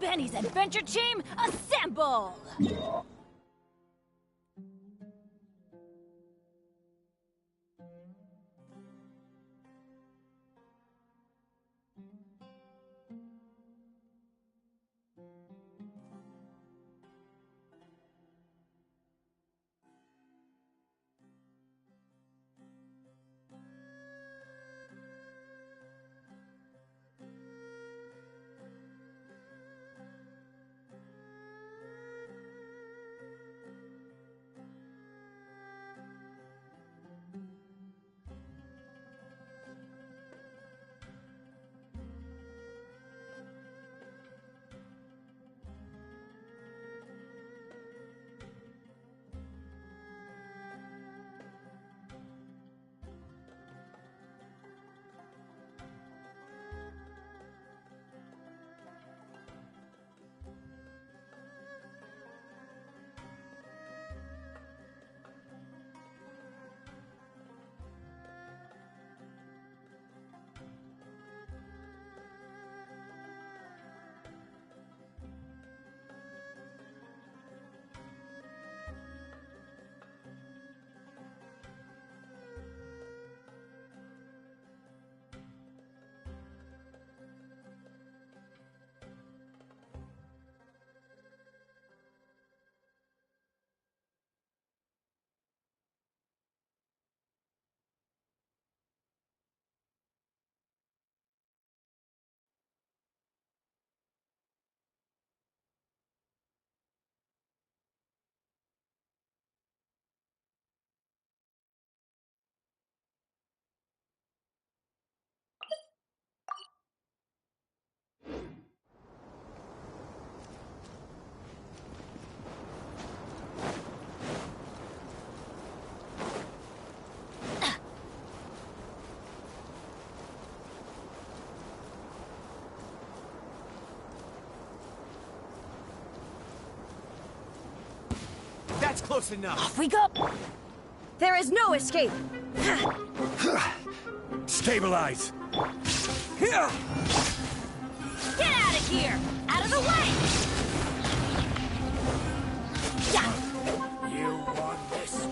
Benny's adventure team, assemble! That's close enough. Off we go! There is no escape! Stabilize! Get out of here! Out of the way! You want this?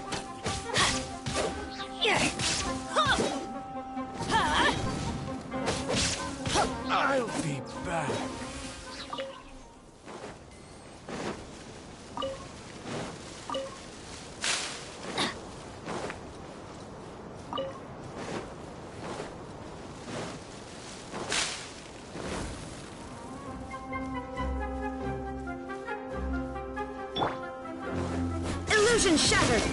I'll be back. Illusion shattered!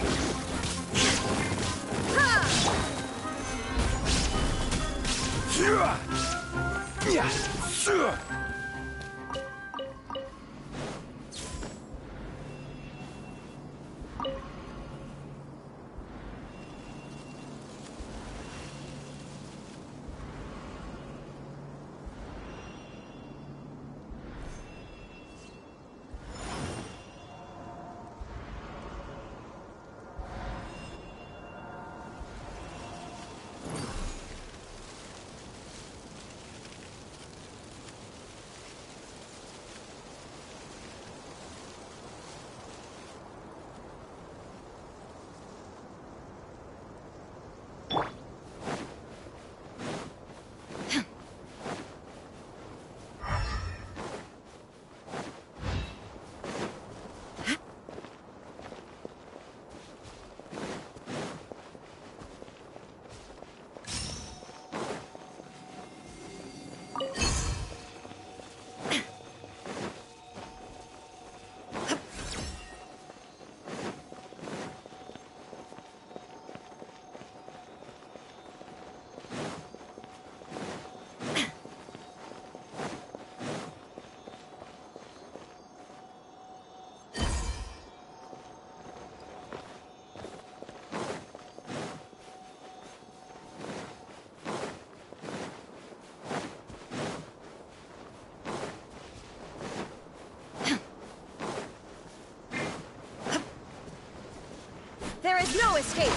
There is no escape!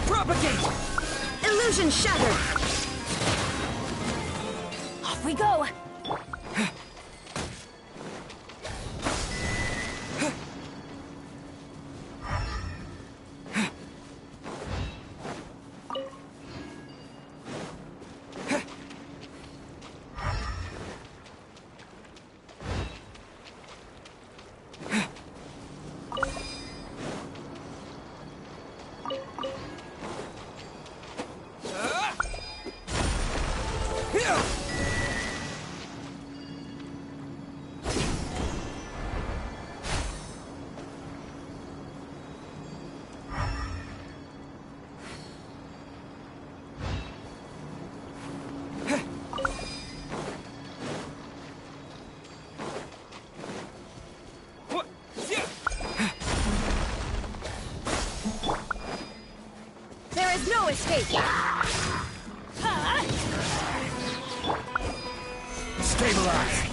Propagate! Illusion shattered! Off we go! There is no escape! Stabilize!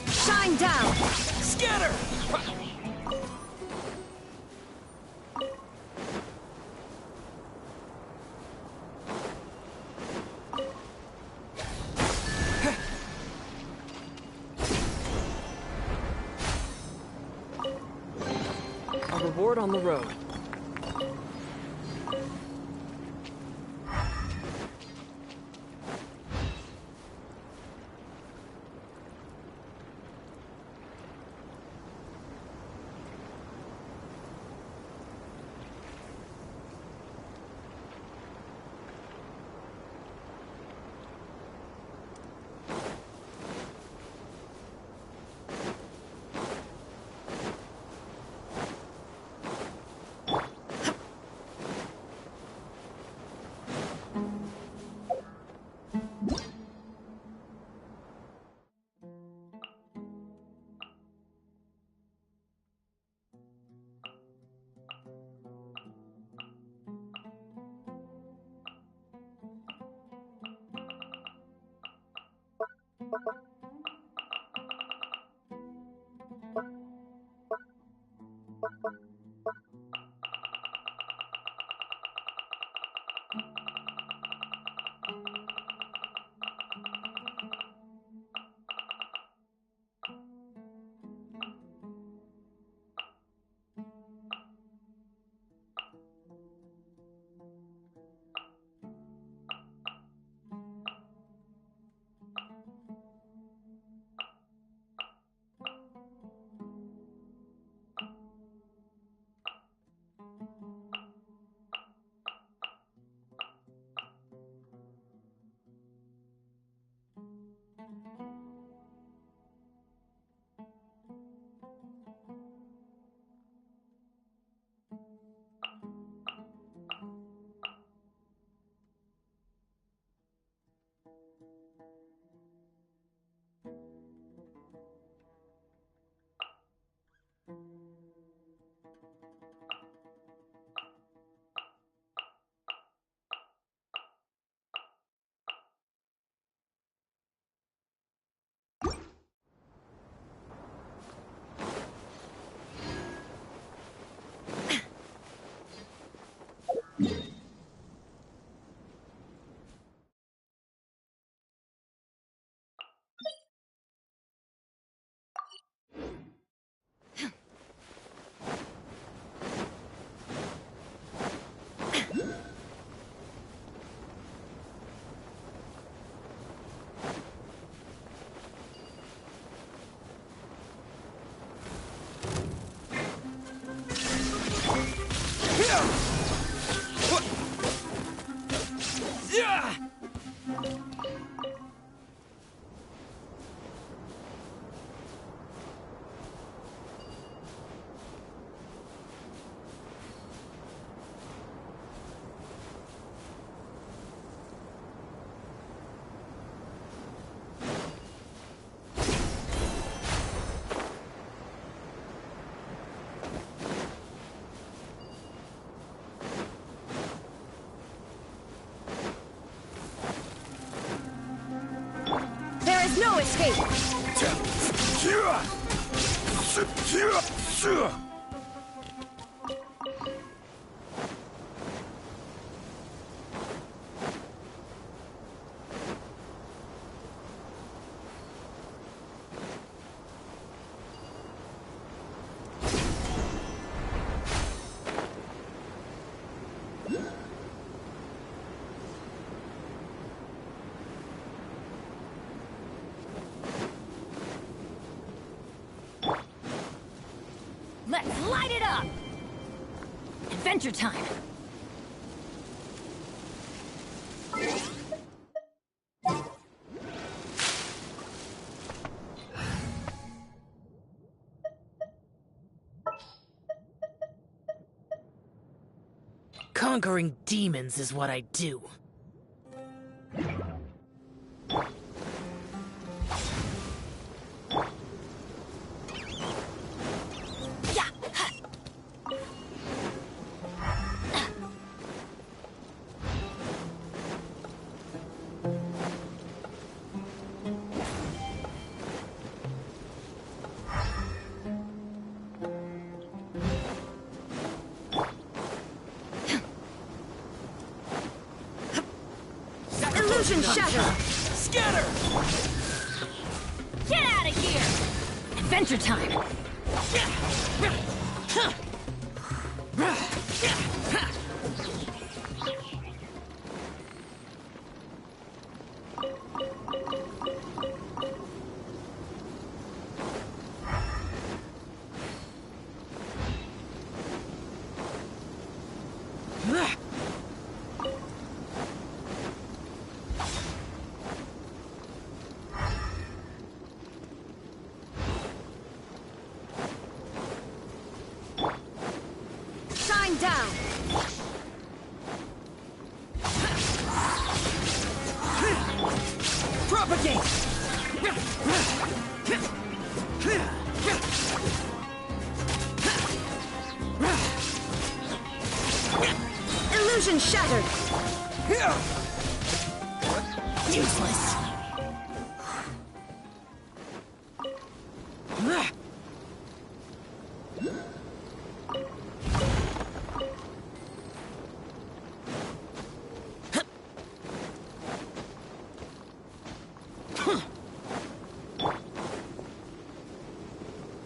Shine down! Scatter! A reward on the road. escape. Let's light it up! Adventure time! Conquering demons is what I do. Illusion shattered! Scatter! Get out of here! Adventure time! Shine down! Propagate! Illusion shattered! Useless.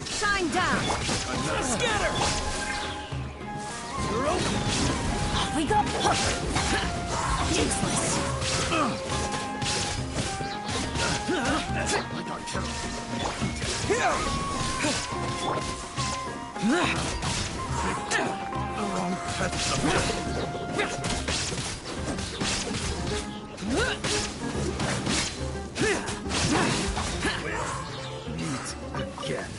Shine down! Scatter! Off we go! Useless. Meet again.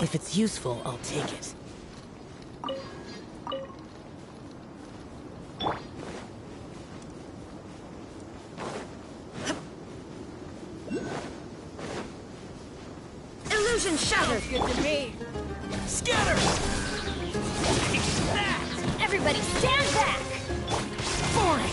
If it's useful, I'll take it. Illusion shattered! Good to me! Scatter! Everybody stand back! Boring.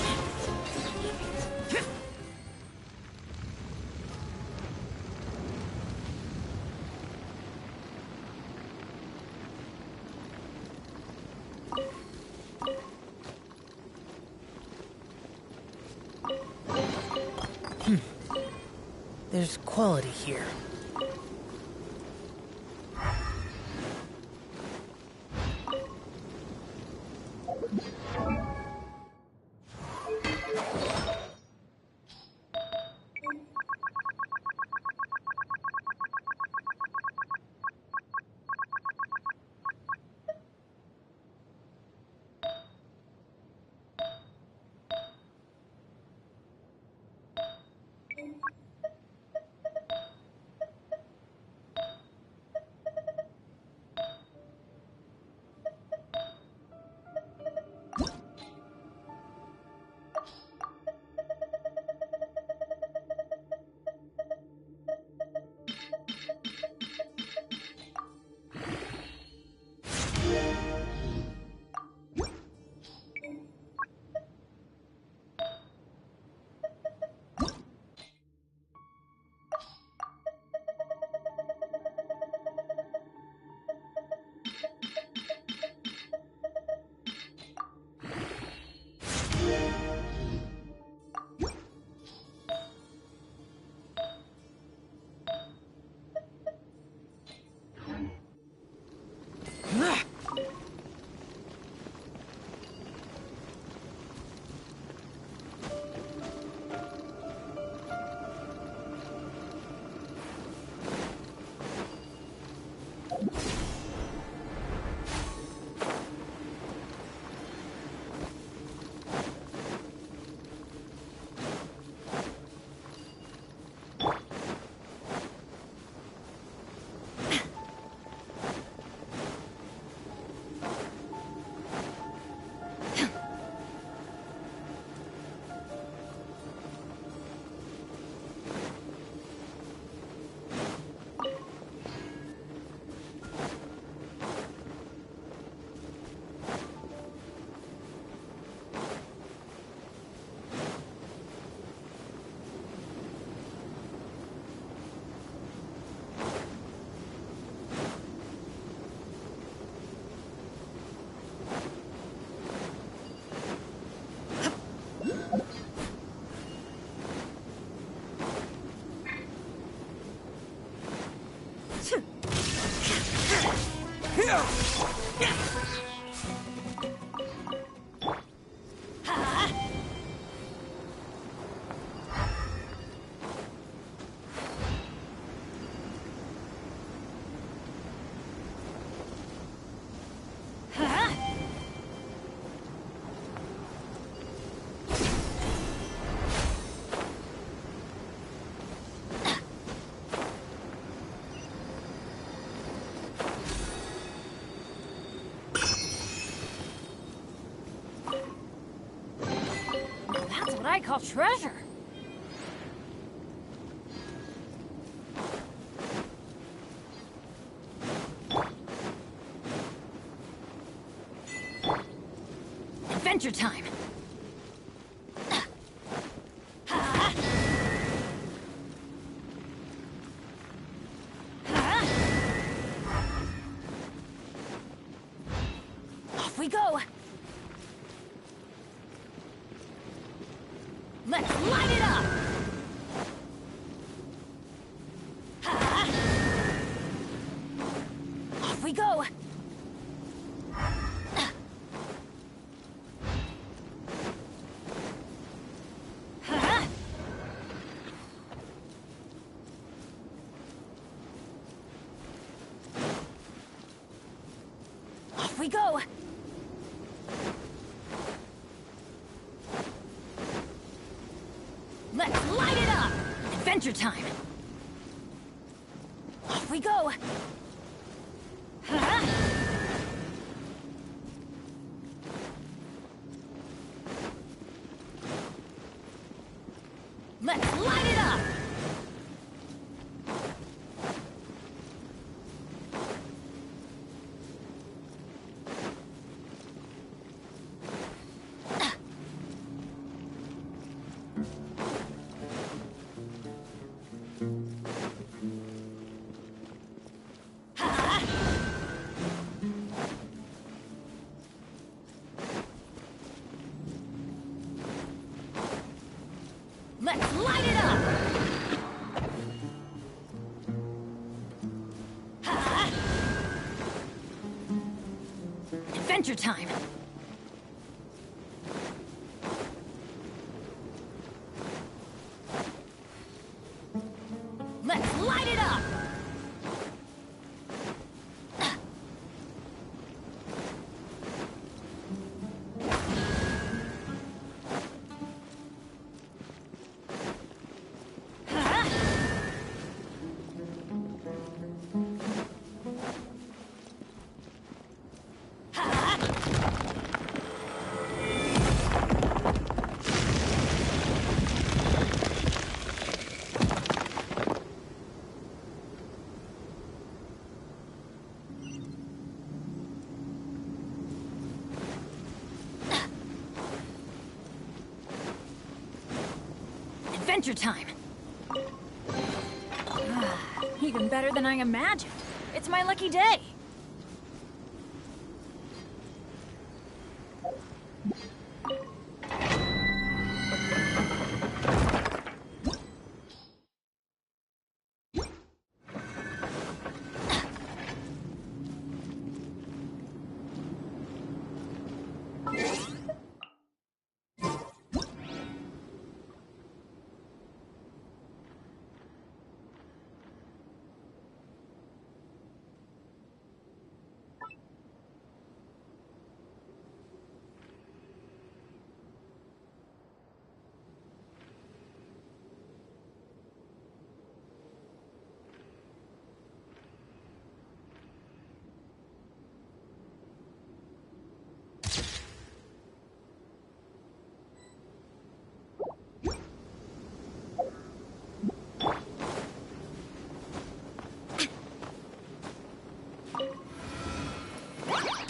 There's quality here. I call treasure. Adventure time. Off we go. Let's light it up. Off we go. Off we go. Let's light it up. Adventure time. Off we go. Let's light it up. Let's light it up! Adventure time! Let's light it up! Adventure time! Even better than I imagined. It's my lucky day.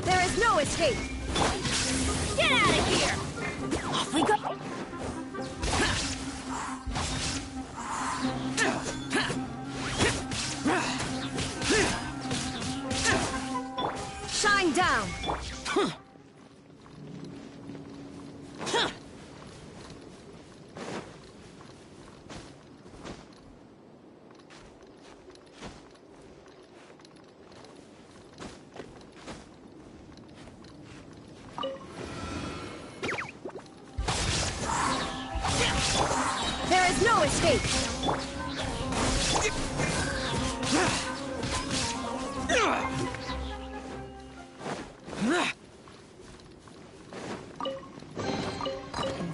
There is no escape! Get out of here! Off we go! Shine down! There is no escape!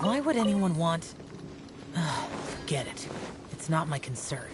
Why would anyone want... Forget it. It's not my concern.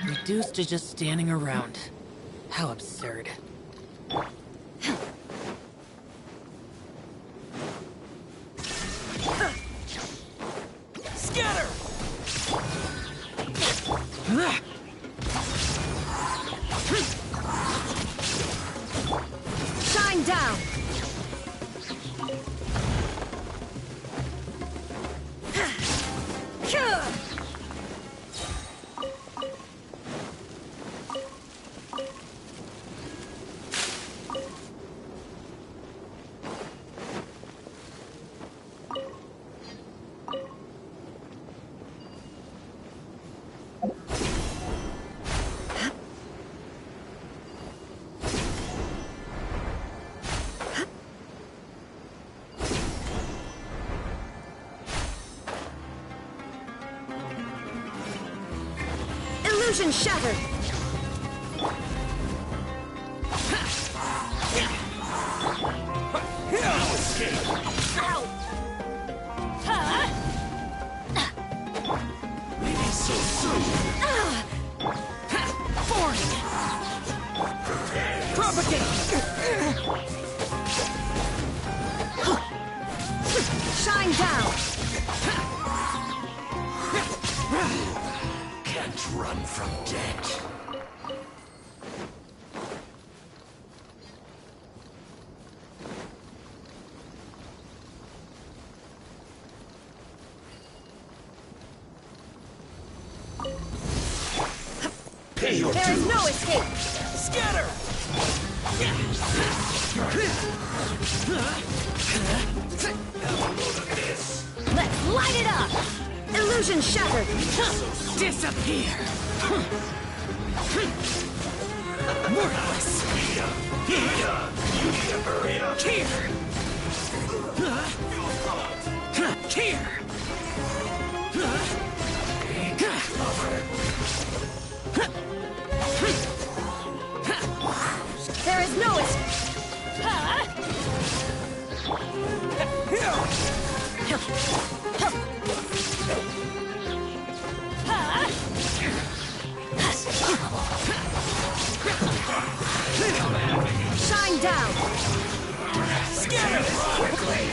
Reduced to just standing around. How absurd. Scatter! Shine down! Illusion shattered. No escape. Ow! Huh? Leaving so soon. Foreign! Propagate. Shine down. Can't run from death. Pay your There is dues. no escape. Scatter. Have a load of this. Let's light it up! Illusion shattered. Disappear! Worthless! You need to hurry up. Here! Here! There is no escape. Shine down. Scatter quickly.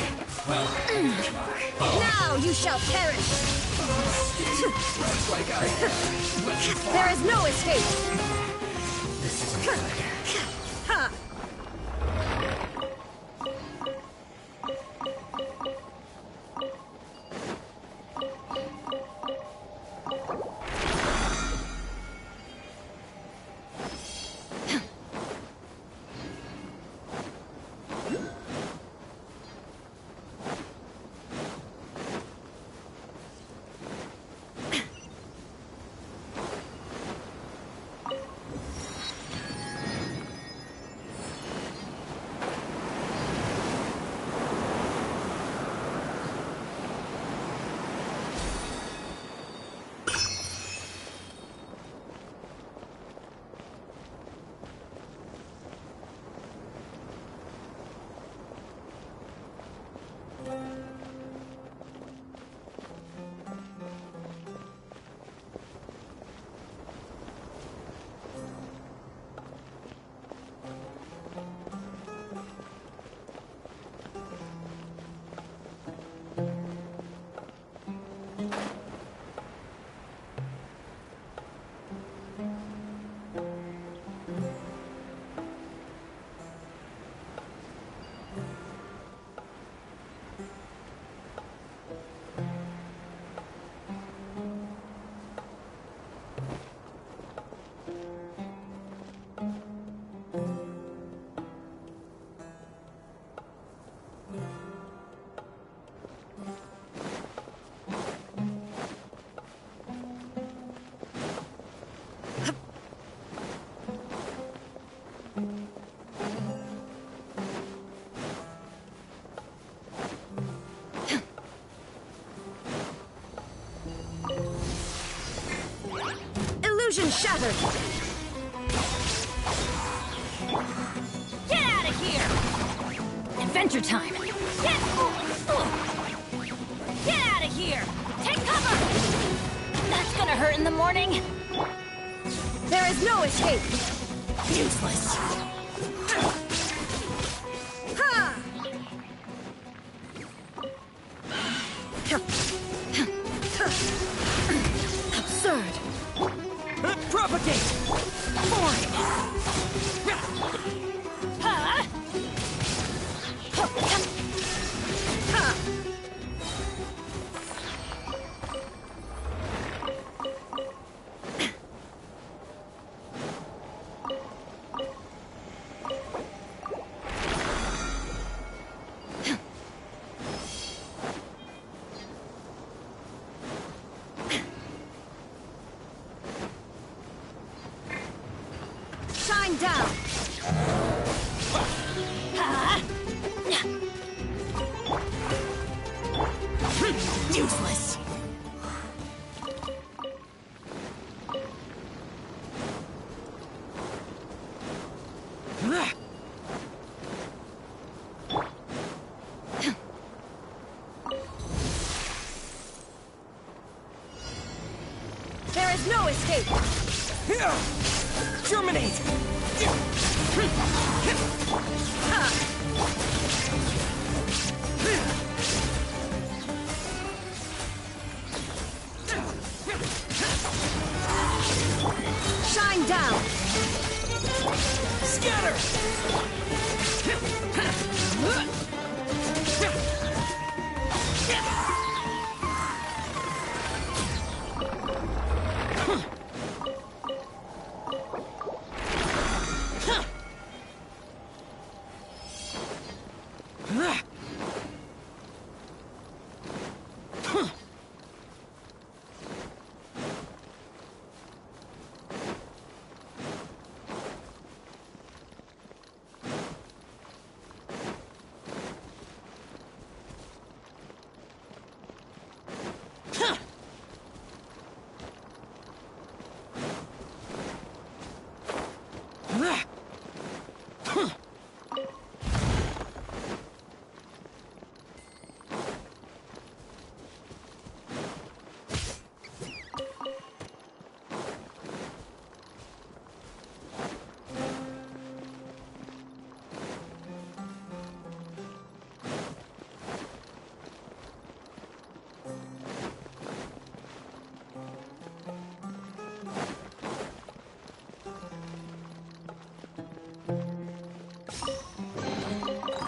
Now you shall perish. There is no escape. Ha! Illusion shattered. Get out of here! Adventure time! Get out of here! Take cover! That's gonna hurt in the morning! There is no escape. Useless! Ha! Absurd. Propagate. Foreign! Huh? Ha! Shine down. Useless! no escape. Germinate! Shine down. Scatter!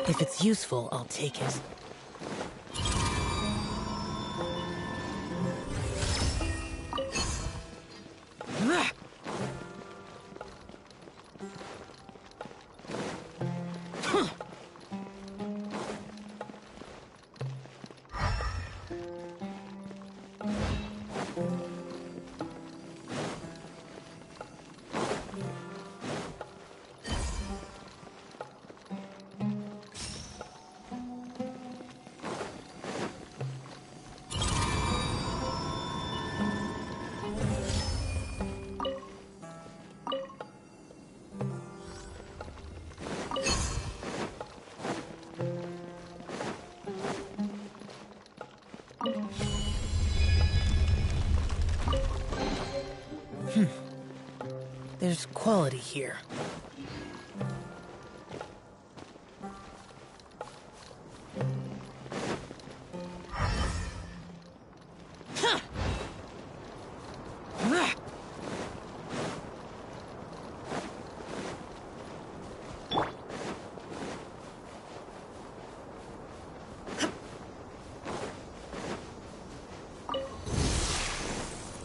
If it's useful, I'll take it. There's quality here.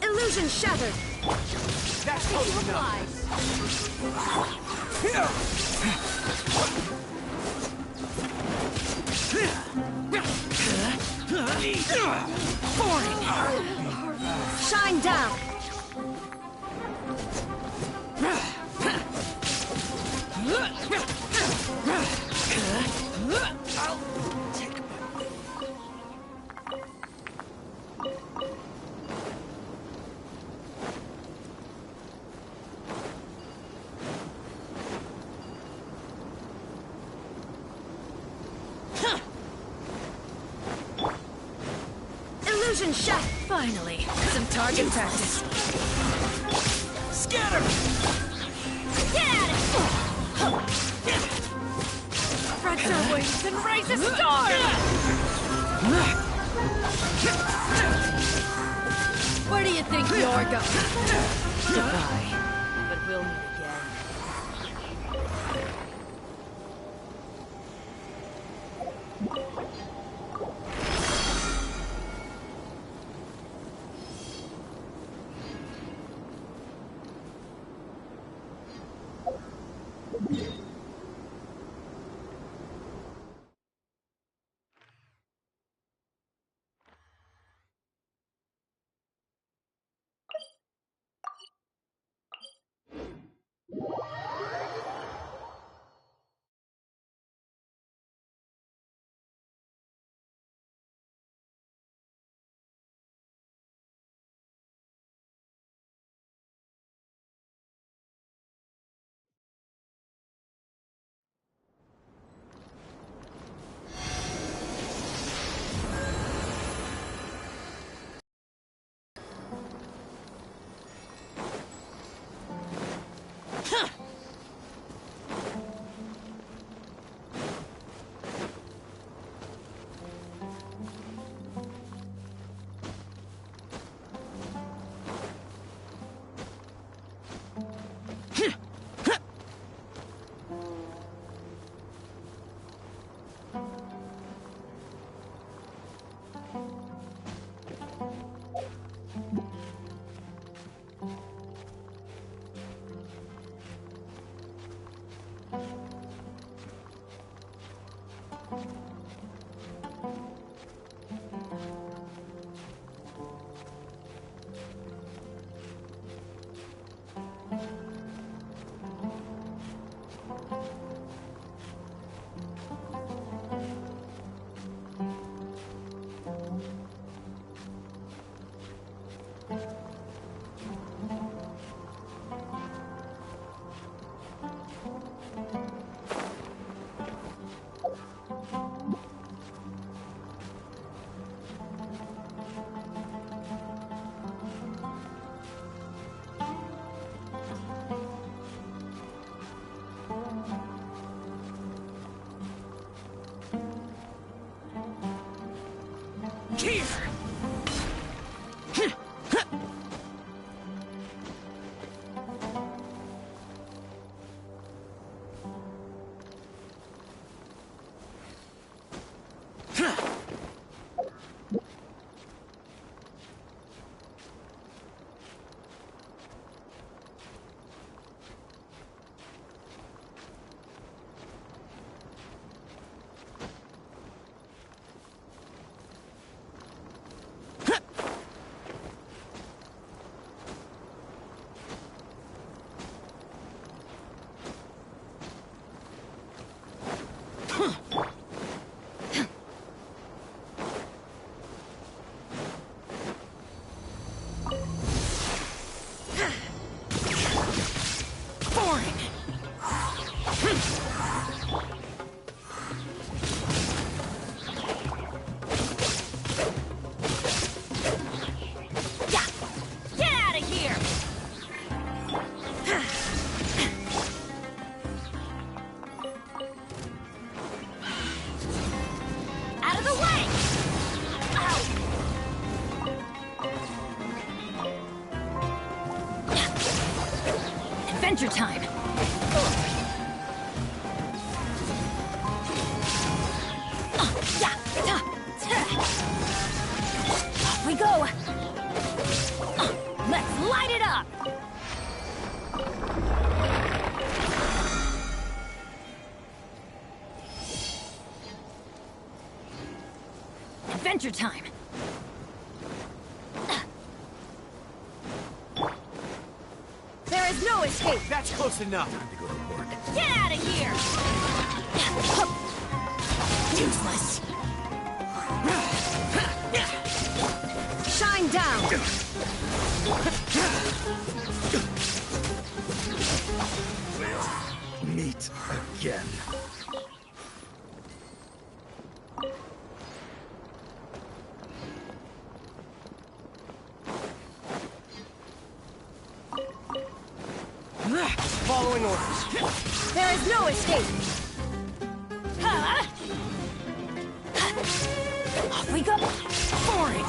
Illusion shattered. That's close enough. Shine down. Illusion shot. Finally, some target practice. Scatter! Get at it! Spread your wings and raise a storm! Where do you think you're going? Goodbye. But we'll meet again. Adventure time! Off we go! Let's light it up! Adventure time! There is no escape! That's close enough. Time to go to work. Get out of here! Useless! Shine down! We'll meet again. Following orders. There is no escape! Off we go! Boring!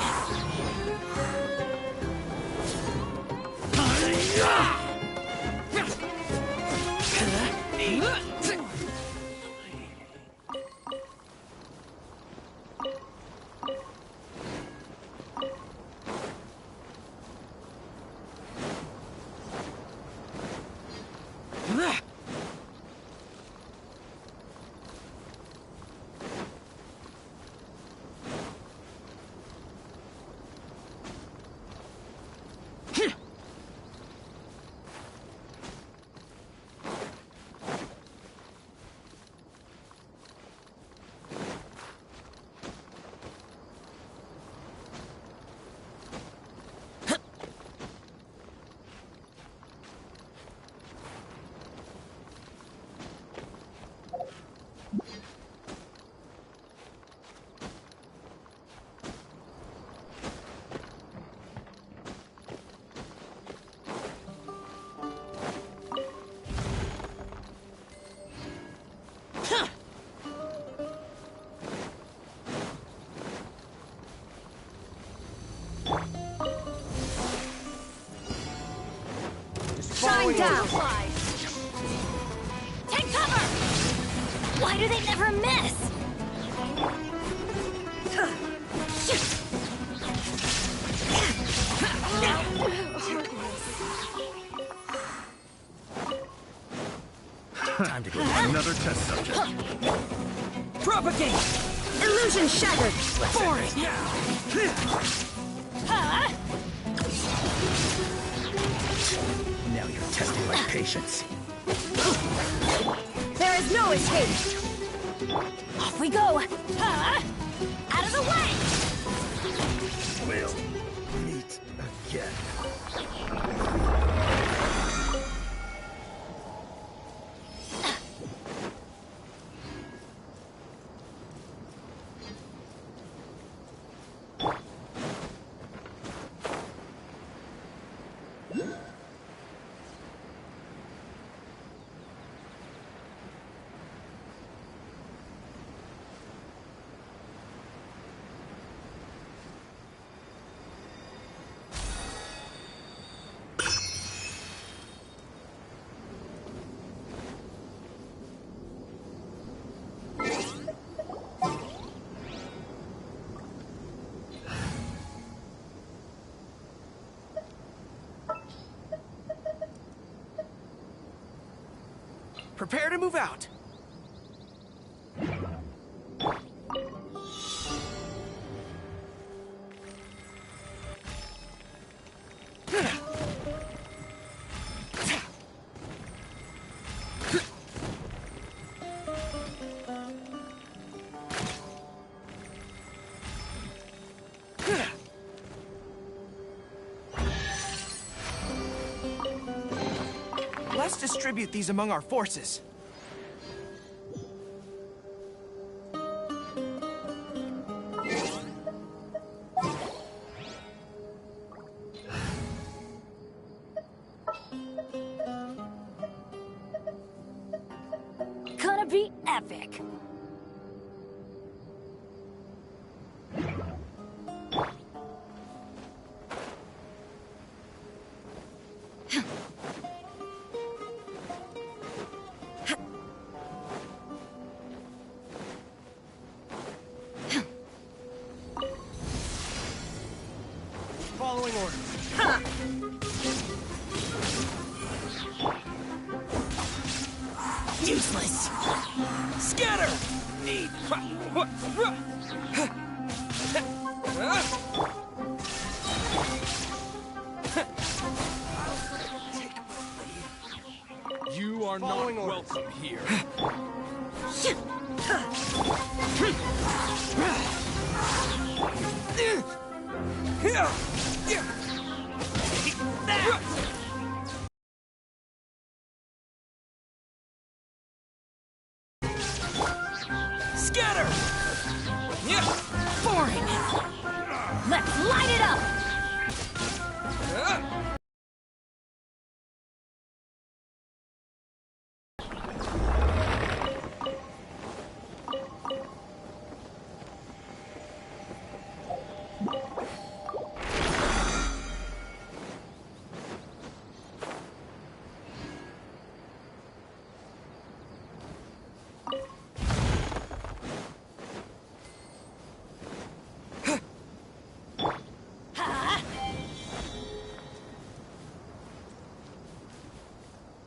Shine down! Take cover! Why do they never miss? Time to go. Another test subject. Propagate! Illusion shattered. Boring! Now you're testing my patience. There is no escape. Off we go. Out of the way. We'll meet again. Prepare to move out. Let's distribute these among our forces. Gonna be epic. Following orders. Useless. Scatter! Need. You are not welcome here. Scatter! Boring. Let's light it up.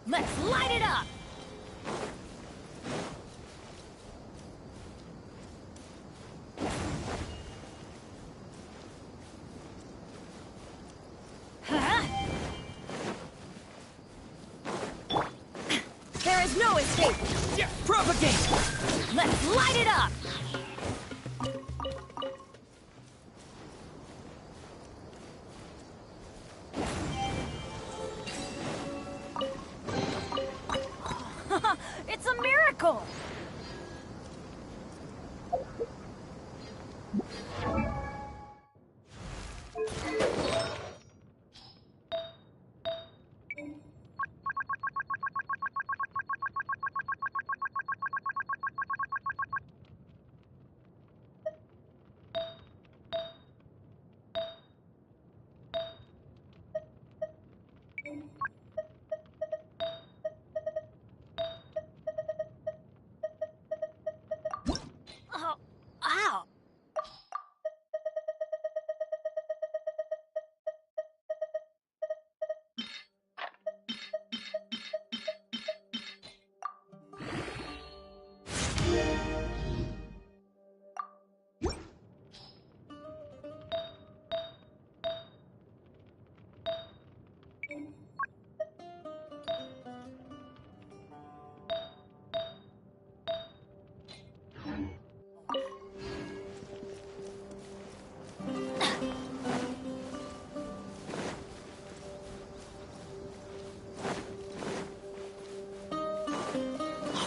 Let's light it up. There is no escape. Propagate! Let's light it up. It's a miracle.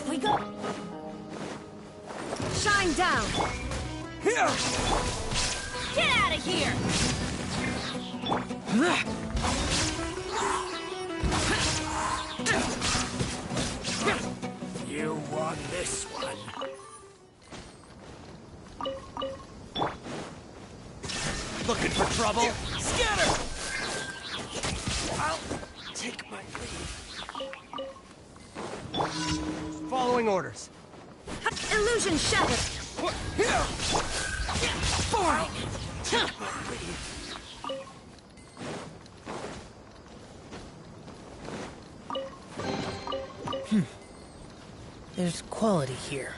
Off we go. Shine down. Here! Get out of here. You won this one. Looking for trouble? Scatter! I'll take my leave. Following orders. Illusion shattered. Here! Boring. Take my leave. There's quality here.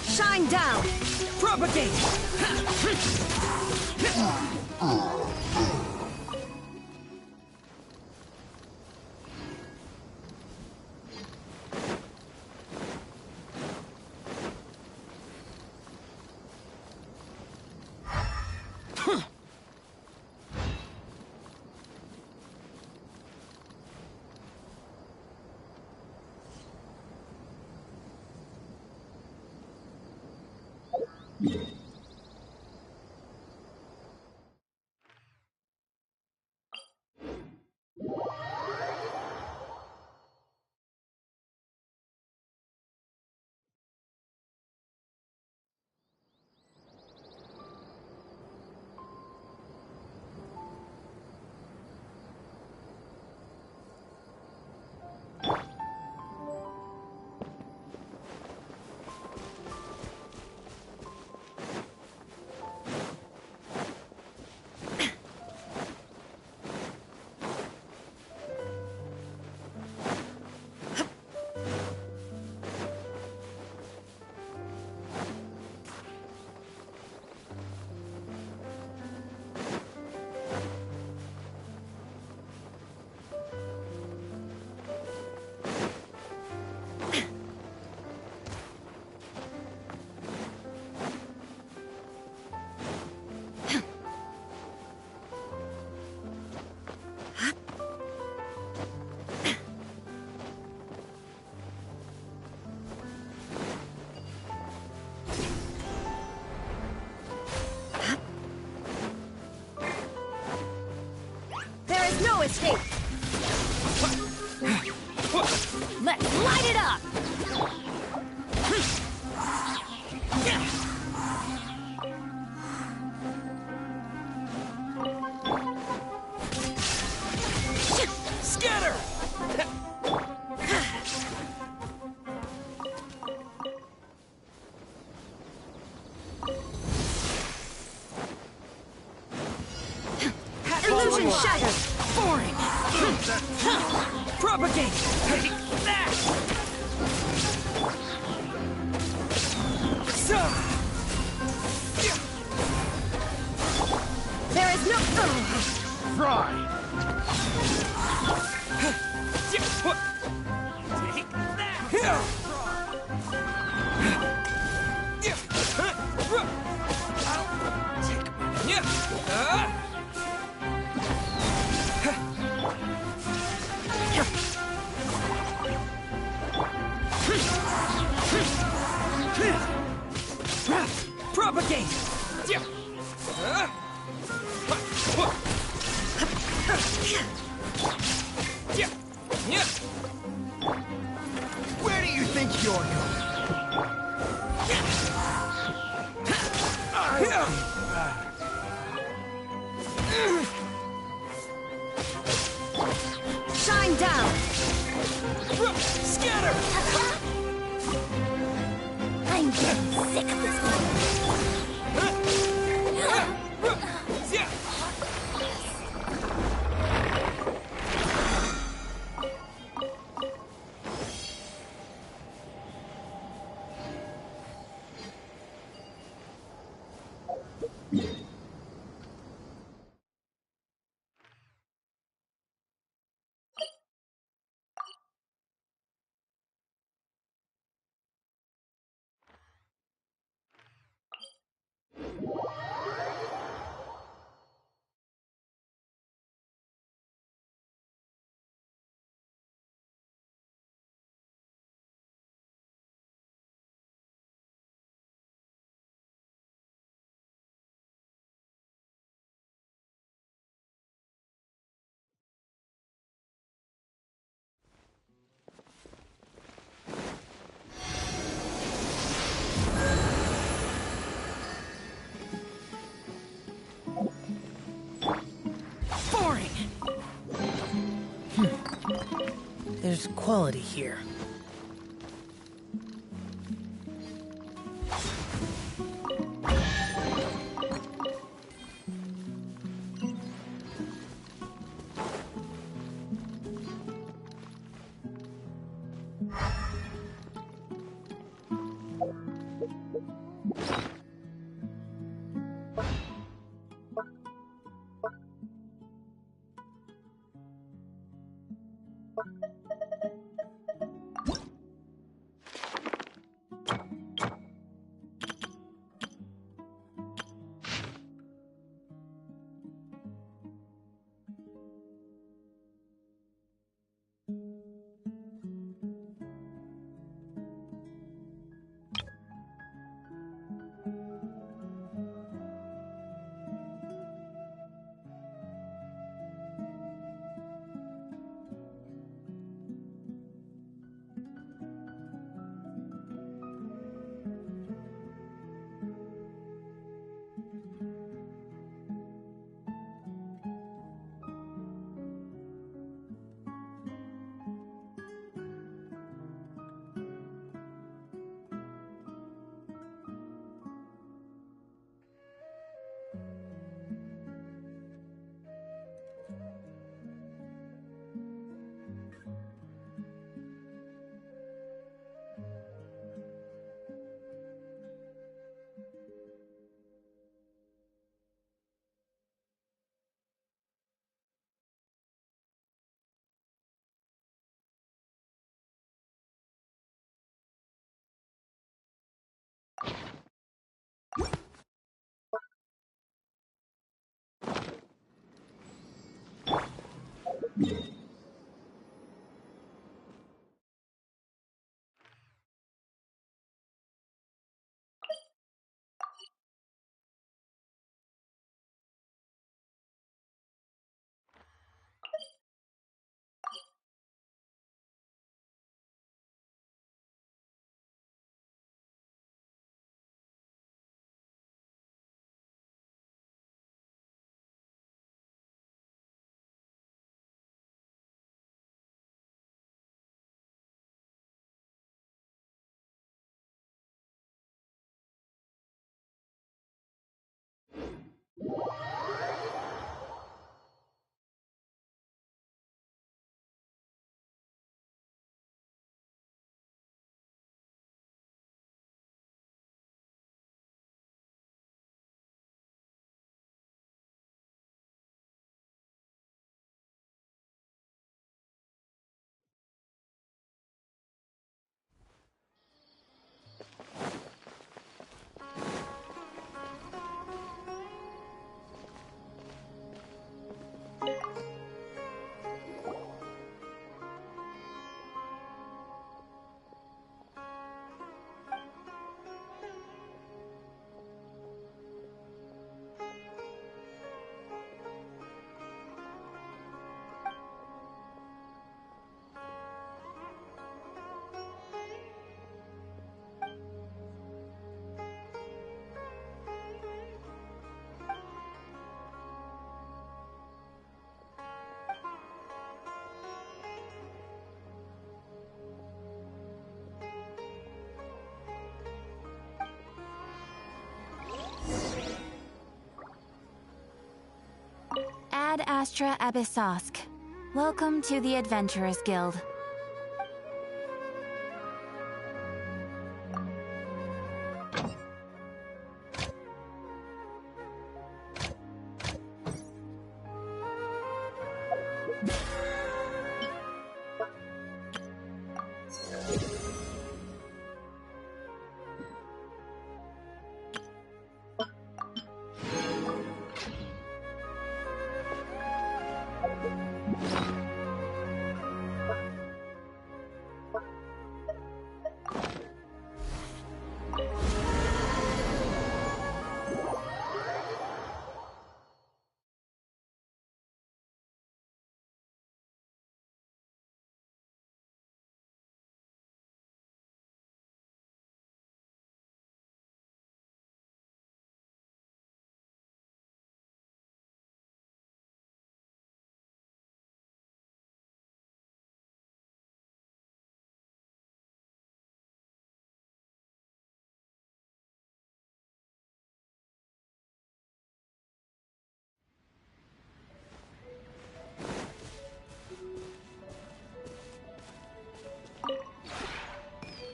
Shine down. Propagate! No escape. Let's light it up. Scatter! Illusion shattered. Boring! Propagate! Take that! There is no... Fry! Take that! Here! I'll take my... Propagate! Where do you think you're going? Shine down. Scatter! I'm getting sick of this one. There's quality here. Ad Astra Abyssosk. Welcome to the Adventurers Guild.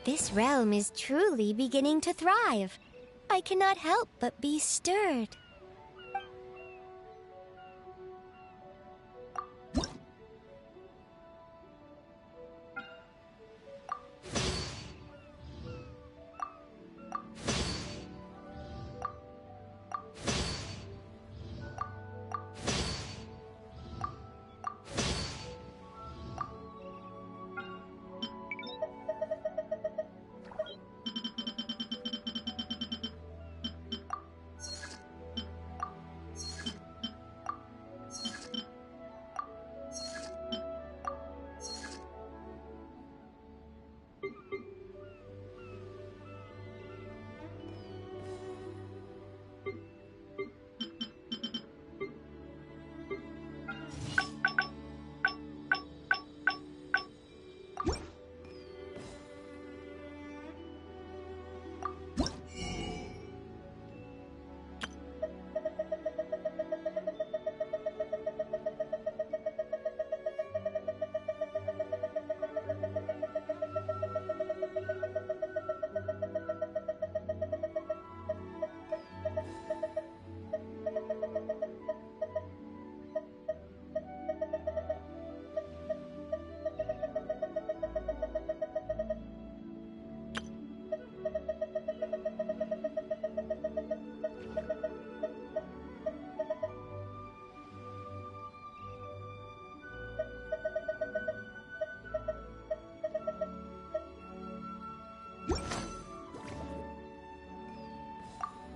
This realm is truly beginning to thrive. I cannot help but be stirred.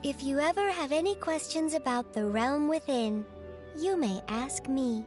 If you ever have any questions about the realm within, you may ask me.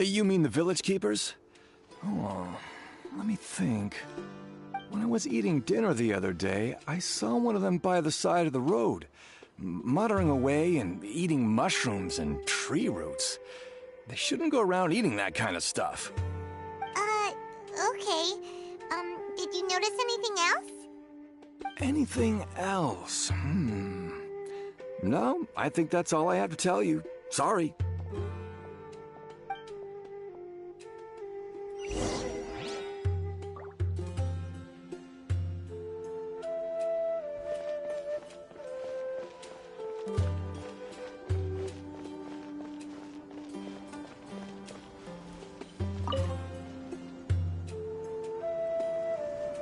You mean the village keepers? Oh, let me think. When I was eating dinner the other day, I saw one of them by the side of the road, muttering away and eating mushrooms and tree roots. They shouldn't go around eating that kind of stuff. Okay. Did you notice anything else? Anything else? No, I think that's all I have to tell you. Sorry.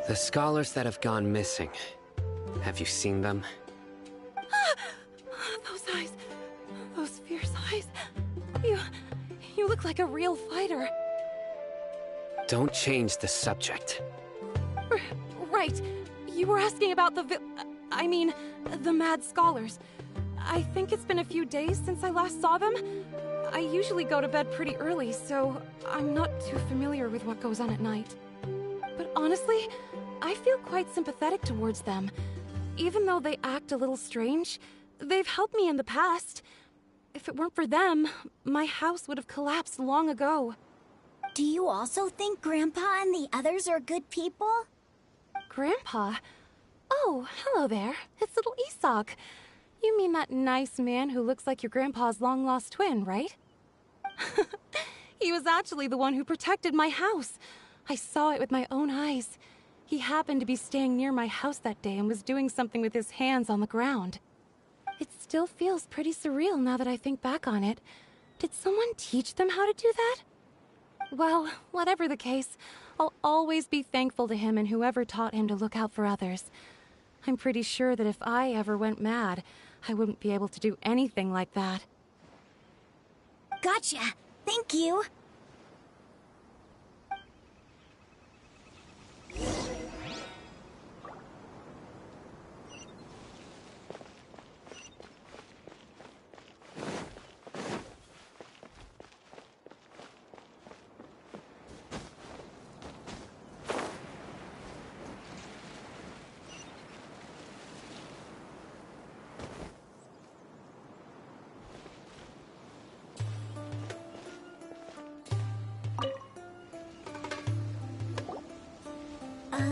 The scholars that have gone missing. Have you seen them? Those eyes. Those fierce eyes. You look like a real fighter. Don't change the subject. Right. You were asking about the mad scholars. I think it's been a few days since I last saw them. I usually go to bed pretty early, so I'm not too familiar with what goes on at night. But honestly, I feel quite sympathetic towards them. Even though they act a little strange, they've helped me in the past. If it weren't for them, my house would have collapsed long ago. Do you also think Grandpa and the others are good people? Grandpa? Oh, hello there. It's little Isak. You mean that nice man who looks like your grandpa's long-lost twin, right? He was actually the one who protected my house. I saw it with my own eyes. He happened to be staying near my house that day and was doing something with his hands on the ground. It still feels pretty surreal now that I think back on it. Did someone teach them how to do that? Well, whatever the case, I'll always be thankful to him and whoever taught him to look out for others. I'm pretty sure that if I ever went mad, I wouldn't be able to do anything like that. Gotcha. Thank you.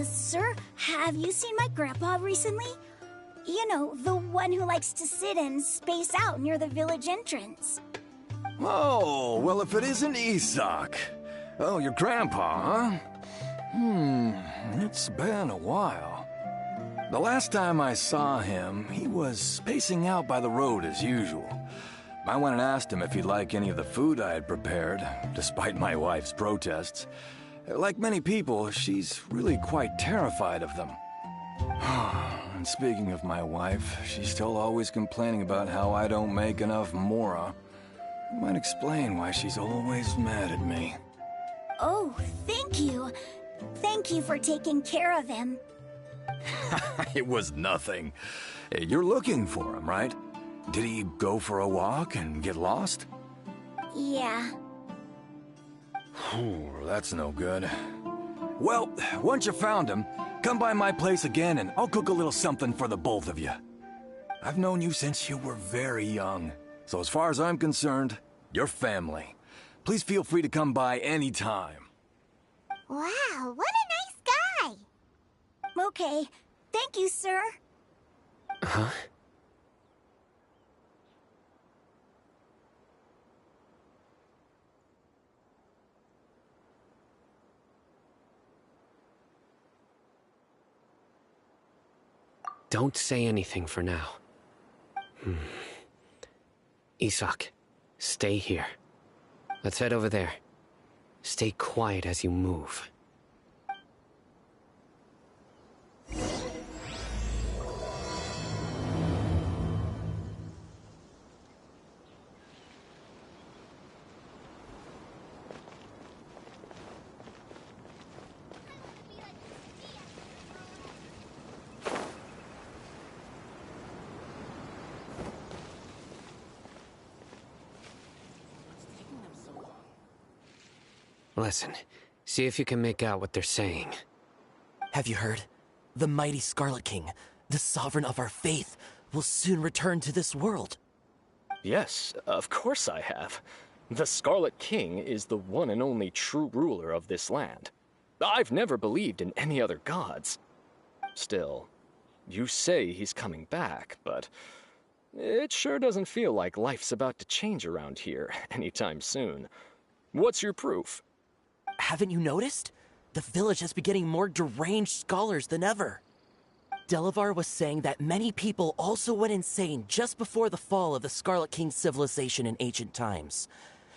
Sir, have you seen my grandpa recently? You know, the one who likes to sit and space out near the village entrance. Oh, well, if it isn't Isak. Oh, your grandpa, huh? It's been a while. The last time I saw him, he was spacing out by the road as usual. I went and asked him if he'd like any of the food I had prepared, despite my wife's protests. Like many people, she's really quite terrified of them. And speaking of my wife, she's still always complaining about how I don't make enough mora. Might explain why she's always mad at me. Oh, thank you. Thank you for taking care of him. It was nothing. You're looking for him, right? Did he go for a walk and get lost? Yeah. That's no good. Well, once you found him, come by my place again and I'll cook a little something for the both of you. I've known you since you were very young, so as far as I'm concerned, you're family. Please feel free to come by anytime. Wow, what a nice guy! Okay, thank you, sir. Huh? Don't say anything for now. Isak, stay here. Let's head over there. Stay quiet as you move. Listen, see if you can make out what they're saying. Have you heard? The mighty Scarlet King, the sovereign of our faith, will soon return to this world. Yes, of course I have. The Scarlet King is the one and only true ruler of this land. I've never believed in any other gods. Still, you say he's coming back, but it sure doesn't feel like life's about to change around here anytime soon. What's your proof? Haven't you noticed? The village has been getting more deranged scholars than ever. Delavar was saying that many people also went insane just before the fall of the Scarlet King's civilization in ancient times.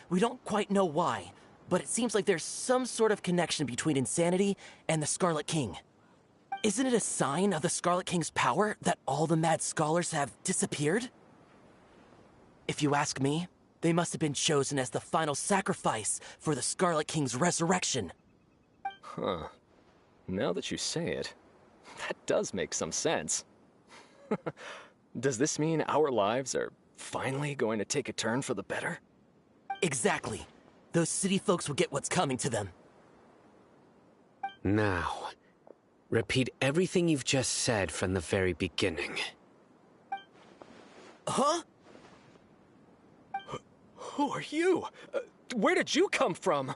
We don't quite know why, but it seems like there's some sort of connection between insanity and the Scarlet King. Isn't it a sign of the Scarlet King's power that all the mad scholars have disappeared? If you ask me, they must have been chosen as the final sacrifice for the Scarlet King's resurrection. Huh. Now that you say it, that does make some sense. Does this mean our lives are finally going to take a turn for the better? Exactly. Those city folks will get what's coming to them. Now, repeat everything you've just said from the very beginning. Huh? Who are you? Where did you come from?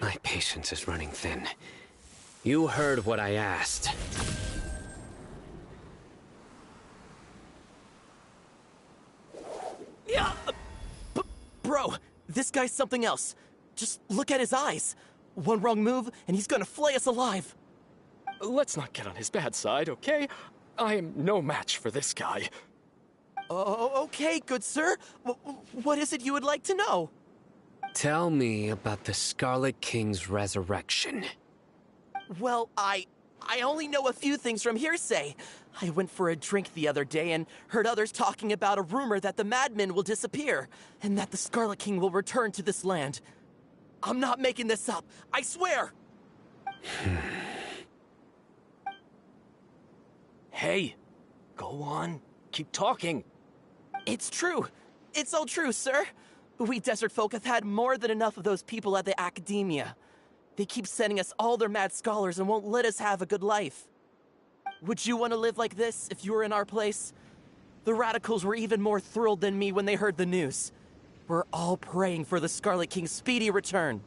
My patience is running thin. You heard what I asked. Yeah, bro, this guy's something else. Just look at his eyes. One wrong move, and he's gonna flay us alive. Let's not get on his bad side, okay? I am no match for this guy. Oh, okay, good sir. What is it you would like to know? Tell me about the Scarlet King's resurrection. Well, I only know a few things from hearsay. I went for a drink the other day and heard others talking about a rumor that the madmen will disappear and that the Scarlet King will return to this land. I'm not making this up, I swear! Hey, go on, keep talking. It's true. It's all true, sir. We desert folk have had more than enough of those people at the academia. They keep sending us all their mad scholars and won't let us have a good life. Would you want to live like this if you were in our place? The radicals were even more thrilled than me when they heard the news. We're all praying for the Scarlet King's speedy return.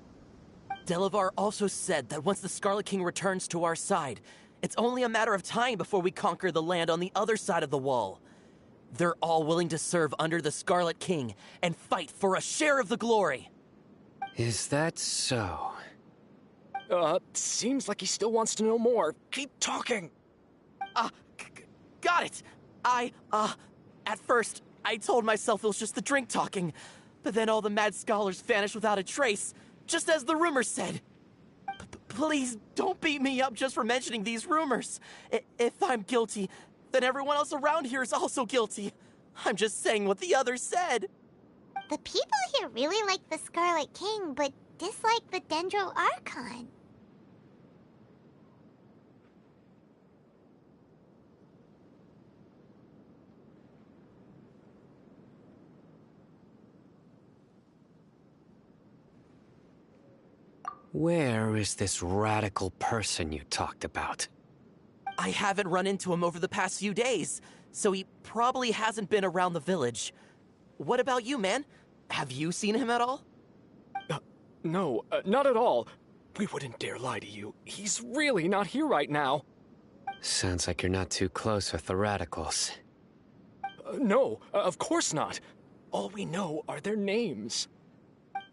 Delavar also said that once the Scarlet King returns to our side, it's only a matter of time before we conquer the land on the other side of the wall. They're all willing to serve under the Scarlet King and fight for a share of the glory. Is that so? Seems like he still wants to know more. Keep talking. Got it. At first, I told myself it was just the drink talking, but then all the mad scholars vanished without a trace, just as the rumors said. Please don't beat me up just for mentioning these rumors. If I'm guilty, then everyone else around here is also guilty. I'm just saying what the others said. The people here really like the Scarlet King, but dislike the Dendro Archon. Where is this radical person you talked about? I haven't run into him over the past few days, so he probably hasn't been around the village. What about you, man? Have you seen him at all? No, not at all. We wouldn't dare lie to you. He's really not here right now. Sounds like you're not too close with the radicals. No, of course not. All we know are their names.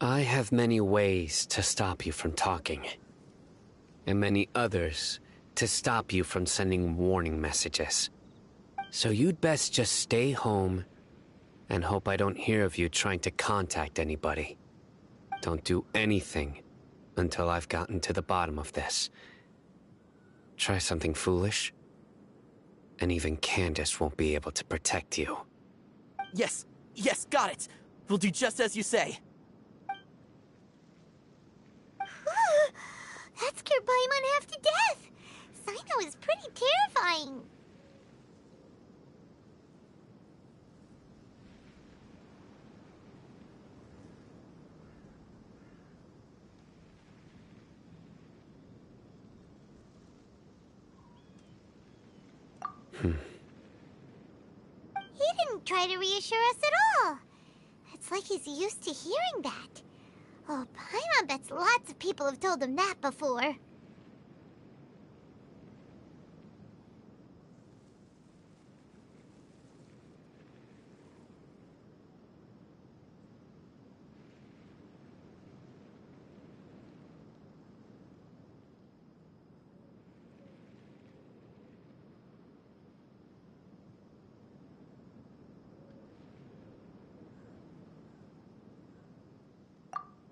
I have many ways to stop you from talking, and many others to stop you from sending warning messages. So you'd best just stay home and hope I don't hear of you trying to contact anybody. Don't do anything until I've gotten to the bottom of this. Try something foolish, and even Candace won't be able to protect you. Yes, got it. We'll do just as you say. That scared Paimon half to death. Sino is pretty terrifying. He didn't try to reassure us at all. It's like he's used to hearing that. Oh, Paimon bets lots of people have told him that before.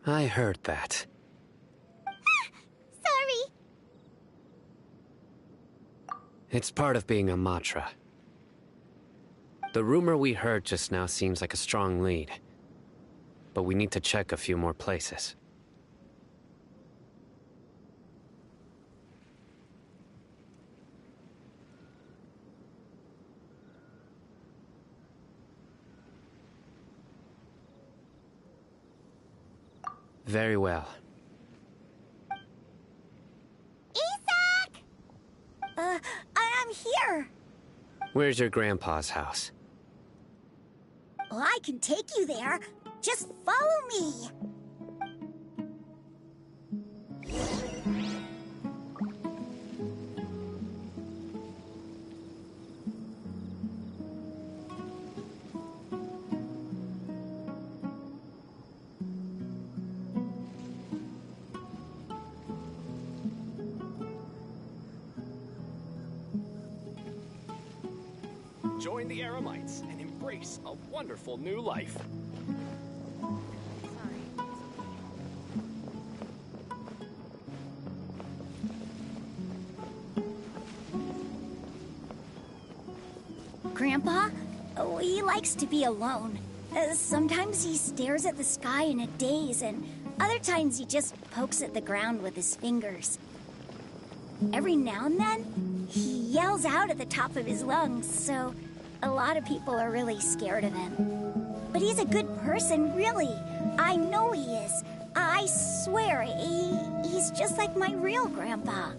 I heard that. Sorry. It's part of being a Matra. The rumor we heard just now seems like a strong lead. But we need to check a few more places. Very well. Isak! I'm here. Where's your grandpa's house? Well, I can take you there. Just follow me. Join the Eremites and embrace a wonderful new life. Grandpa? Oh, he likes to be alone. Sometimes he stares at the sky in a daze, and other times he just pokes at the ground with his fingers. Every now and then, he yells out at the top of his lungs, so a lot of people are really scared of him. But he's a good person, really. I know he is. I swear, he's just like my real grandpa.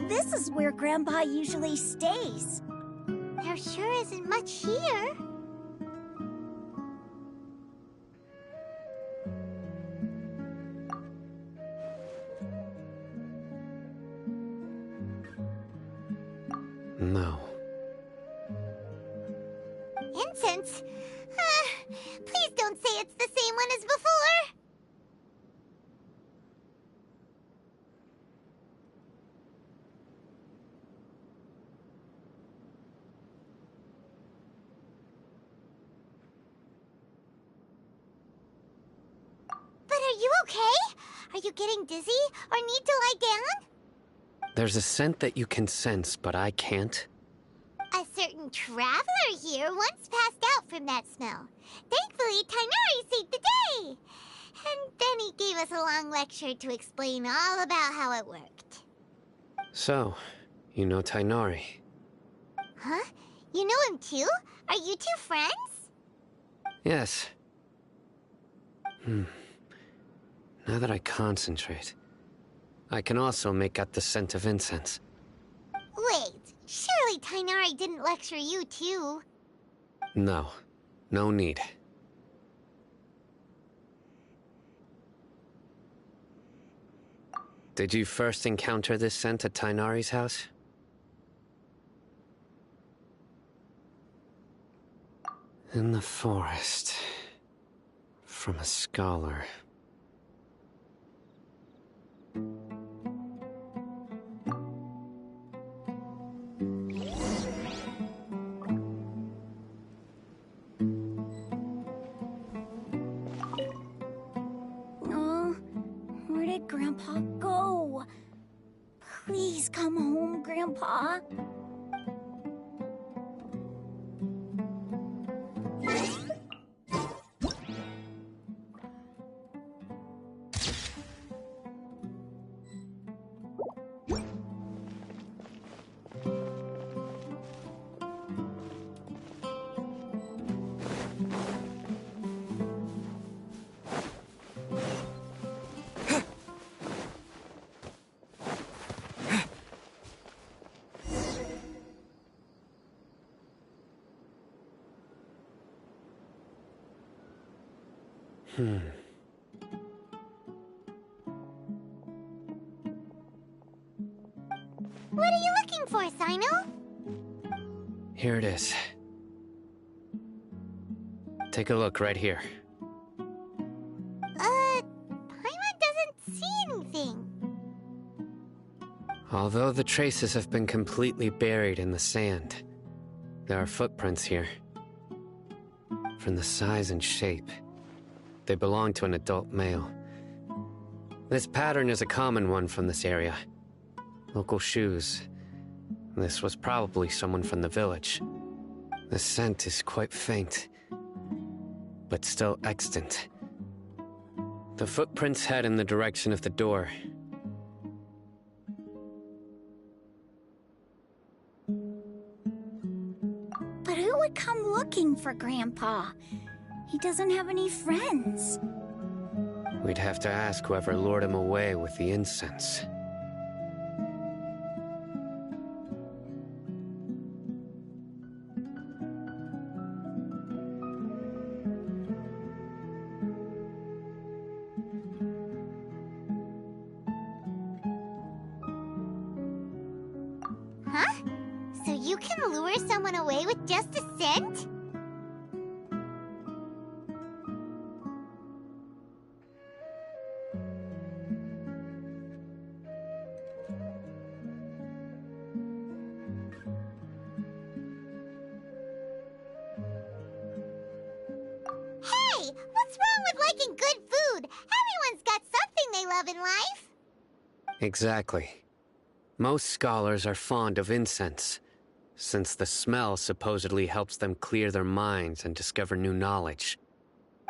This is where Grandpa usually stays. There sure isn't much here. No. Incense? Please don't say it's the same one as before. But are you okay? Are you getting dizzy or need to lie down? There's a scent that you can sense, but I can't. A certain traveler here once passed out from that smell. Thankfully, Tainari saved the day. And then he gave us a long lecture to explain all about how it worked. So, you know Tainari. Huh? You know him too? Are you two friends? Yes. Now that I concentrate, I can also make out the scent of incense. Wait, surely Tainari didn't lecture you too? No. No need. Did you first encounter this scent at Tainari's house? In the forest. From a scholar. Where did Grandpa go? Please come home, Grandpa. What are you looking for, Sino? Here it is. Take a look right here. Paimon doesn't see anything. Although the traces have been completely buried in the sand, there are footprints here. From the size and shape, they belong to an adult male. This pattern is a common one from this area. Local shoes. This was probably someone from the village. The scent is quite faint, but still extant. The footprints head in the direction of the door. But who would come looking for Grandpa? He doesn't have any friends. We'd have to ask whoever lured him away with the incense. Huh? So you can lure someone away with just a scent? Hey! What's wrong with liking good food? Everyone's got something they love in life. Exactly. Most scholars are fond of incense, since the smell supposedly helps them clear their minds and discover new knowledge.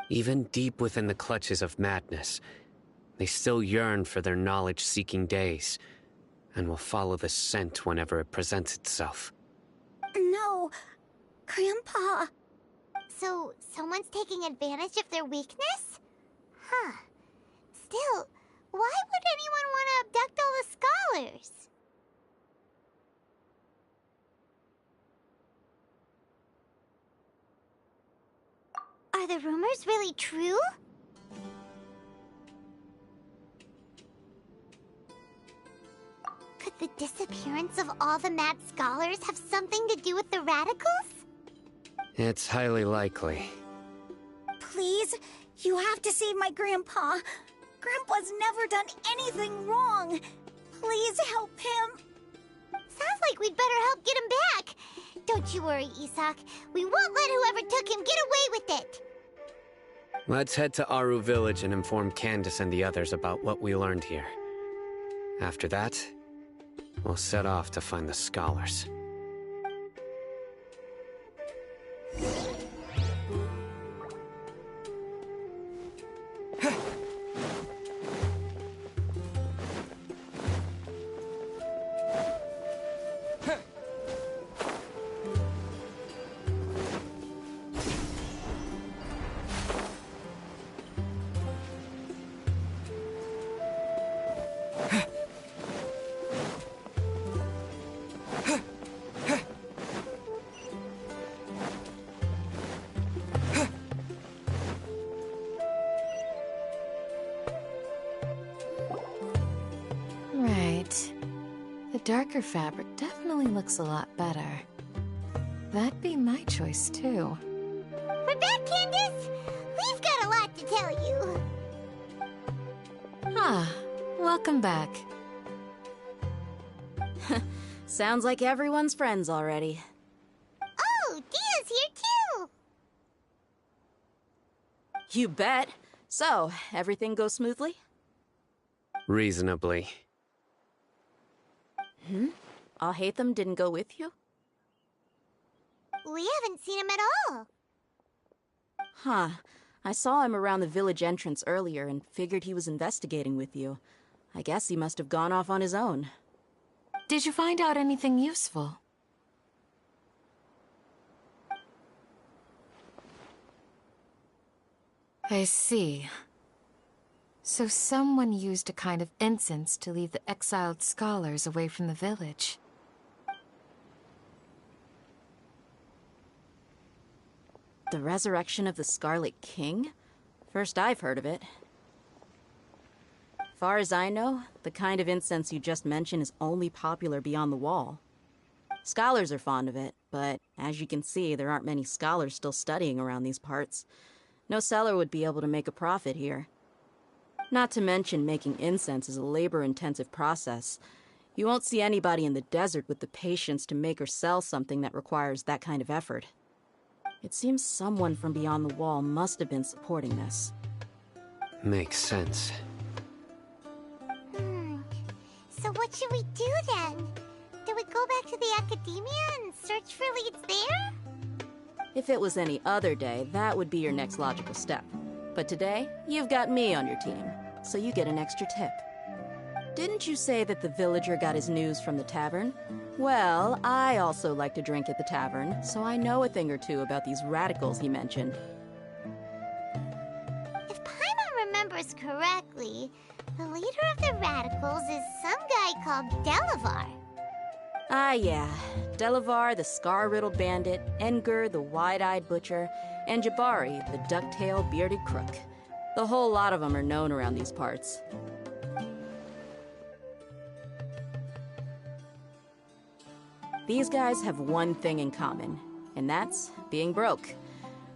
Even deep within the clutches of madness, they still yearn for their knowledge-seeking days, and will follow the scent whenever it presents itself. No, Grandpa. So, someone's taking advantage of their weakness? Huh. Still, why would anyone want to abduct all the scholars? Are the rumors really true? Could the disappearance of all the mad scholars have something to do with the radicals? It's highly likely. Please, you have to save my Grandpa. Grandpa's never done anything wrong. Please help him. Sounds like we'd better help get him back. Don't you worry, Isak. We won't let whoever took him get away with it. Let's head to Aru Village and inform Candace and the others about what we learned here. After that, we'll set off to find the scholars. Right. The darker fabric definitely looks a lot better. That'd be my choice, too. We're back, Candace! We've got a lot to tell you. Ah, welcome back. Sounds like everyone's friends already. Oh, Dia's here, too! You bet. So, everything goes smoothly? Reasonably. Alhaitham didn't go with you? We haven't seen him at all. Huh. I saw him around the village entrance earlier and figured he was investigating with you. I guess he must have gone off on his own. Did you find out anything useful? I see. So someone used a kind of incense to lead the exiled scholars away from the village. The resurrection of the Scarlet King? First I've heard of it. Far as I know, the kind of incense you just mentioned is only popular beyond the wall. Scholars are fond of it, but as you can see, there aren't many scholars still studying around these parts. No seller would be able to make a profit here. Not to mention making incense is a labor-intensive process. You won't see anybody in the desert with the patience to make or sell something that requires that kind of effort. It seems someone from beyond the wall must have been supporting this. Makes sense. So what should we do then? Do we go back to the academia and search for leads there? If it was any other day, that would be your next logical step. But today, you've got me on your team, so you get an extra tip. Didn't you say that the villager got his news from the tavern? Well, I also like to drink at the tavern, so I know a thing or two about these radicals he mentioned. If Paimon remembers correctly, the leader of the radicals is some guy called Delavar. Ah, yeah. Delavar, the scar-riddled bandit, Engur, the wide-eyed butcher, and Jabari, the duck-tailed, bearded crook. The whole lot of them are known around these parts. These guys have one thing in common, and that's being broke.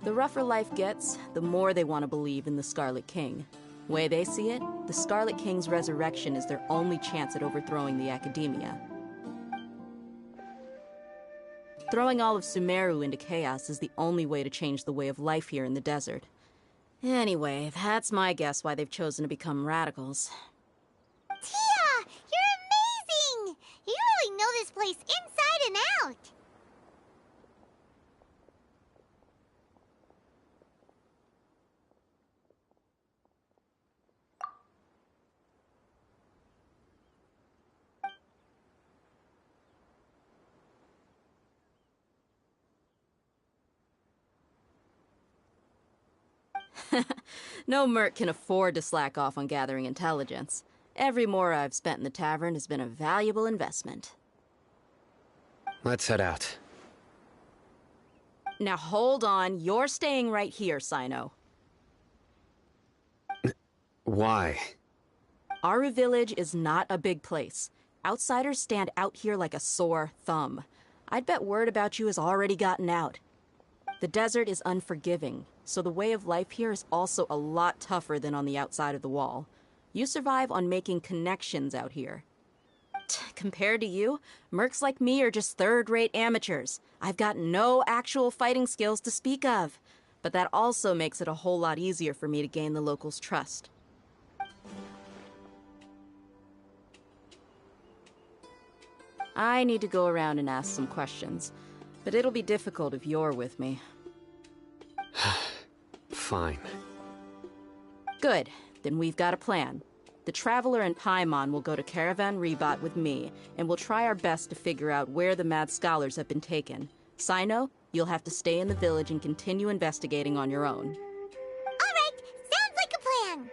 The rougher life gets, the more they want to believe in the Scarlet King. Way they see it, the Scarlet King's resurrection is their only chance at overthrowing the academia. Throwing all of Sumeru into chaos is the only way to change the way of life here in the desert. Anyway, that's my guess why they've chosen to become radicals. Tia! You're amazing! You really know this place inside and out! No merc can afford to slack off on gathering intelligence. Every more I've spent in the tavern has been a valuable investment. Let's head out. Now hold on, you're staying right here, Sino. Why? Aru Village is not a big place. Outsiders stand out here like a sore thumb. I'd bet word about you has already gotten out. The desert is unforgiving, so the way of life here is also a lot tougher than on the outside of the wall. You survive on making connections out here. Compared to you, mercs like me are just third-rate amateurs. I've got no actual fighting skills to speak of. But that also makes it a whole lot easier for me to gain the locals' trust. I need to go around and ask some questions, but it'll be difficult if you're with me. Fine. Good. Then we've got a plan. The Traveler and Paimon will go to Caravan Rebat with me, and we'll try our best to figure out where the mad scholars have been taken. Sino, you'll have to stay in the village and continue investigating on your own. All right, sounds like a plan.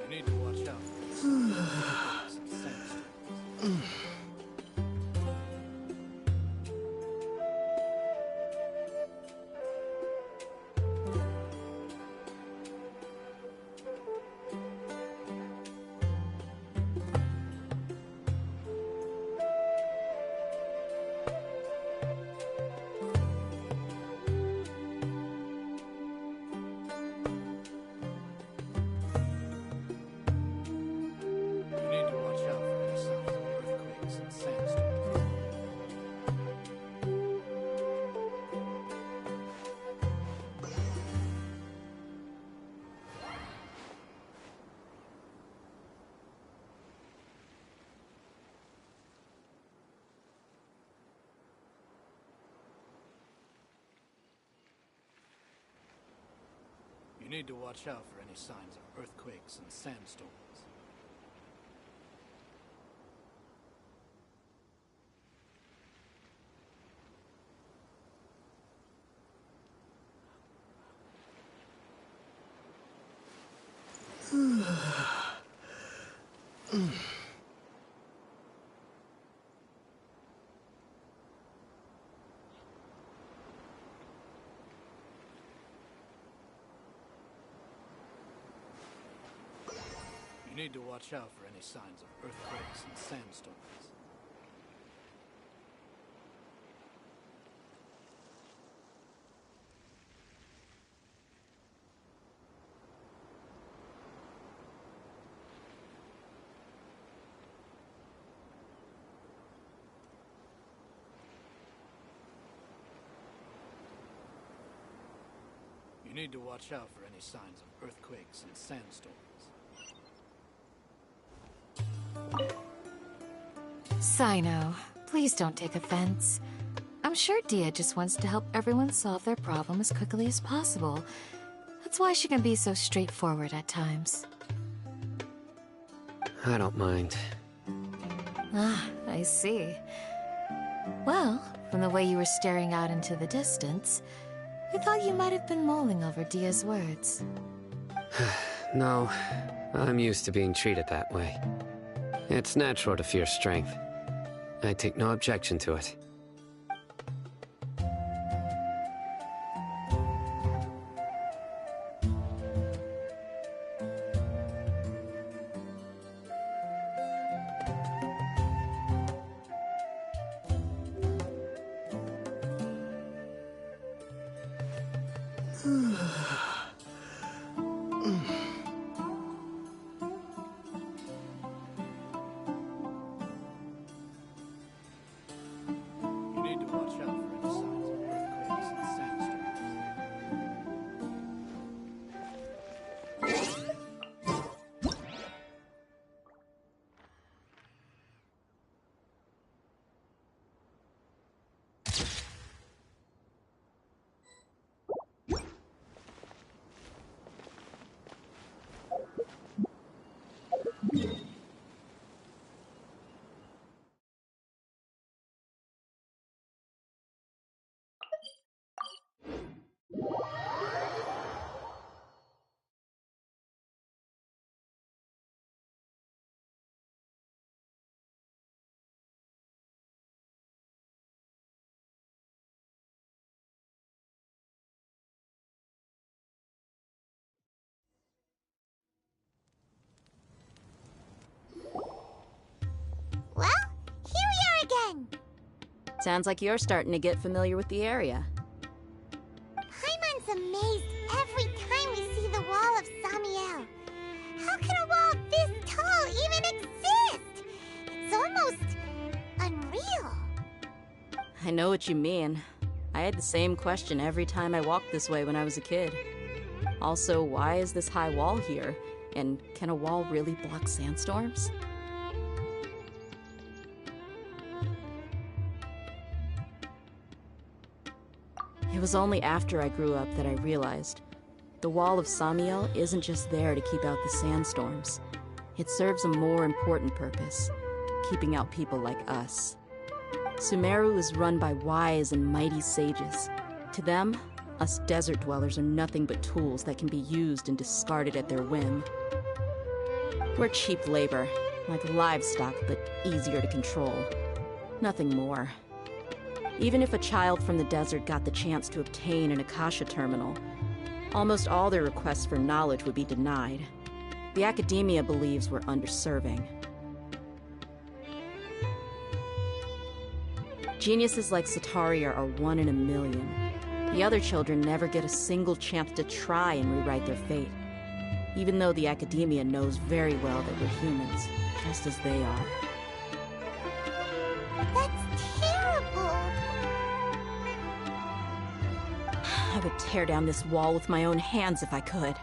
You need to watch out. You need to watch out for any signs of earthquakes and sandstorms. You need to watch out for any signs of earthquakes and sandstorms. You need to watch out for any signs of earthquakes and sandstorms. You need to watch out for any signs of earthquakes and sandstorms. Sino, please don't take offense. I'm sure Dia just wants to help everyone solve their problem as quickly as possible. That's why she can be so straightforward at times. I don't mind. Ah, I see. Well, from the way you were staring out into the distance, I thought you might have been mulling over Dia's words. No, I'm used to being treated that way. It's natural to fear strength. I take no objection to it. You need to watch out for any signs of earthquakes and sandstorms. Well, here we are again. Sounds like you're starting to get familiar with the area. Paimon's amazed every time we see the wall of Samiel. How can a wall this tall even exist? It's almost unreal. I know what you mean. I had the same question every time I walked this way when I was a kid. Also, why is this high wall here? And can a wall really block sandstorms? It was only after I grew up that I realized the Wall of Samiel isn't just there to keep out the sandstorms. It serves a more important purpose, keeping out people like us. Sumeru is run by wise and mighty sages. To them, us desert dwellers are nothing but tools that can be used and discarded at their whim. We're cheap labor, like livestock, but easier to control. Nothing more. Even if a child from the desert got the chance to obtain an Akasha terminal, almost all their requests for knowledge would be denied. The academia believes we're underserving. Geniuses like Sataria are one in a million. The other children never get a single chance to try and rewrite their fate, even though the academia knows very well that we're humans, just as they are. That's terrible. I would tear down this wall with my own hands if I could.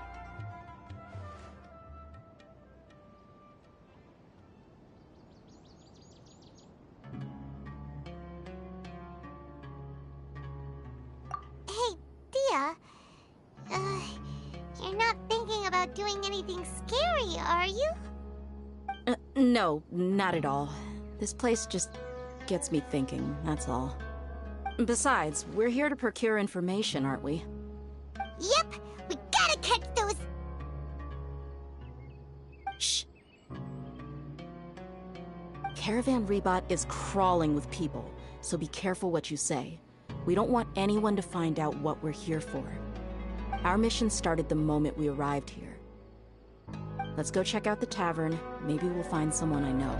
Hey, Dia. You're not thinking about doing anything scary, are you? No, not at all. This place just gets me thinking, that's all. Besides, we're here to procure information, aren't we? Yep, we gotta catch those... Caravan Rebot is crawling with people, so be careful what you say. We don't want anyone to find out what we're here for. Our mission started the moment we arrived here. Let's go check out the tavern. Maybe we'll find someone I know.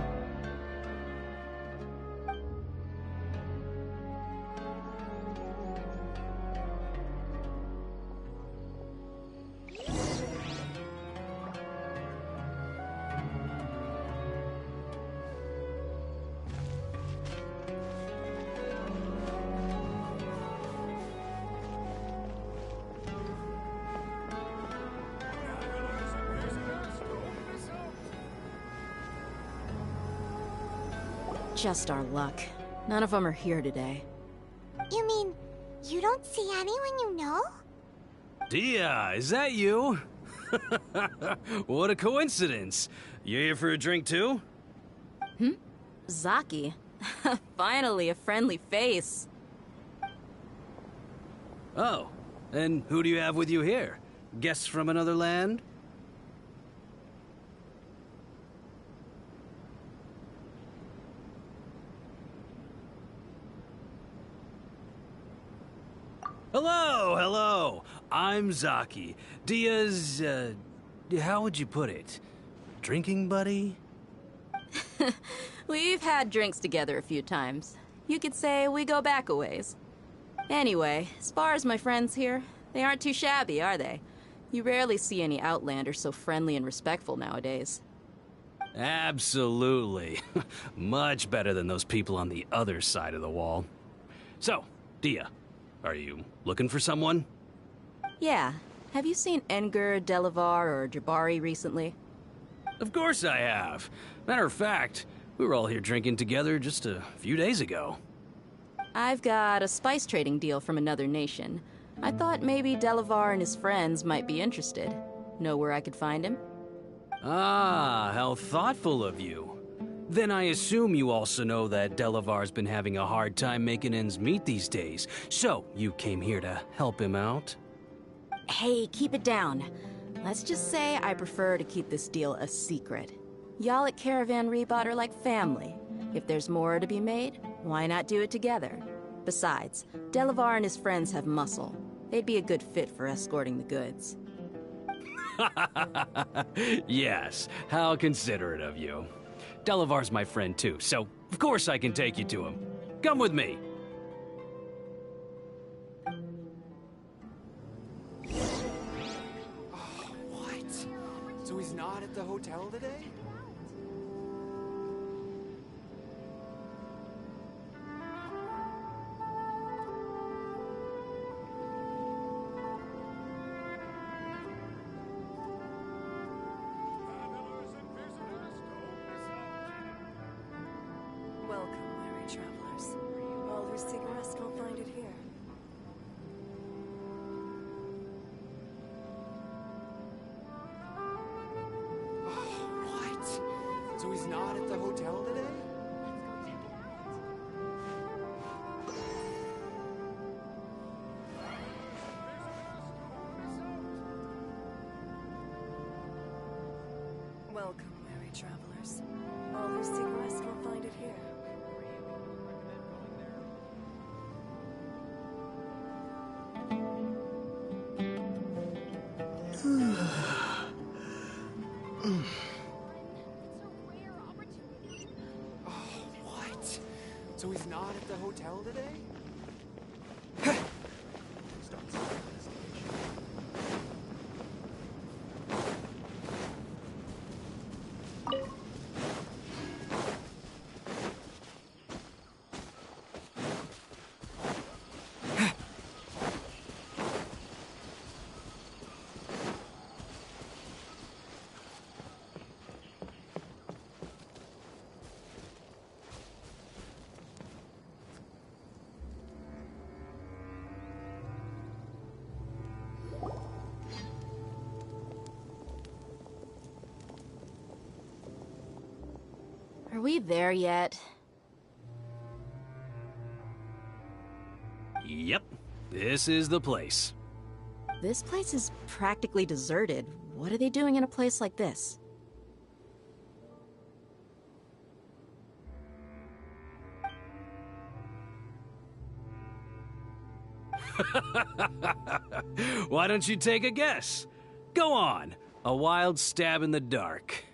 Just our luck. None of them are here today. You mean, you don't see anyone you know? Dia, is that you? What a coincidence. You here for a drink too? Zaki. Finally, a friendly face. Oh, and who do you have with you here? Guests from another land? Hello, hello. I'm Zaki. Dia's, how would you put it? Drinking buddy? We've had drinks together a few times. You could say we go back a ways. Anyway, as far as my friends here, they aren't too shabby, are they? You rarely see any Outlanders so friendly and respectful nowadays. Absolutely. Much better than those people on the other side of the wall. So, Dia, are you looking for someone? Yeah. Have you seen Enger, Delavar, or Jabari recently? Of course I have. Matter of fact, we were all here drinking together just a few days ago. I've got a spice trading deal from another nation. I thought maybe Delavar and his friends might be interested. Know where I could find him? Ah, how thoughtful of you. Then I assume you also know that Delavar's been having a hard time making ends meet these days, so you came here to help him out? Hey, keep it down. Let's just say I prefer to keep this deal a secret. Y'all at Caravan Rebot are like family. If there's more to be made, why not do it together? Besides, Delavar and his friends have muscle. They'd be a good fit for escorting the goods. Yes, how considerate of you. Delavar's my friend too, so of course I can take you to him. Come with me. What? So he's not at the hotel today? Welcome, weary travelers. All who seek rest will find it here. What? So he's not at the hotel today? Welcome, weary travelers. All who seek rest will find it here. What? So he's not at the hotel today? Are we there yet? Yep, this is the place. This place is practically deserted. What are they doing in a place like this? Why don't you take a guess? Go on. A wild stab in the dark.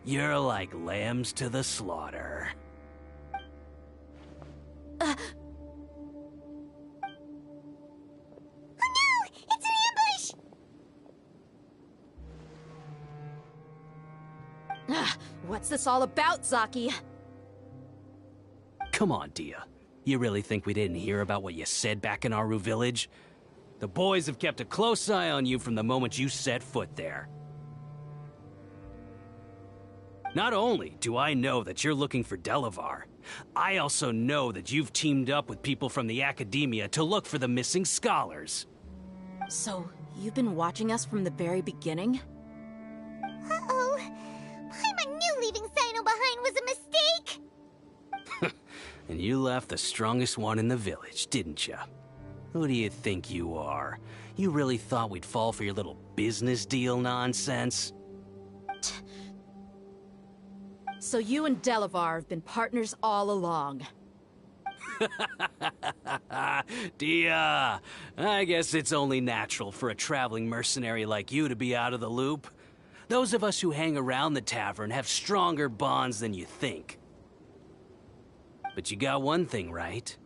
You're like lambs to the slaughter. Oh no! It's an ambush! What's this all about, Zaki? Come on, Dia. You really think we didn't hear about what you said back in Aru village? The boys have kept a close eye on you from the moment you set foot there. Not only do I know that you're looking for Delavar, I also know that you've teamed up with people from the Academia to look for the missing scholars. So, you've been watching us from the very beginning? Uh-oh. Paimon knew leaving Sino behind was a mistake! And you left the strongest one in the village, didn't you? Who do you think you are? You really thought we'd fall for your little business deal nonsense? So you and Delavar have been partners all along. Dia, I guess it's only natural for a traveling mercenary like you to be out of the loop. Those of us who hang around the tavern have stronger bonds than you think. But you got one thing right.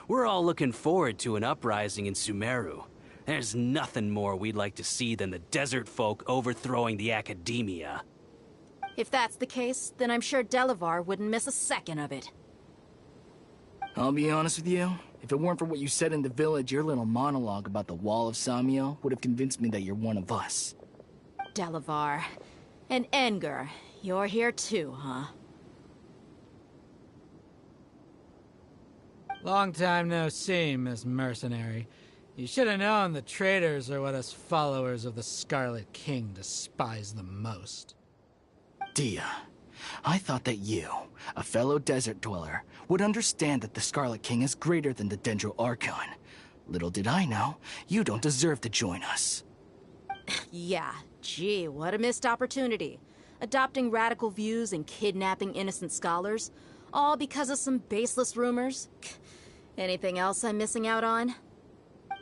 We're all looking forward to an uprising in Sumeru. There's nothing more we'd like to see than the desert folk overthrowing the Academia. If that's the case, then I'm sure Delavar wouldn't miss a second of it. I'll be honest with you. If it weren't for what you said in the village, your little monologue about the Wall of Samiel would have convinced me that you're one of us. Delavar. And Enger. You're here too, huh? Long time no see, Miss Mercenary. You should have known the traitors are what us followers of the Scarlet King despise the most. Dia, I thought that you, a fellow desert dweller, would understand that the Scarlet King is greater than the Dendro Archon. Little did I know, you don't deserve to join us. Yeah, gee, what a missed opportunity. Adopting radical views and kidnapping innocent scholars, all because of some baseless rumors. Anything else I'm missing out on?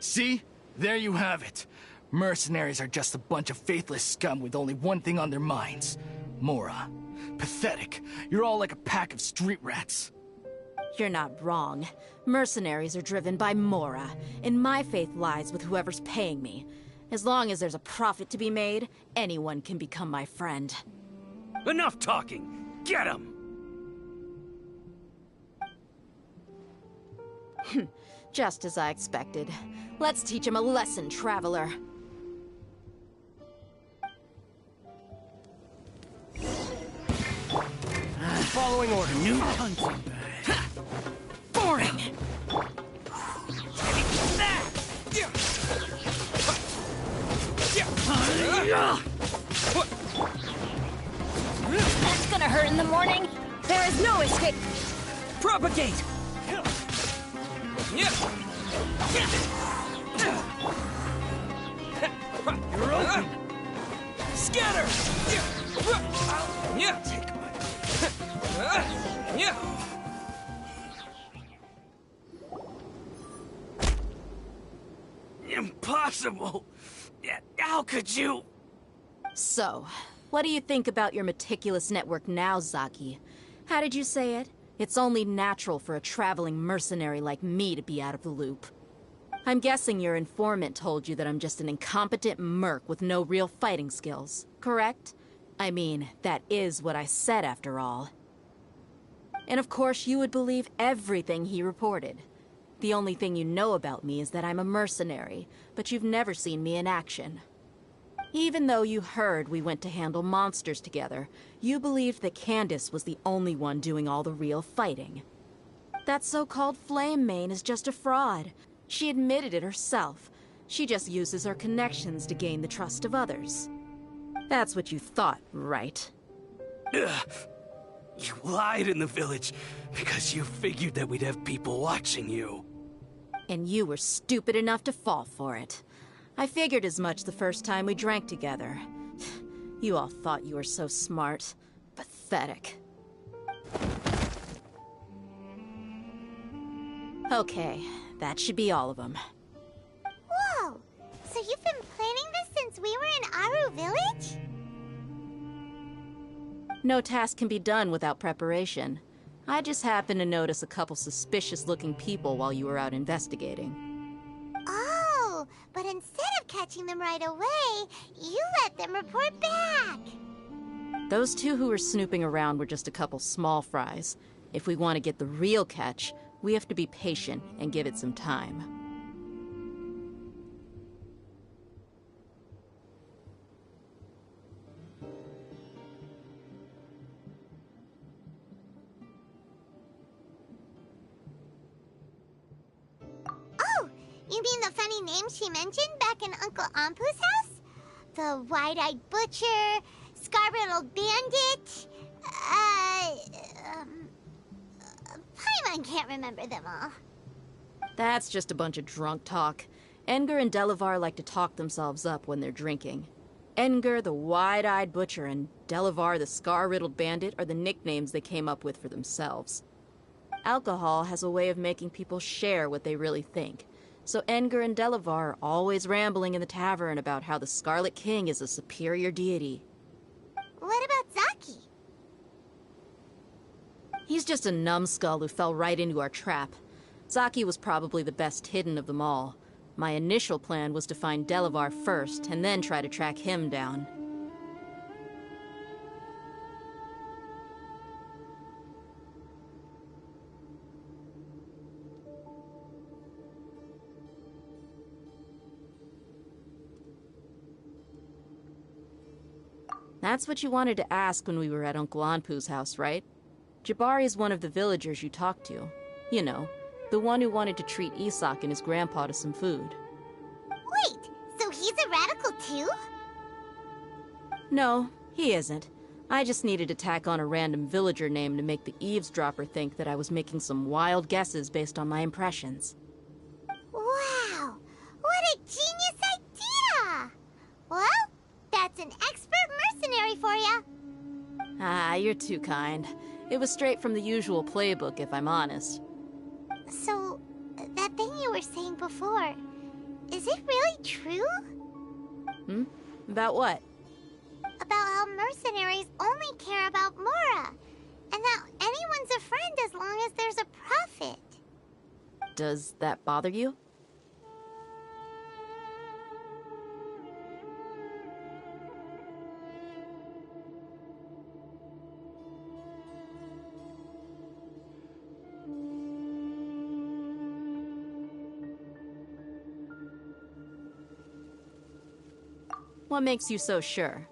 See? There you have it. Mercenaries are just a bunch of faithless scum with only one thing on their minds. Mora. Pathetic. You're all like a pack of street rats. You're not wrong. Mercenaries are driven by Mora, and my faith lies with whoever's paying me. As long as there's a profit to be made, anyone can become my friend. Enough talking! Get him! Just as I expected. Let's teach him a lesson, traveler. Following order. New hunting bag. Boring! That's gonna hurt in the morning. There is no escape. Propagate! You're open! Scatter! Take my... Impossible! How could you? So, what do you think about your meticulous network now, Zaki? How did you say it? It's only natural for a traveling mercenary like me to be out of the loop. I'm guessing your informant told you that I'm just an incompetent merc with no real fighting skills, correct? I mean, that is what I said after all. And of course you would believe everything he reported. The only thing you know about me is that I'm a mercenary, but you've never seen me in action. Even though you heard we went to handle monsters together, you believed that Candace was the only one doing all the real fighting. That so-called Flame Mane is just a fraud. She admitted it herself. She just uses her connections to gain the trust of others. That's what you thought, right? You lied in the village because you figured that we'd have people watching you. And you were stupid enough to fall for it. I figured as much the first time we drank together. You all thought you were so smart. Pathetic. Okay, that should be all of them. Whoa! So you've been planning this since we were in Aru Village? No task can be done without preparation. I just happened to notice a couple suspicious-looking people while you were out investigating. Oh, but instead of catching them right away, you let them report back. Those two who were snooping around were just a couple small fries. If we want to get the real catch, we have to be patient and give it some time. Oh, you mean the funny name she mentioned back in Uncle Ampu's house? The wide-eyed butcher, scar-riddled bandit, Paimon can't remember them all. That's just a bunch of drunk talk. Engar and Delavar like to talk themselves up when they're drinking. Engar, the wide-eyed butcher, and Delavar, the scar-riddled bandit, are the nicknames they came up with for themselves. Alcohol has a way of making people share what they really think. So Engar and Delavar are always rambling in the tavern about how the Scarlet King is a superior deity. What about Zaki? He's just a numbskull who fell right into our trap. Zaki was probably the best hidden of them all. My initial plan was to find Delavar first, and then try to track him down. That's what you wanted to ask when we were at Uncle Anpu's house, right? Jabari is one of the villagers you talked to. You know, the one who wanted to treat Isak and his grandpa to some food. Wait, so he's a radical too? No, he isn't. I just needed to tack on a random villager name to make the eavesdropper think that I was making some wild guesses based on my impressions. Wow, what a genius idea! Well, that's an expert mercenary for ya. Ah, you're too kind. It was straight from the usual playbook, if I'm honest. So, that thing you were saying before, is it really true? Hmm? About what? About how mercenaries only care about Mora, and that anyone's a friend as long as there's a profit. Does that bother you? What makes you so sure?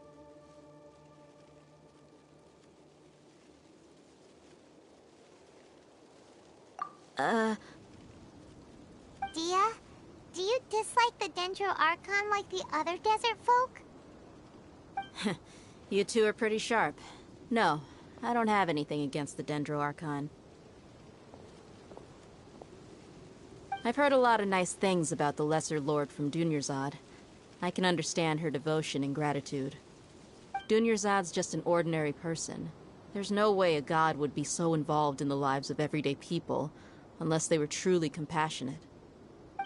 Dia, do you dislike the Dendro Archon like the other desert folk? You two are pretty sharp. No, I don't have anything against the Dendro Archon. I've heard a lot of nice things about the Lesser Lord from Dunyarzad. I can understand her devotion and gratitude. Dunyarzad's just an ordinary person. There's no way a god would be so involved in the lives of everyday people, unless they were truly compassionate.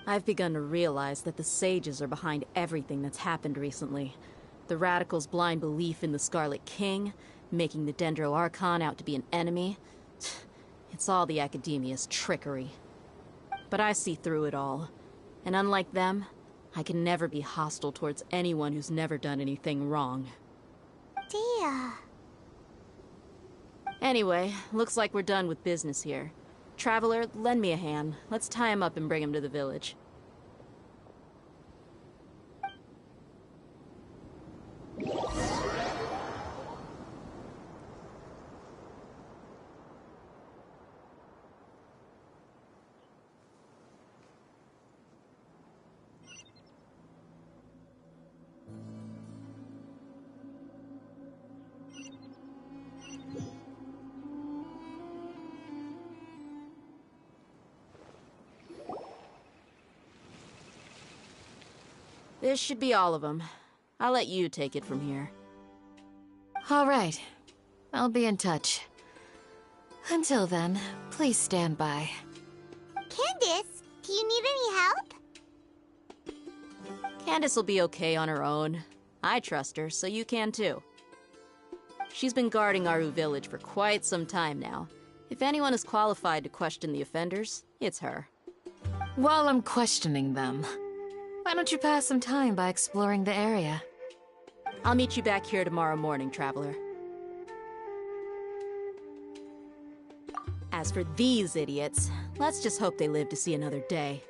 I've begun to realize that the sages are behind everything that's happened recently. The radicals' blind belief in the Scarlet King, making the Dendro Archon out to be an enemy. It's all the Academia's trickery. But I see through it all. And unlike them, I can never be hostile towards anyone who's never done anything wrong. Dia. Anyway, looks like we're done with business here. Traveler, lend me a hand. Let's tie him up and bring him to the village. This should be all of them. I'll let you take it from here. All right. I'll be in touch. Until then, please stand by. Candid! Do you need any help? Candace will be okay on her own. I trust her, so you can too. She's been guarding Aru village for quite some time now. If anyone is qualified to question the offenders, it's her. While I'm questioning them, why don't you pass some time by exploring the area? I'll meet you back here tomorrow morning, traveler. As for these idiots, let's just hope they live to see another day.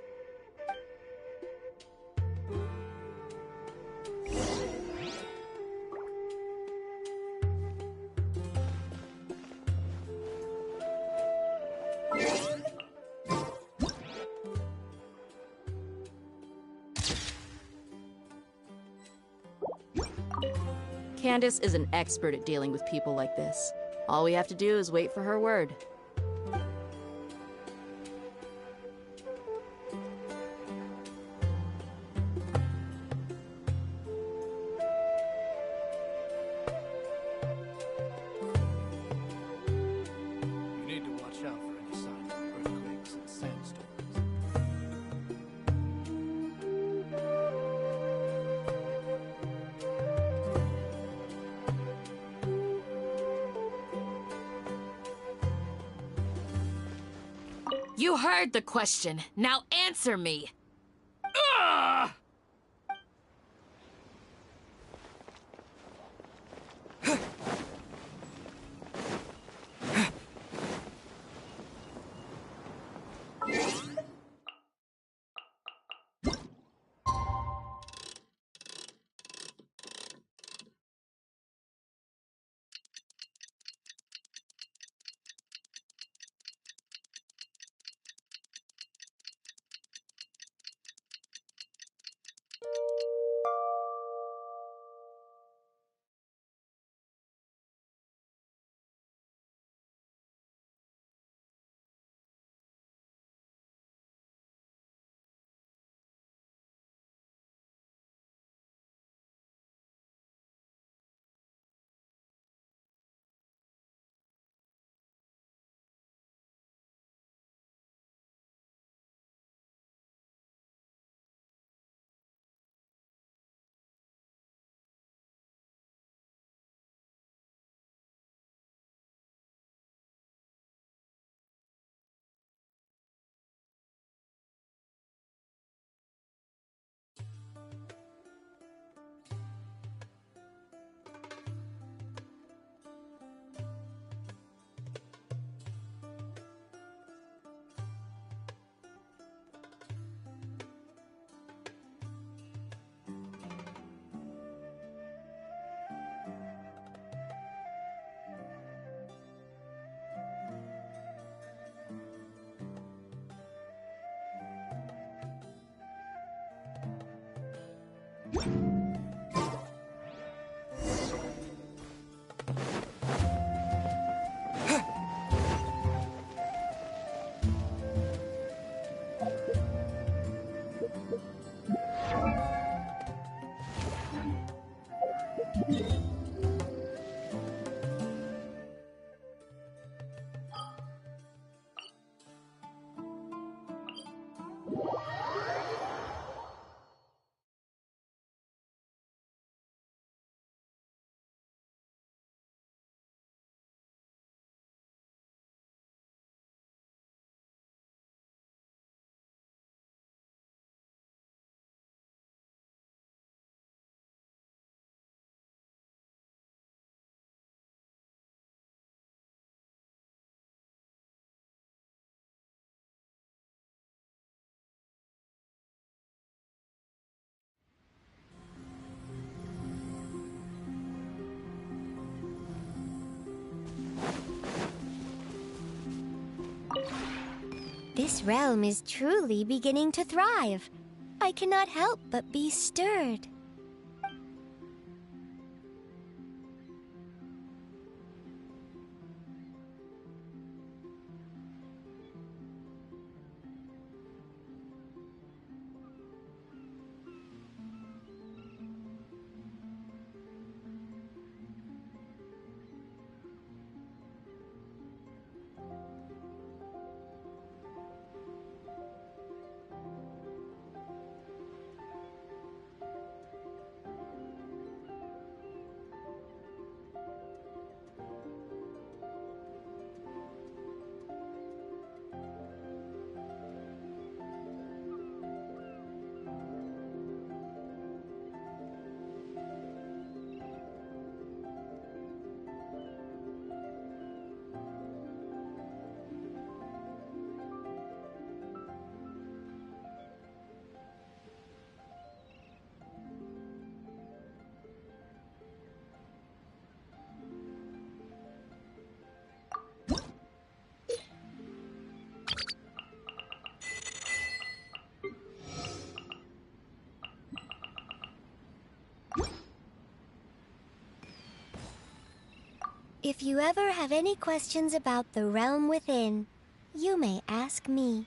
Candace is an expert at dealing with people like this. All we have to do is wait for her word. You need to watch out for any sign of earthquakes and sandstorms. You heard the question. Now answer me. Ah! This realm is truly beginning to thrive. I cannot help but be stirred. If you ever have any questions about the realm within, you may ask me.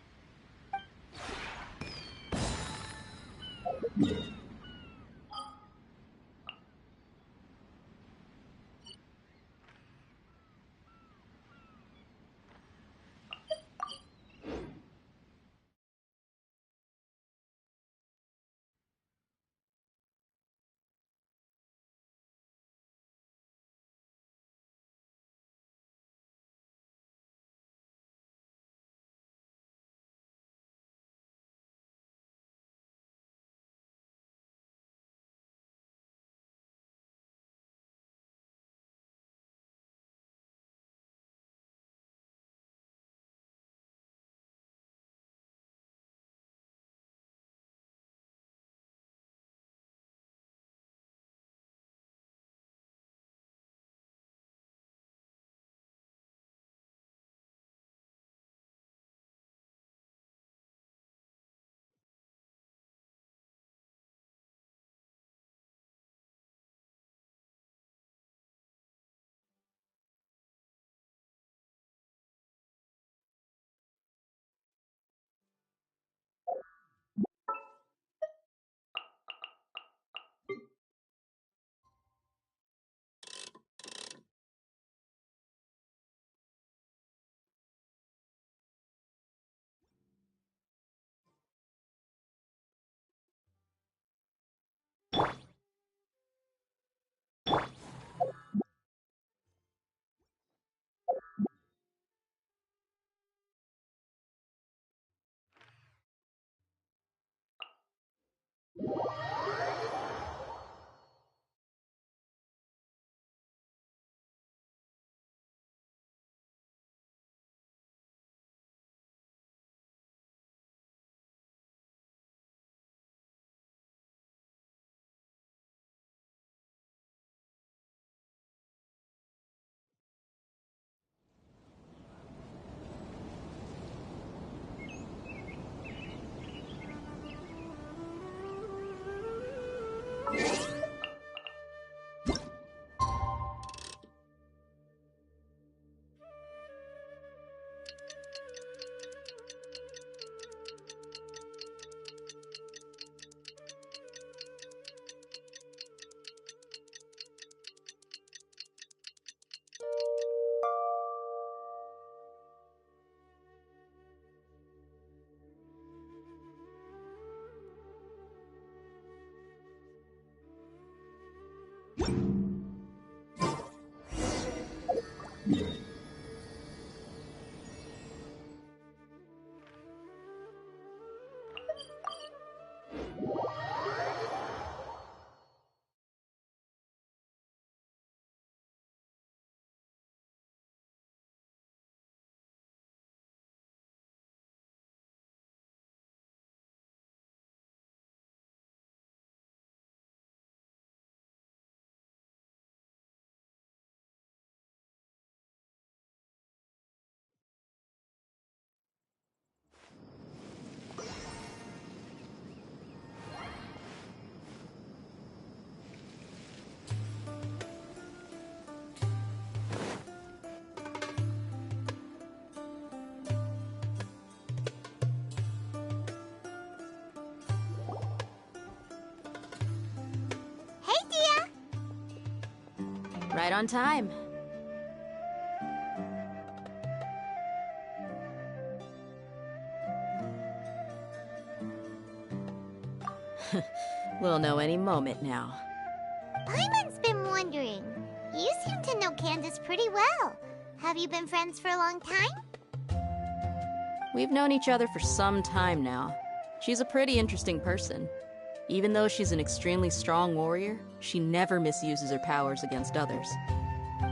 Right on time. We'll know any moment now. Paimon's been wondering. You seem to know Candace pretty well. Have you been friends for a long time? We've known each other for some time now. She's a pretty interesting person. Even though she's an extremely strong warrior, she never misuses her powers against others.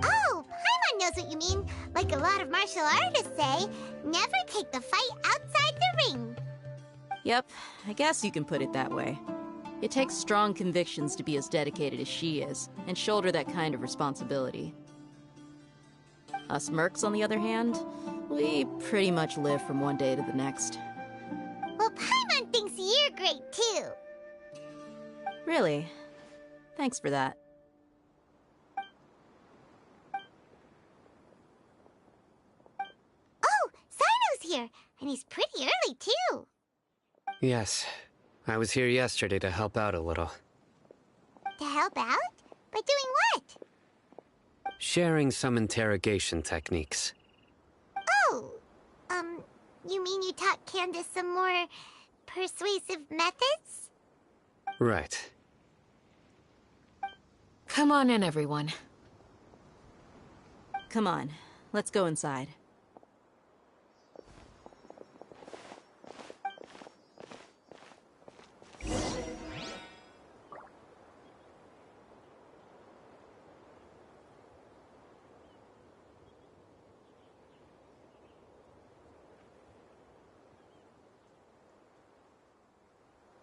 Oh, Paimon knows what you mean. Like a lot of martial artists say, never take the fight outside the ring. Yep, I guess you can put it that way. It takes strong convictions to be as dedicated as she is, and shoulder that kind of responsibility. Us mercs, on the other hand, we pretty much live from one day to the next. Well, Paimon thinks you're great, too. Really? Thanks for that. And he's pretty early, too. Yes. I was here yesterday to help out a little. To help out? By doing what? Sharing some interrogation techniques. Oh, you mean you taught Candace some more persuasive methods? Right. Come on in, everyone. Come on, let's go inside.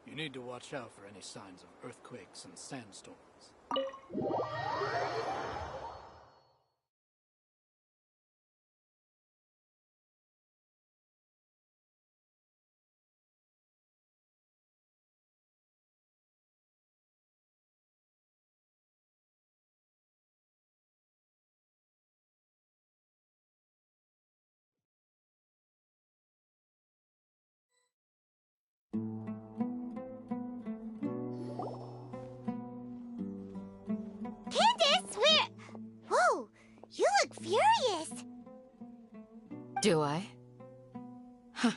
You need to watch out for any signs of earthquakes and sandstorms. Candace, where... Whoa, you look furious. Do I? Huh.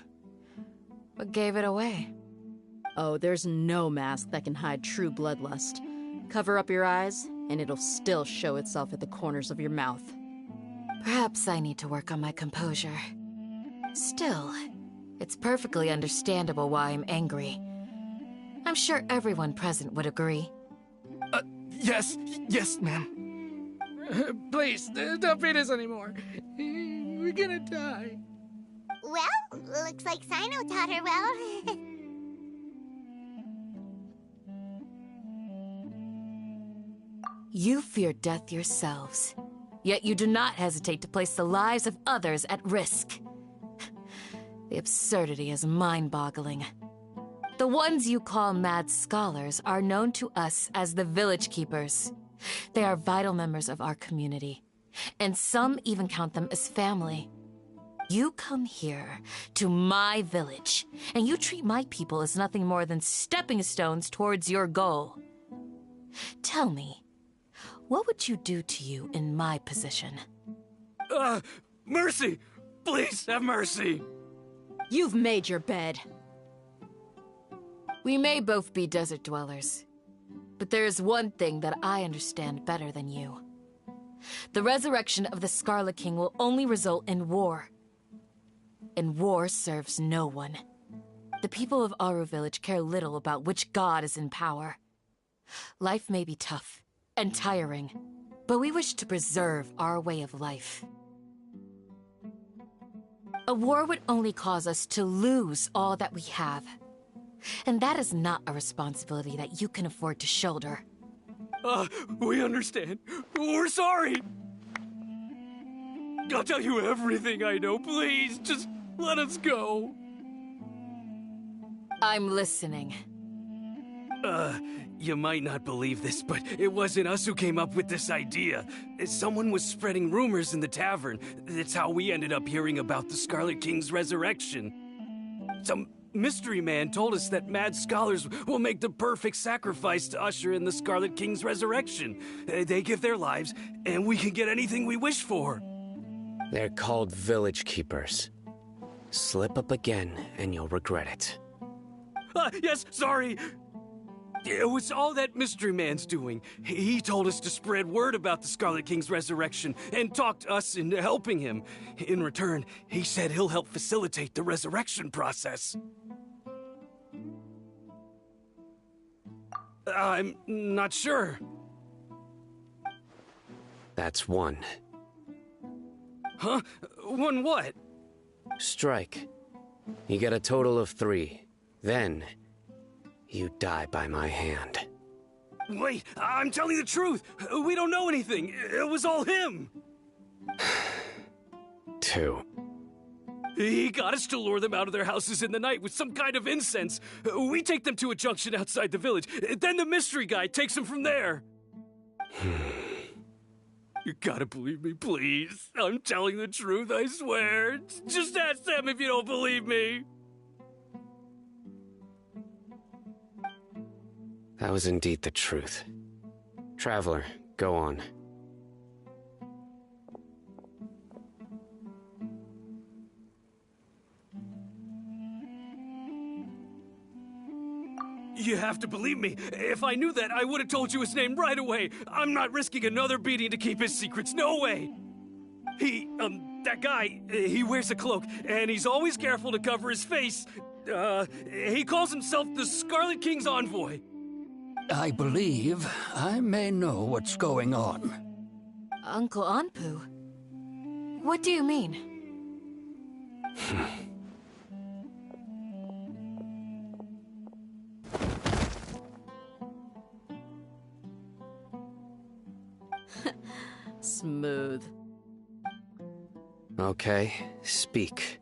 What gave it away? Oh, there's no mask that can hide true bloodlust. Cover up your eyes, and it'll still show itself at the corners of your mouth. Perhaps I need to work on my composure. Still, it's perfectly understandable why I'm angry. I'm sure everyone present would agree. Yes, ma'am. Please, don't beat us anymore. We're gonna die. Well, looks like Sino taught her well. You fear death yourselves, yet you do not hesitate to place the lives of others at risk. The absurdity is mind-boggling. The ones you call mad scholars are known to us as the Village Keepers. They are vital members of our community, and some even count them as family. You come here, to my village, and you treat my people as nothing more than stepping stones towards your goal. Tell me, what would you do to you in my position? Mercy! Please have mercy! You've made your bed. We may both be desert dwellers, but there is one thing that I understand better than you. The resurrection of the Scarlet King will only result in war. And war serves no one. The people of Aru Village care little about which god is in power. Life may be tough and tiring, but we wish to preserve our way of life. A war would only cause us to lose all that we have. And that is not a responsibility that you can afford to shoulder. We understand. We're sorry. I'll tell you everything I know. Please, just let us go. I'm listening. You might not believe this, but it wasn't us who came up with this idea. Someone was spreading rumors in the tavern. That's how we ended up hearing about the Scarlet King's resurrection. Some mystery man told us that mad scholars will make the perfect sacrifice to usher in the Scarlet King's resurrection. They give their lives, and we can get anything we wish for. They're called Village Keepers. Slip up again, and you'll regret it. Yes, sorry. It was all that mystery man's doing. He told us to spread word about the Scarlet King's resurrection and talked us into helping him. In return, he said he'll help facilitate the resurrection process. I'm not sure. That's one. Huh? One what? Strike. You get a total of 3. Then, you die by my hand. Wait, I'm telling the truth. We don't know anything. It was all him. 2. He got us to lure them out of their houses in the night with some kind of incense. We take them to a junction outside the village. Then the mystery guy takes them from there. You gotta believe me, please. I'm telling the truth, I swear. Just ask them if you don't believe me. That was indeed the truth. Traveler, go on. You have to believe me. If I knew that, I would have told you his name right away. I'm not risking another beating to keep his secrets. No way. That guy, he wears a cloak, and he's always careful to cover his face. He calls himself the Scarlet King's envoy. I believe I may know what's going on. Uncle Anpu? What do you mean? Smooth. Okay, speak.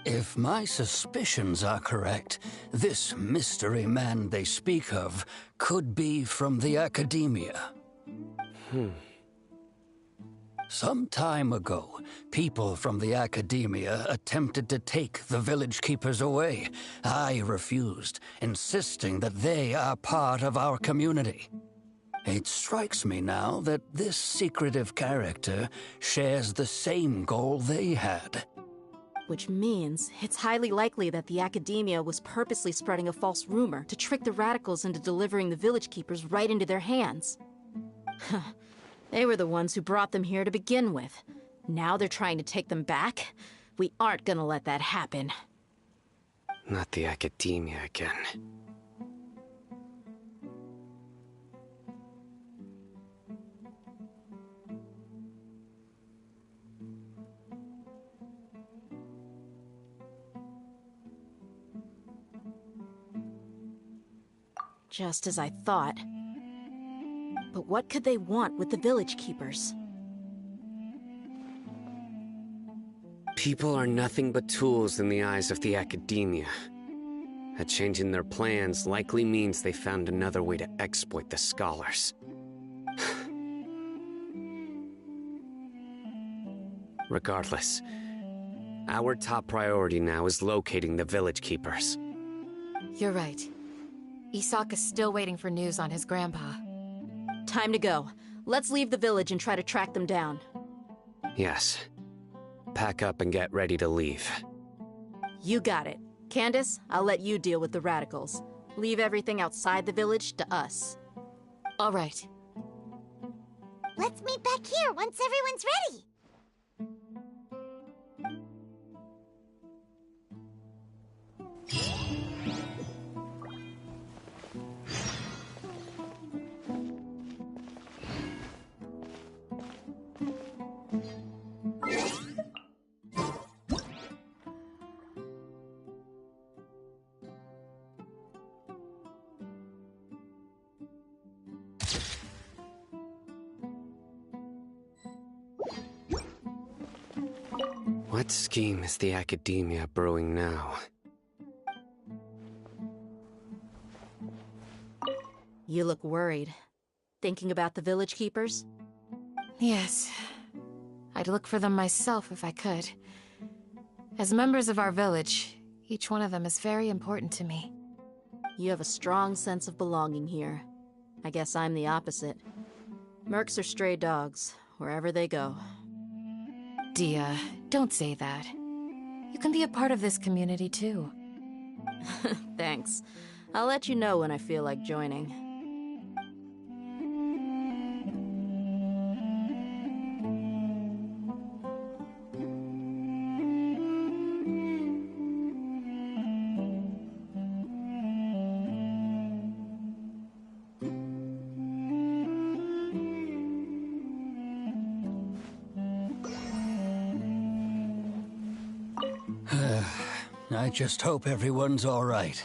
If my suspicions are correct, this mystery man they speak of could be from the academia. Some time ago, people from the academia attempted to take the village keepers away. I refused, insisting that they are part of our community. It strikes me now that this secretive character shares the same goal they had. Which means it's highly likely that the academia was purposely spreading a false rumor to trick the radicals into delivering the village keepers right into their hands. They were the ones who brought them here to begin with. Now they're trying to take them back? We aren't gonna let that happen. Not the academia again. Just as I thought. But what could they want with the village keepers? People are nothing but tools in the eyes of the academia. A change in their plans likely means they found another way to exploit the scholars. Regardless, our top priority now is locating the village keepers. You're right. Isak is still waiting for news on his grandpa. Time to go. Let's leave the village and try to track them down. Yes. Pack up and get ready to leave. You got it. Candace, I'll let you deal with the radicals. Leave everything outside the village to us. All right. Let's meet back here once everyone's ready. What scheme is the academia brewing now? You look worried. Thinking about the village keepers? Yes. I'd look for them myself if I could. As members of our village, each one of them is very important to me. You have a strong sense of belonging here. I guess I'm the opposite. Mercs are stray dogs, wherever they go. Dia, don't say that. You can be a part of this community too. Thanks. I'll let you know when I feel like joining. I just hope everyone's all right.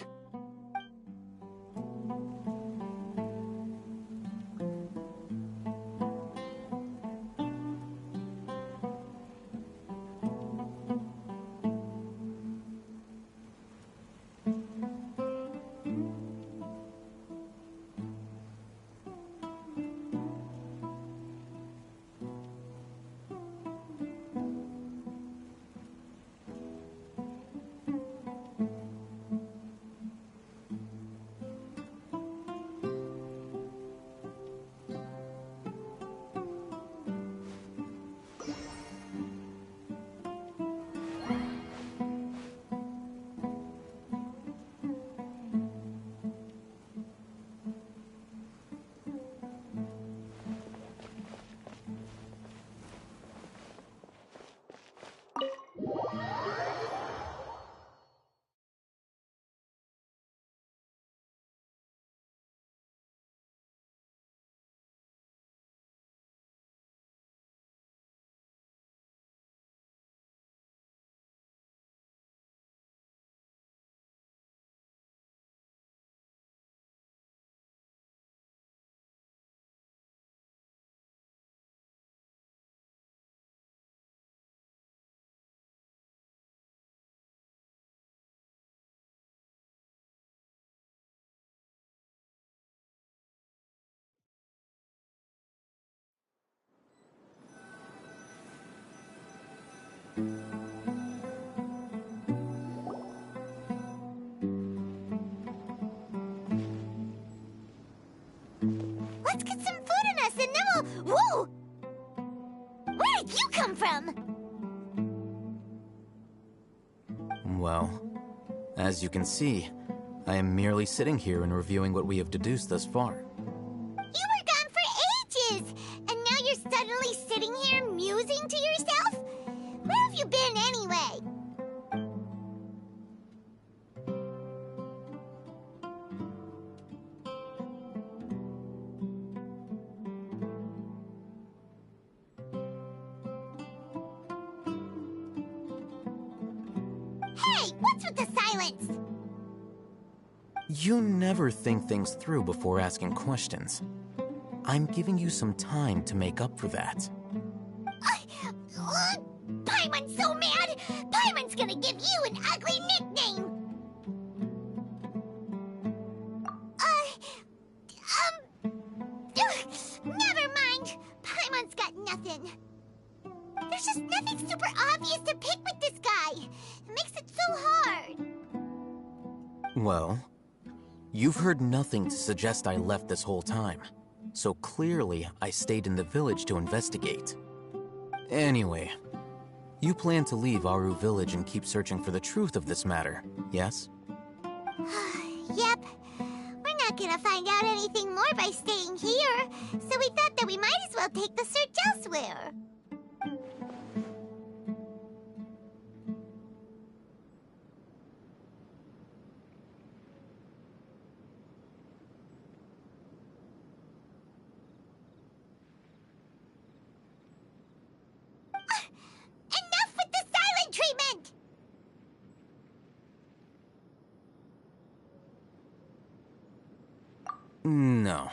Let's get some food in us and then we'll... Whoa! Where did you come from? Well, as you can see, I am merely sitting here and reviewing what we have deduced thus far. You were gone for ages! And now you're suddenly sitting here musing to yourself? Where have you been anyway? Hey, what's with the silence? You never think things through before asking questions. I'm giving you some time to make up for that. Paimon's so mad! Paimon's gonna give you an ugly nickname! Never mind. Paimon's got nothing. There's just nothing super obvious to pick with this guy. It makes it so hard. Well, you've heard nothing to suggest I left this whole time. So clearly, I stayed in the village to investigate. Anyway, you plan to leave Aru village and keep searching for the truth of this matter, yes? Yep. We're not gonna find out anything more by staying here, so we thought that we might as well take the search elsewhere. Enough with the silent treatment! No.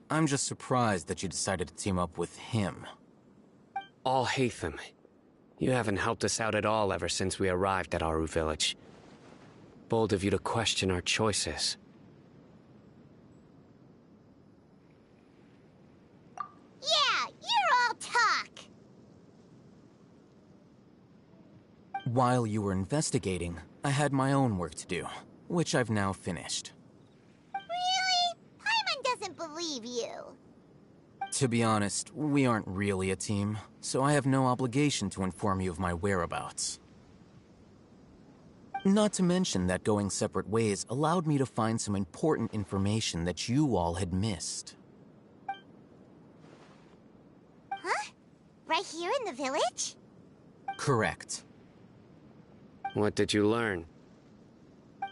I'm just surprised that you decided to team up with him. All Hatham, you haven't helped us out at all ever since we arrived at Aru village. Bold of you to question our choices. Yeah, you're all talk! While you were investigating, I had my own work to do, which I've now finished. Really? Paimon doesn't believe you. To be honest, we aren't really a team, so I have no obligation to inform you of my whereabouts. Not to mention that going separate ways allowed me to find some important information that you all had missed. Huh? Right here in the village? Correct. What did you learn?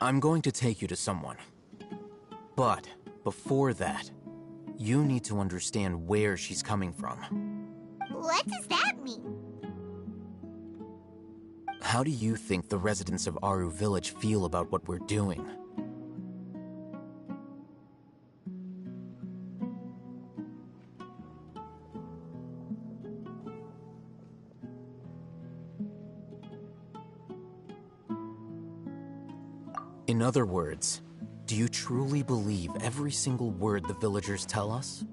I'm going to take you to someone. But before that, you need to understand where she's coming from. What does that mean? How do you think the residents of Aru village feel about what we're doing? In other words, do you truly believe every single word the villagers tell us?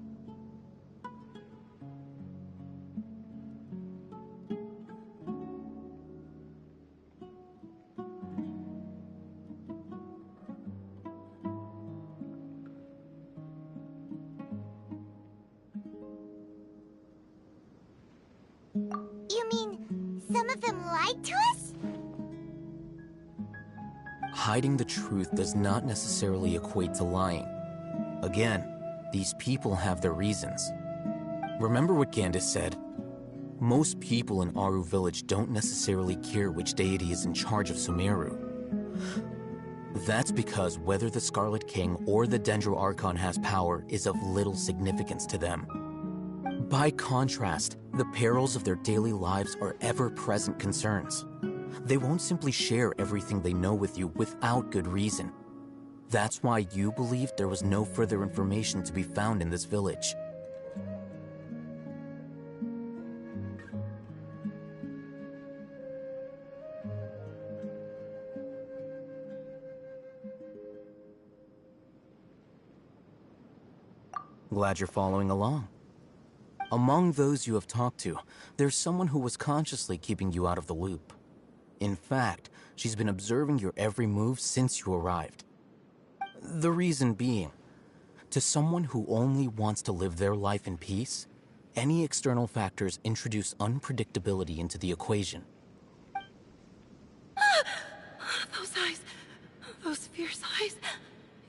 You mean some of them lied to us? Hiding the truth does not necessarily equate to lying. Again, these people have their reasons. Remember what Gandis said? Most people in Aru village don't necessarily care which deity is in charge of Sumeru. That's because whether the Scarlet King or the Dendro Archon has power is of little significance to them. By contrast, the perils of their daily lives are ever-present concerns. They won't simply share everything they know with you without good reason. That's why you believed there was no further information to be found in this village. Glad you're following along. Among those you have talked to, there's someone who was consciously keeping you out of the loop. In fact, she's been observing your every move since you arrived. The reason being, To someone who only wants to live their life in peace, any external factors introduce unpredictability into the equation. Those eyes. Those fierce eyes.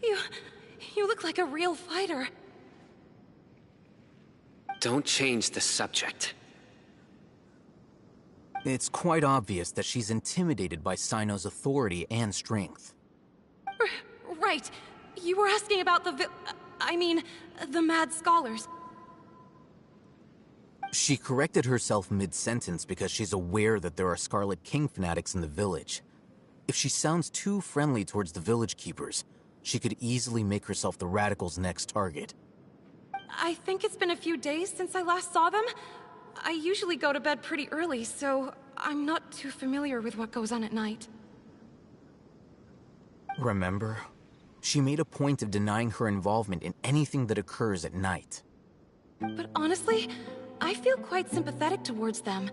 You look like a real fighter. Don't change the subject. It's quite obvious that she's intimidated by Sino's authority and strength. Right. You were asking about the mad scholars. She corrected herself mid-sentence because she's aware that there are Scarlet King fanatics in the village. If she sounds too friendly towards the village keepers, she could easily make herself the radicals' next target. I think it's been a few days since I last saw them. I usually go to bed pretty early, so I'm not too familiar with what goes on at night. Remember? She made a point of denying her involvement in anything that occurs at night. But honestly, I feel quite sympathetic towards them.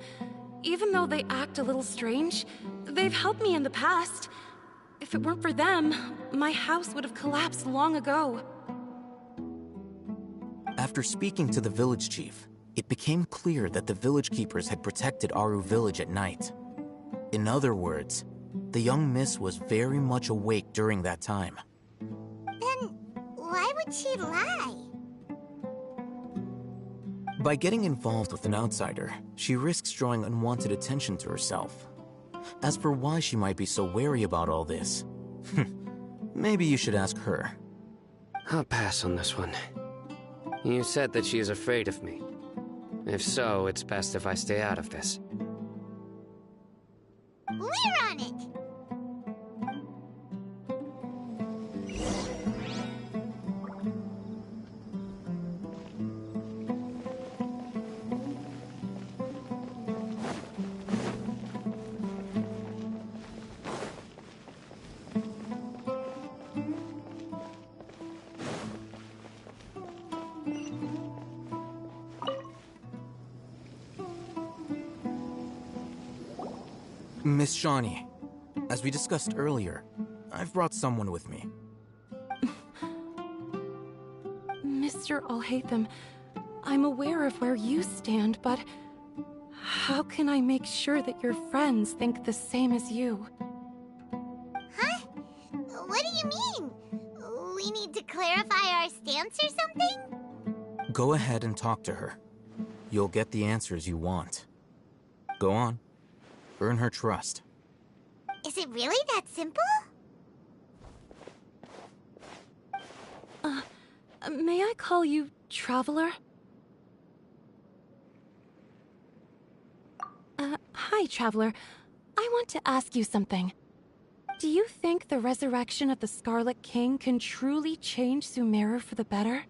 Even though they act a little strange, they've helped me in the past. If it weren't for them, my house would have collapsed long ago. After speaking to the village chief, it became clear that the village keepers had protected Aru village at night. In other words, the young miss was very much awake during that time. Then why would she lie? By getting involved with an outsider, she risks drawing unwanted attention to herself. As for why she might be so wary about all this, maybe you should ask her. I'll pass on this one. You said that she is afraid of me. If so, it's best if I stay out of this. We're on it! Miss Shawnee, as we discussed earlier, I've brought someone with me. Mr. Alhaitham, I'm aware of where you stand, but how can I make sure that your friends think the same as you? Huh? What do you mean? We need to clarify our stance or something? Go ahead and talk to her. You'll get the answers you want. Go on. Earn her trust. Is it really that simple? May I call you Traveler? Hi, Traveler. I want to ask you something. Do you think the resurrection of the Scarlet King can truly change Sumeru for the better?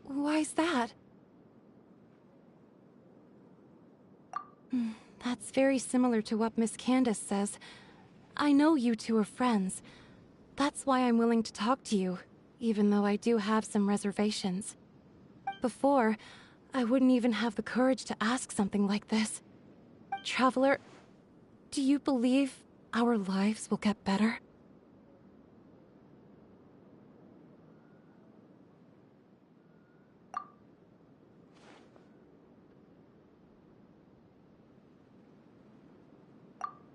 Why's that? That's very similar to what Miss Candace says. I know you two are friends. That's why I'm willing to talk to you, even though I do have some reservations. Before, I wouldn't even have the courage to ask something like this. Traveler, do you believe our lives will get better?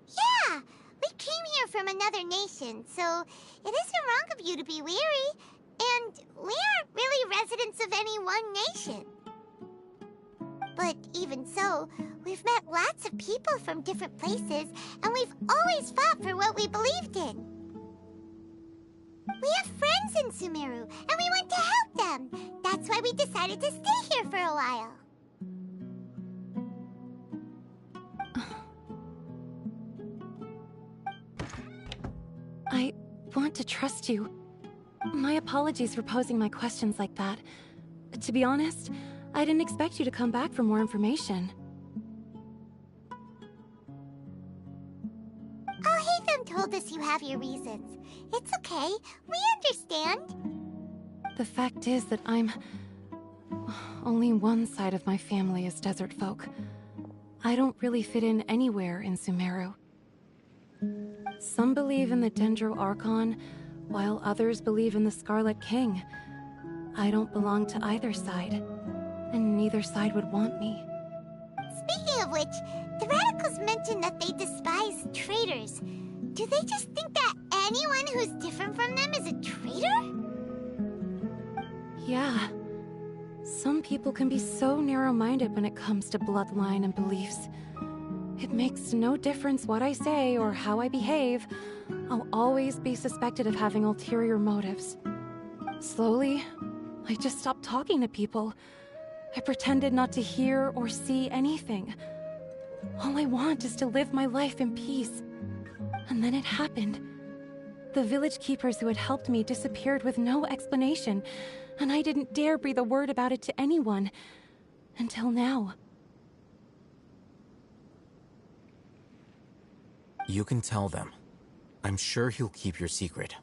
Yeah! We came here from another nation, so it isn't wrong of you to be weary. And we aren't really residents of any one nation. But even so, we've met lots of people from different places, and we've always fought for what we believed in. We have friends in Sumeru, and we want to help them. That's why we decided to stay here for a while. I want to trust you. My apologies for posing my questions like that. To be honest, I didn't expect you to come back for more information. Alhaitham told us you have your reasons. It's okay. We understand. The fact is that only one side of my family is desert folk. I don't really fit in anywhere in Sumeru. Some believe in the Dendro Archon, while others believe in the Scarlet King. I don't belong to either side, and neither side would want me. Speaking of which, the radicals mentioned that they despise traitors. Do they just think that anyone who's different from them is a traitor? Yeah. Some people can be so narrow-minded when it comes to bloodline and beliefs. It makes no difference what I say or how I behave. I'll always be suspected of having ulterior motives. Slowly, I just stopped talking to people. I pretended not to hear or see anything. All I want is to live my life in peace. And then it happened. The village keepers who had helped me disappeared with no explanation, and I didn't dare breathe a word about it to anyone. Until now. You can tell them. I'm sure he'll keep your secret.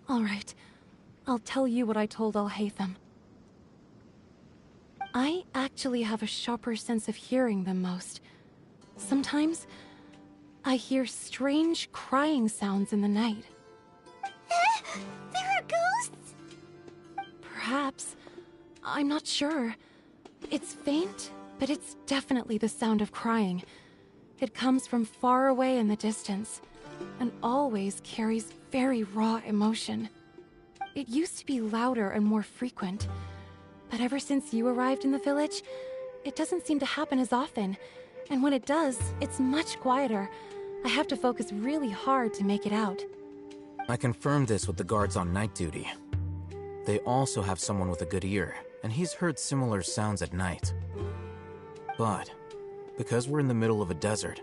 All right. I'll tell you what I told Al-Haytham. I actually have a sharper sense of hearing than most. Sometimes, I hear strange crying sounds in the night. There are ghosts? Perhaps. I'm not sure. It's faint, but it's definitely the sound of crying. It comes from far away in the distance, and always carries very raw emotion. It used to be louder and more frequent, but ever since you arrived in the village, it doesn't seem to happen as often, and when it does, it's much quieter. I have to focus really hard to make it out. I confirmed this with the guards on night duty. They also have someone with a good ear, and he's heard similar sounds at night. But, because we're in the middle of a desert,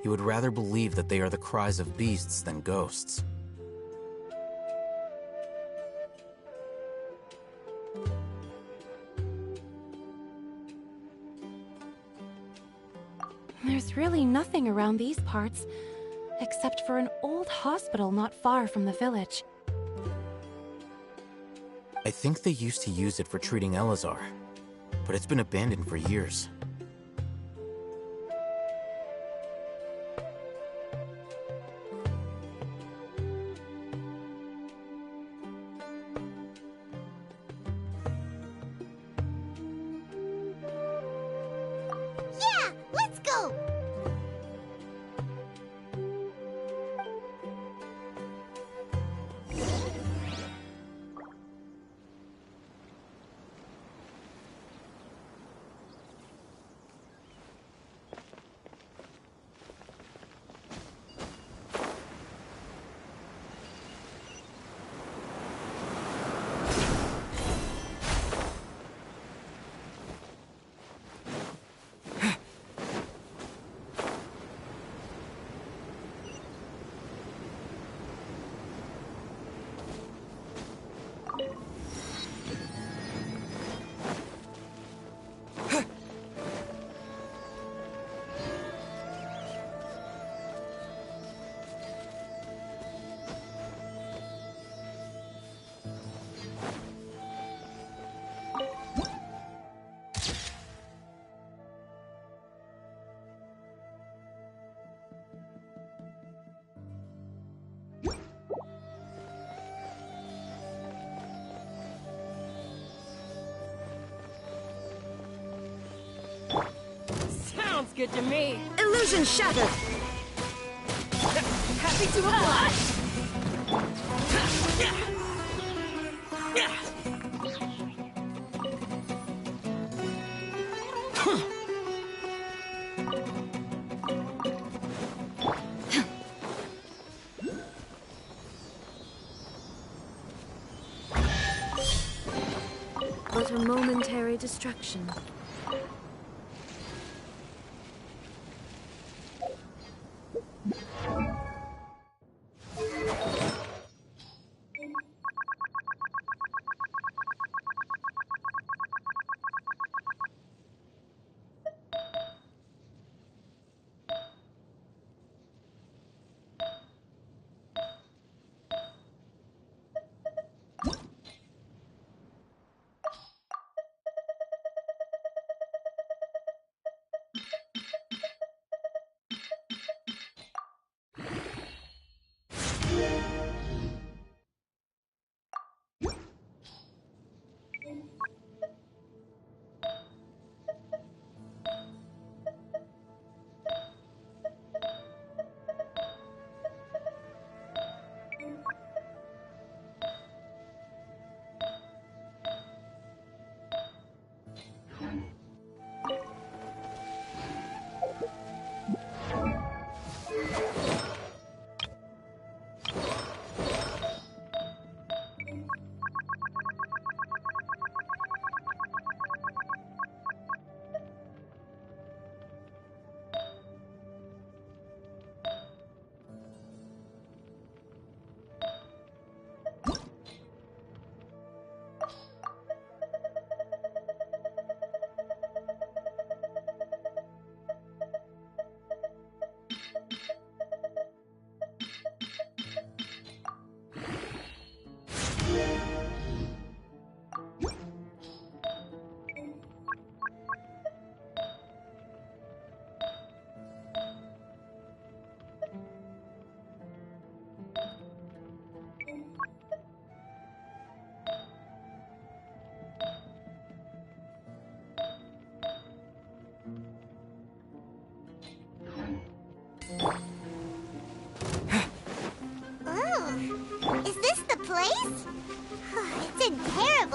he would rather believe that they are the cries of beasts than ghosts. There's really nothing around these parts, except for an old hospital not far from the village. I think they used to use it for treating Elazar, but it's been abandoned for years. Yeah, let's go! Sounds good to me. Illusion shattered! Happy to oblige! But a momentary distraction.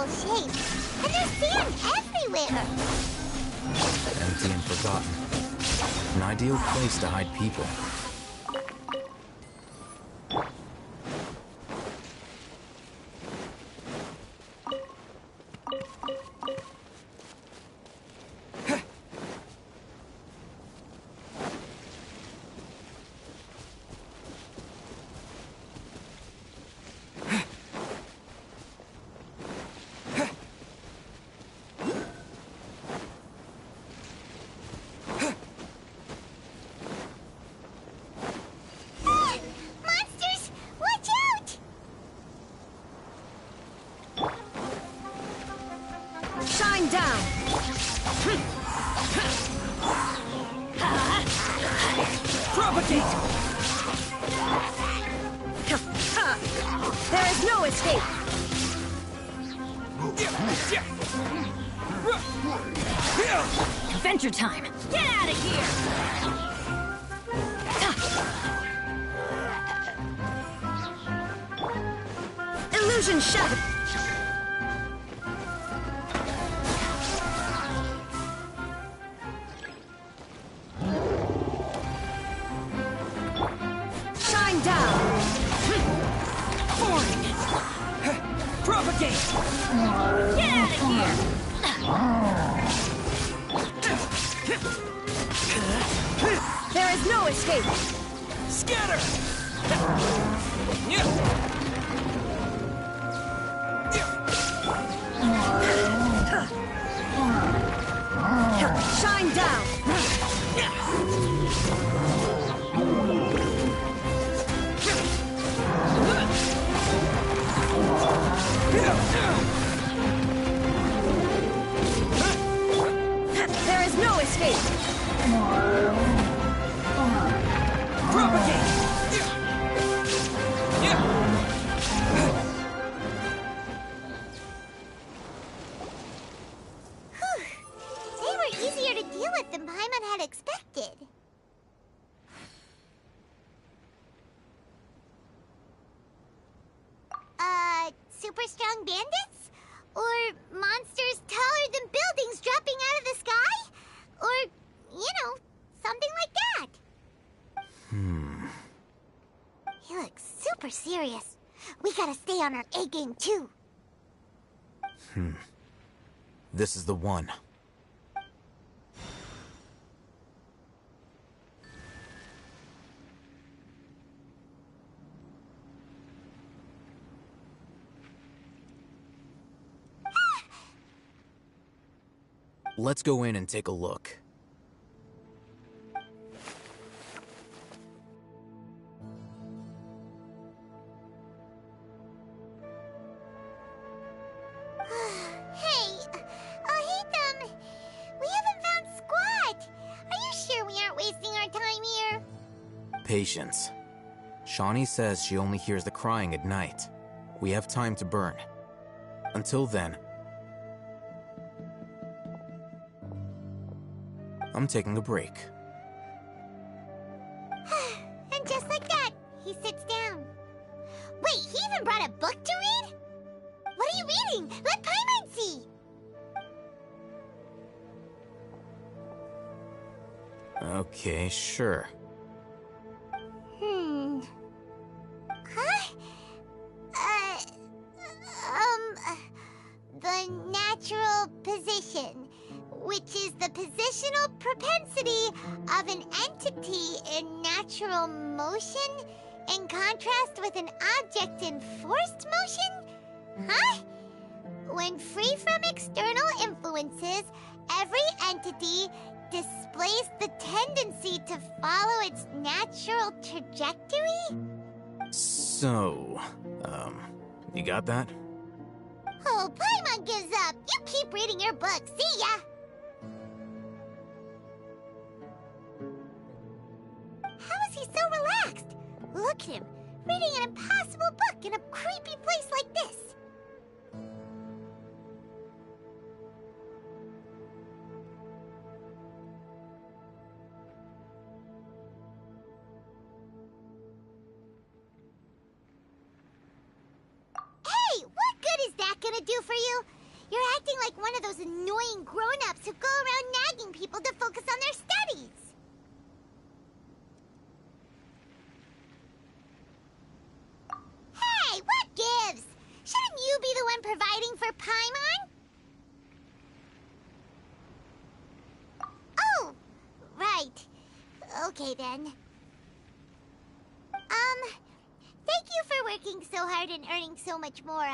unusual shape. And there's sand everywhere. Empty and forgotten. An ideal place to hide people. Monsters! Watch out! Shine down! Propagate! There is no escape! Adventure time! Get out of here! Illusion shattered! Shine down! Boring! Propagate! Get out of here! There is no escape! Scatter! Shine down! There is no escape! Propagate! They were easier to deal with than Paimon had expected. Super strong bandits? Or monsters taller than buildings dropping out of the sky? Or, something like that. He looks super serious. We gotta stay on our A game too. This is the one. Let's go in and take a look. Hey, Hatham, we haven't found Squat. Are you sure we aren't wasting our time here? Patience. Shawnee says she only hears the crying at night. We have time to burn. Until then, I'm taking a break. And just like that, he sits down. Wait, he even brought a book to read? What are you reading? Let Paimon see! Okay, sure. Huh? The natural position, which is the positional propensity of an entity in natural motion in contrast with an object in forced motion? Huh? When free from external influences, every entity displays the tendency to follow its natural trajectory? So, you got that? Oh, Paimon gives up. You keep reading your book. See ya! How is he so relaxed? Look at him, reading an impossible book in a creepy place like this. Hey, what good is that gonna could do for you? You're acting like one of those annoying grown-ups who go around nagging people to focus on their studies. Hey, what gives? Shouldn't you be the one providing for Paimon? Oh, right. Okay, then. Thank you for working so hard and earning so much more.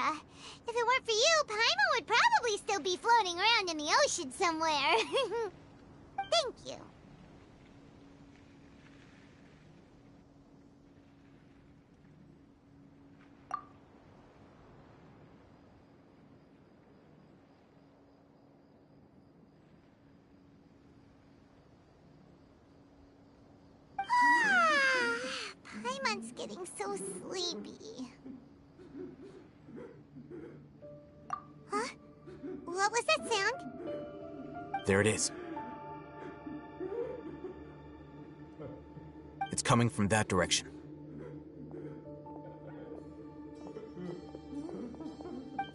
If it weren't for you, Paimon would probably still be floating around in the ocean somewhere. Thank you. Paimon's getting so sleepy. Huh? What was that sound? There it is. It's coming from that direction.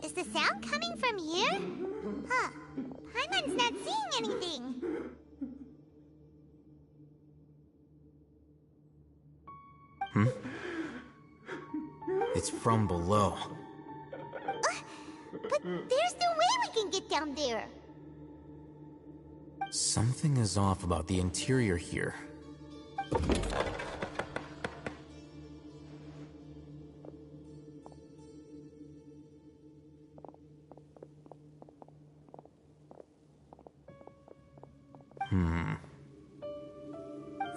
Is the sound coming from here? Huh. Paimon's not seeing anything. It's from below. But there's no way we can get down there. Something is off about the interior here.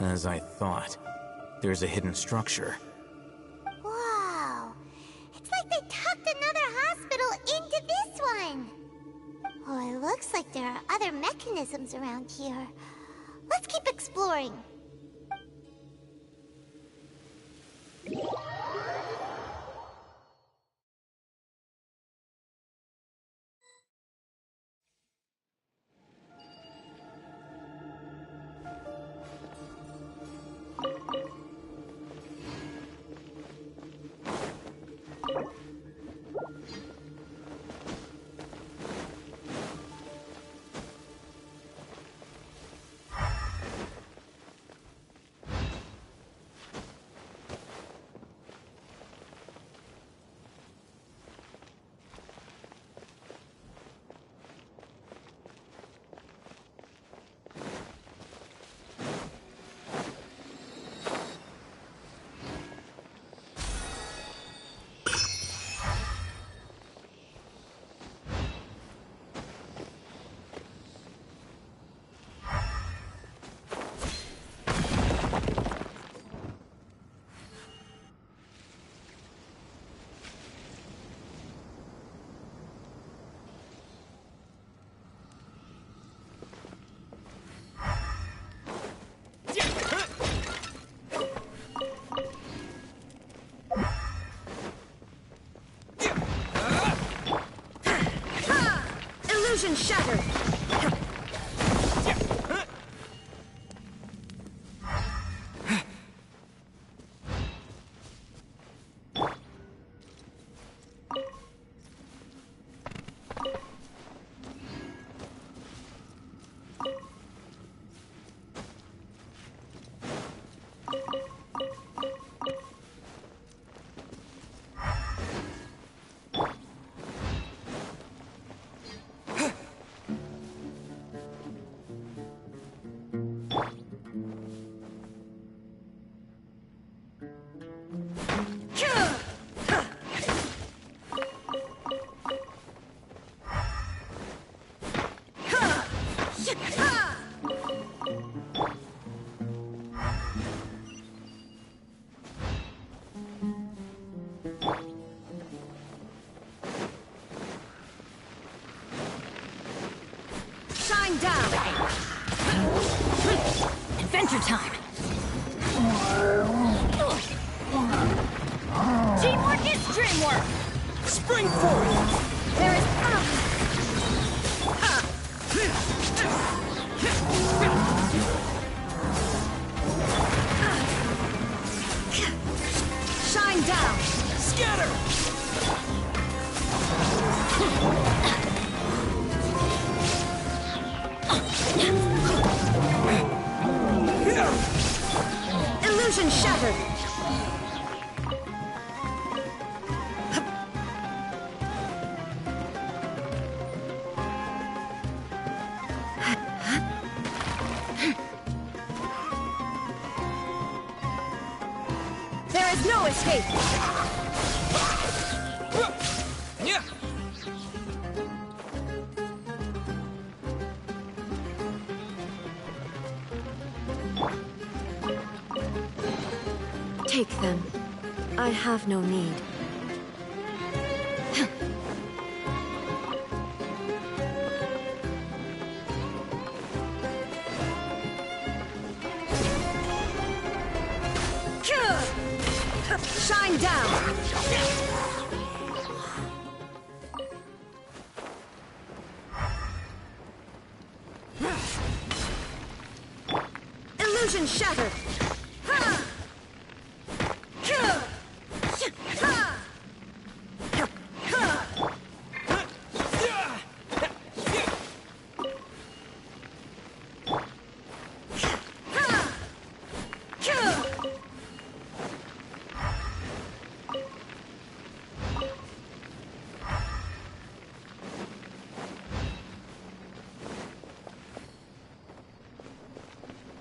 As I thought, there's a hidden structure. Wow. It's like they tucked another hospital into this one. Oh, it looks like there are other mechanisms around here. Let's keep exploring. Illusion shattered! Shine down! Adventure time! Teamwork is dreamwork! Spring forth! There is shine down! Scatter! Illusion shattered! There is no escape! Take them. I have no need. Shine down! Illusion shattered!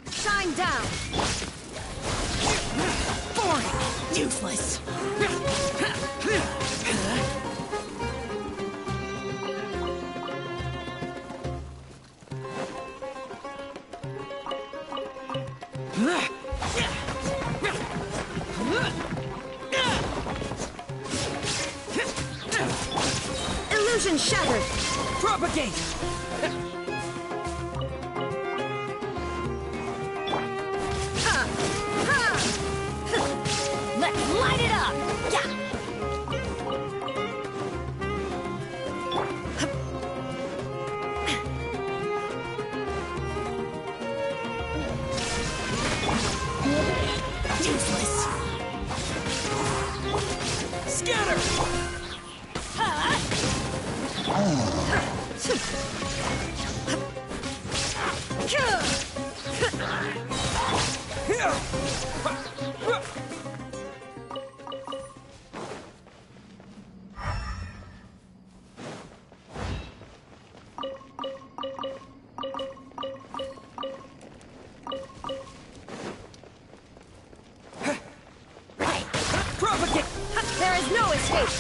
Shine down! Boring! Useless! Illusion shattered! Propagate! Let's light it up! Yeah! Useless! Scatter! Propagate! There is no escape!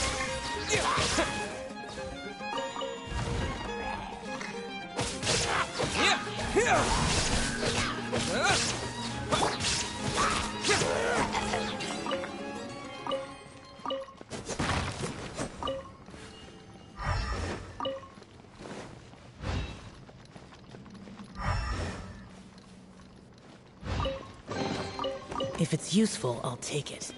If it's useful, I'll take it.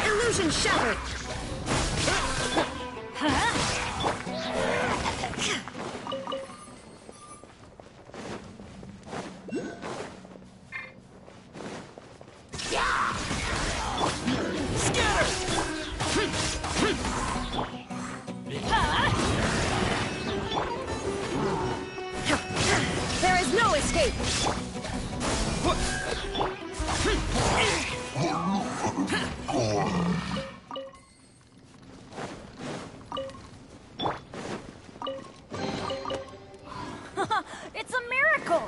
Illusion shattered! There is no escape! It's a miracle!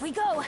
we go!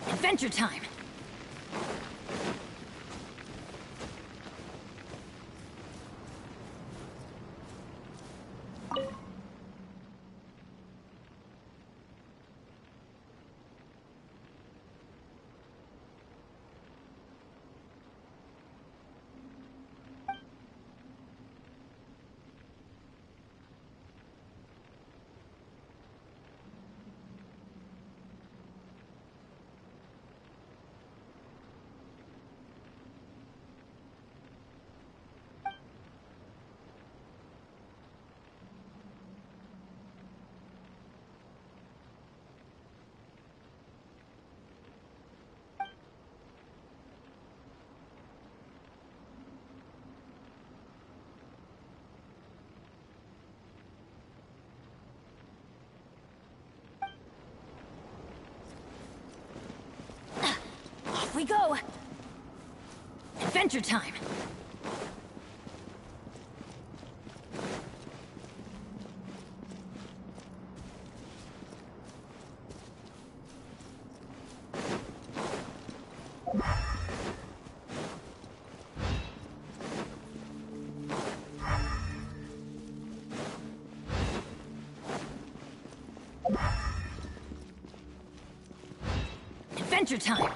Adventure time! Off we go! Adventure time! Adventure time!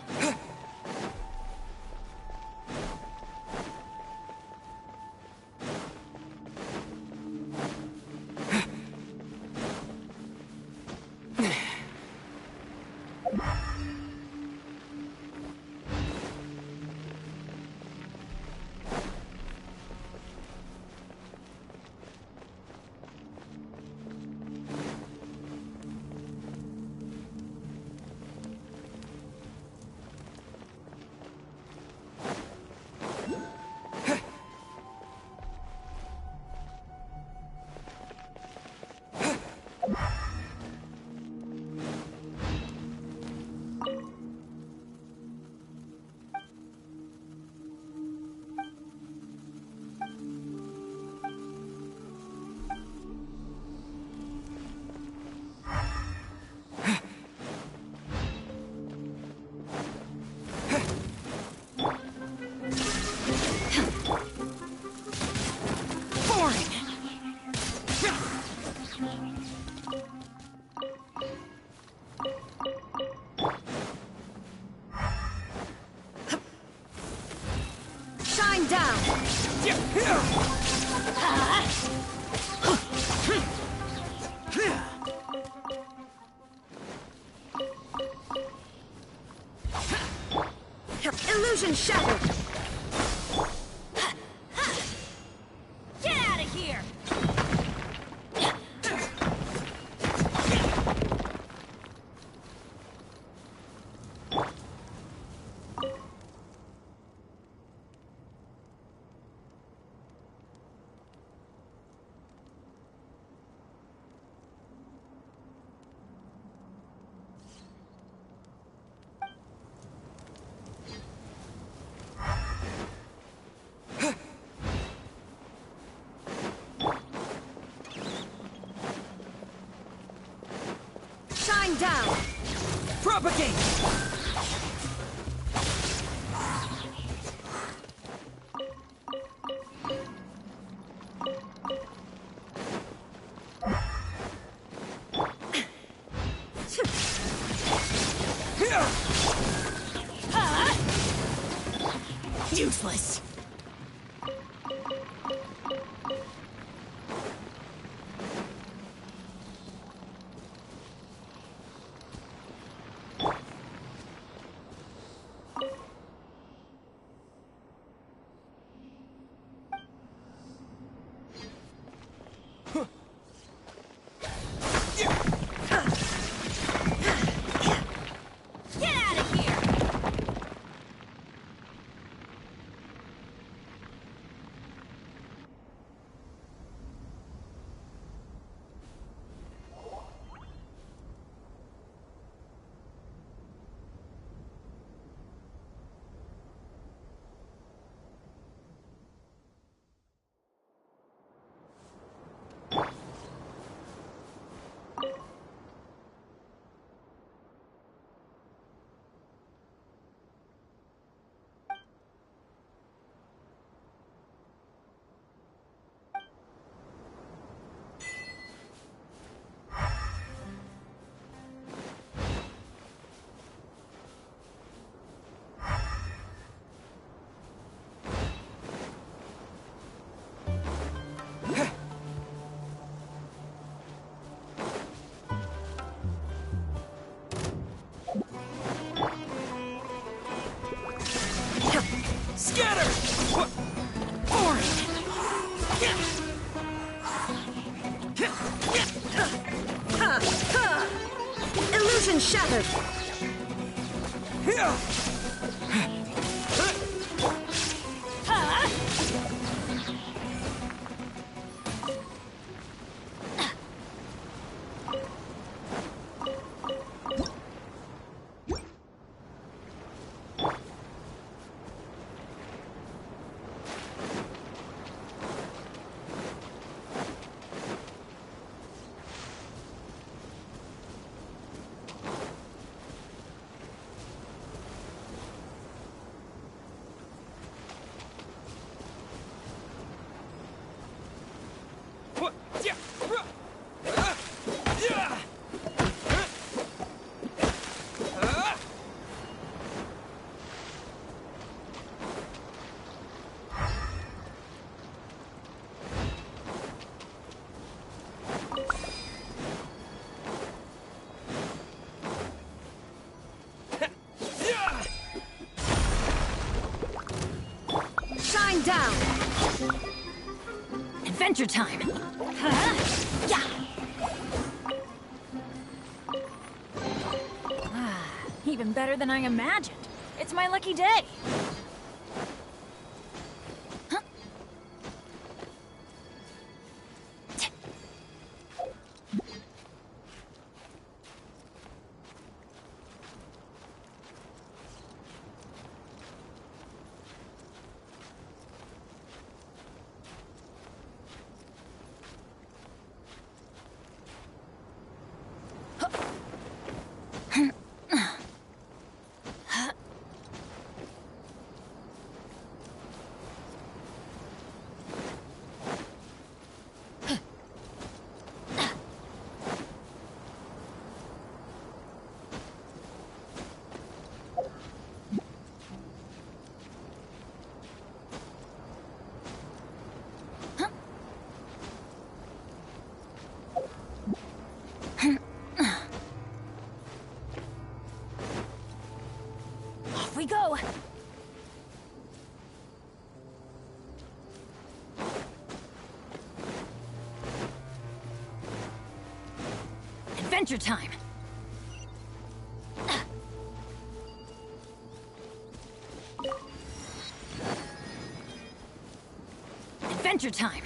Shine down! Illusion shattered! Get out of here! Shine down! Propagate! Useless! Illusion shattered! Shine down! Adventure time! Yeah! Even better than I imagined. It's my lucky day. Off we go! Adventure time! Adventure time!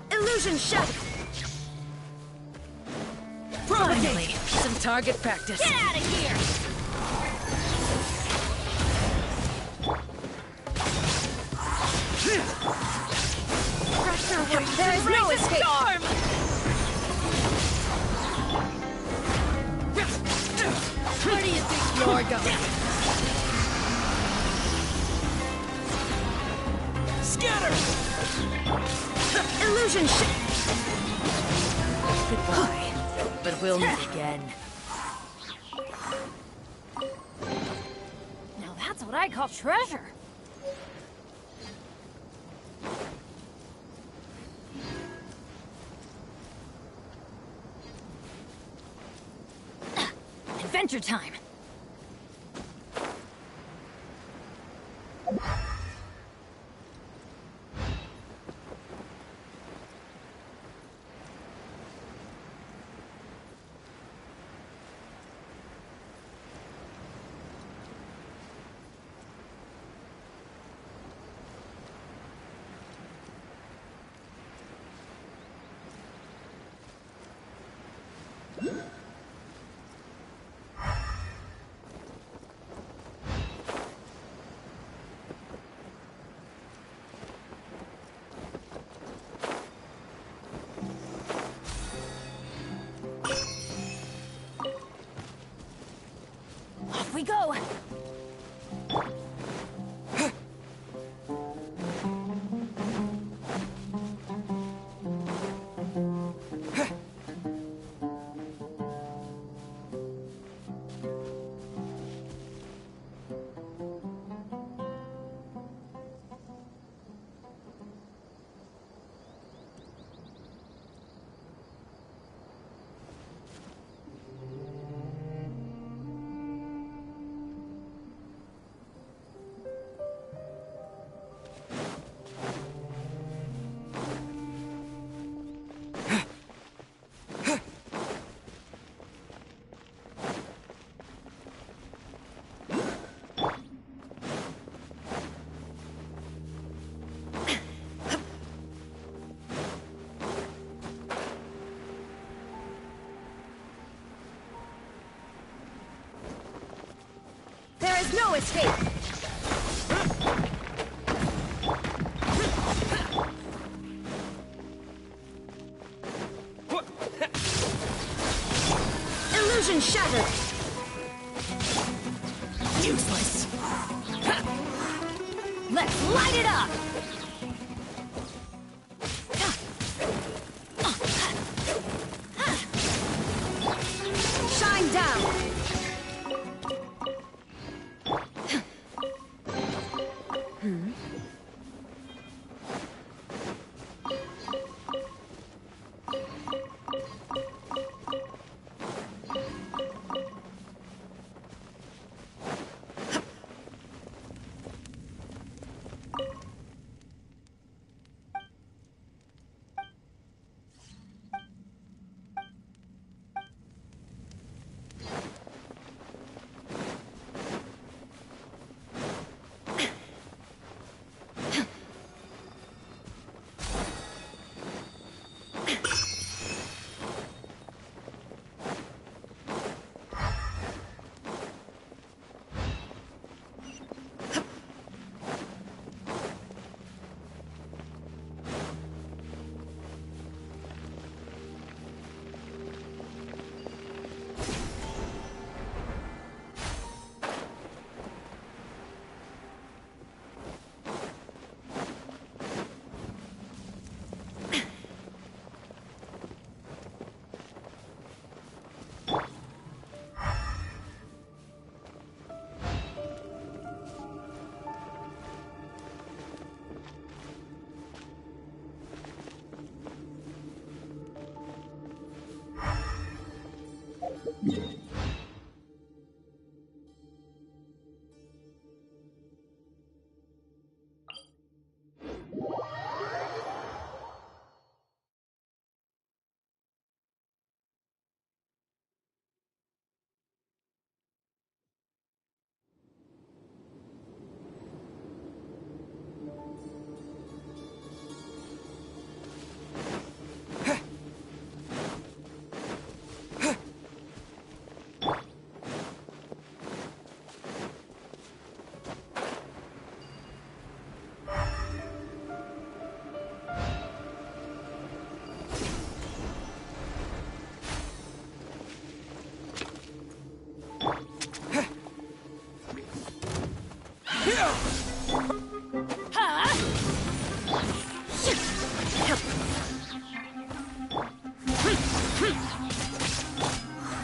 Illusion shattered! Finally, some target practice. Get out of here! Pressure where there is no escape. Storm! Where do you think you're going? Scatter! Illusion Goodbye, but we'll meet again. Now that's what I call treasure. Adventure time! we go. There is no escape! Illusion shattered! Useless! Let's light it up! Shine down!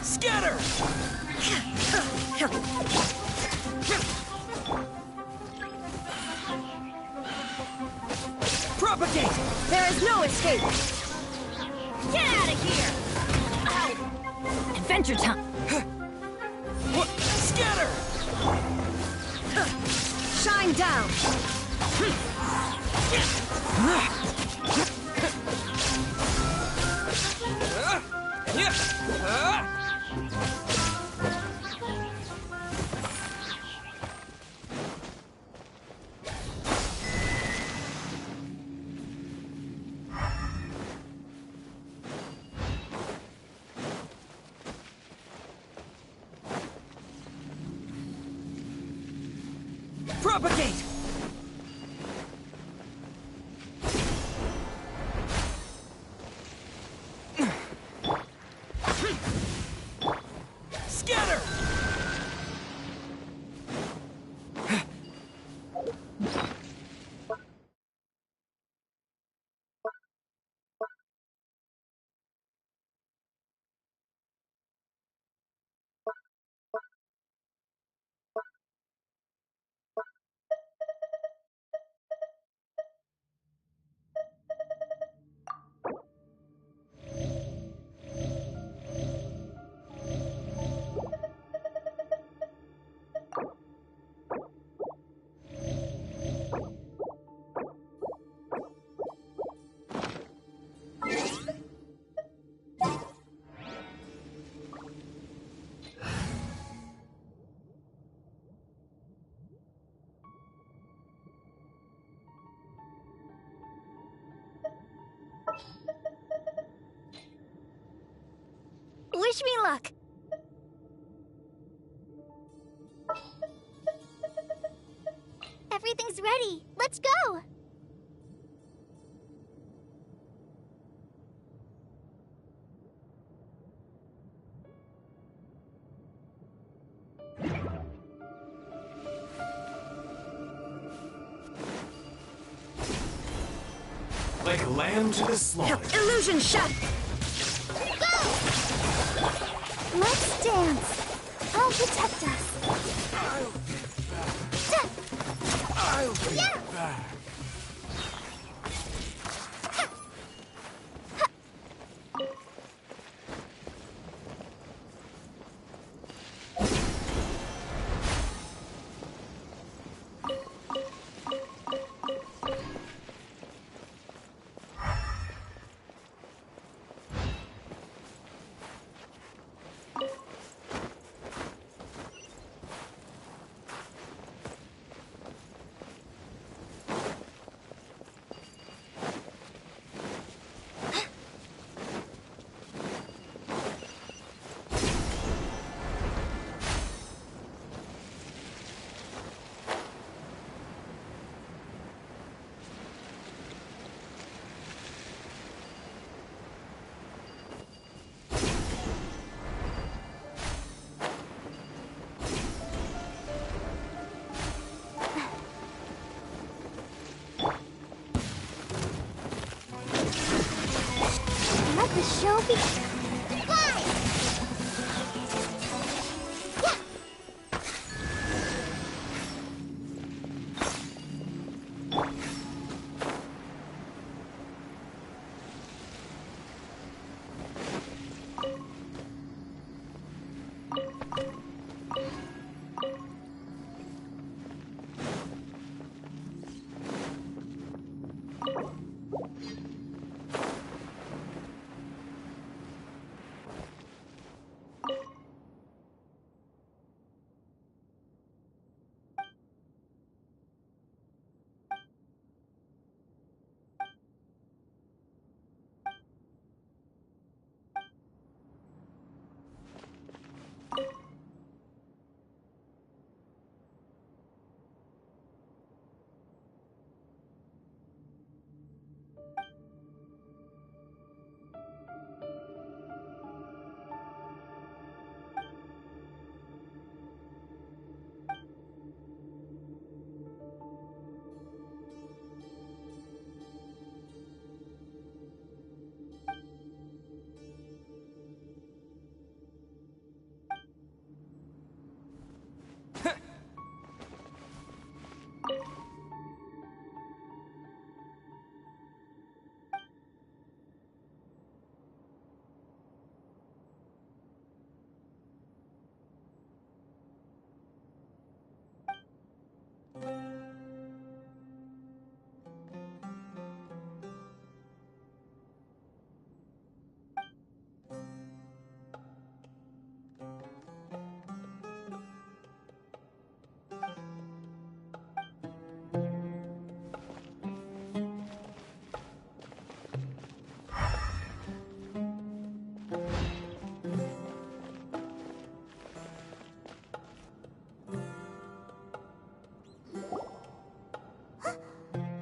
Scatter! Propagate! There is no escape! Get out of here! Ow! Adventure time! Scatter! Shine down! Propagate! Scatter! Wish me luck. Everything's ready. Let's go. Like a lamb to the slaughter. Illusion shot. Go! Let's dance. I'll protect us. I'll be back. Let the show begin.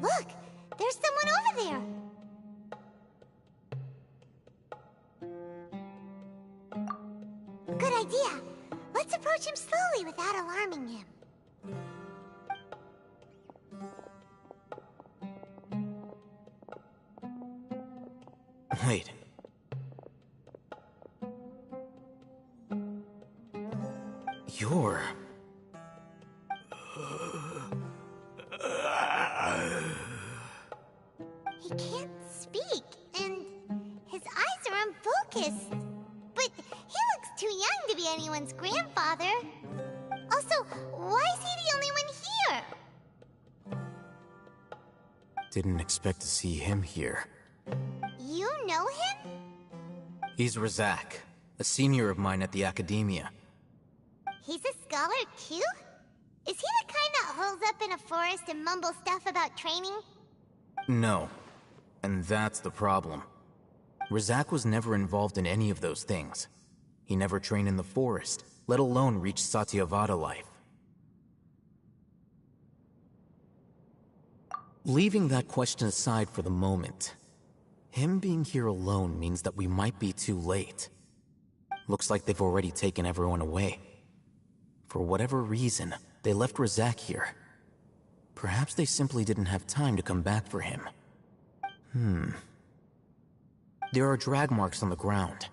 Look! There's someone over there! Good idea. Let's approach him slowly without alarming him. Wait. You're... He can't speak, and his eyes are unfocused. But he looks too young to be anyone's grandfather. Also, why is he the only one here? Didn't expect to see him here. You know him? He's Razak, a senior of mine at the Academia. He's a scholar too? Is he the kind that holes up in a forest and mumbles stuff about training? No. And that's the problem. Razak was never involved in any of those things. He never trained in the forest, let alone reach Satyavada life. Leaving that question aside for the moment, him being here alone means that we might be too late. Looks like they've already taken everyone away. For whatever reason, they left Razak here. Perhaps they simply didn't have time to come back for him. There are drag marks on the ground.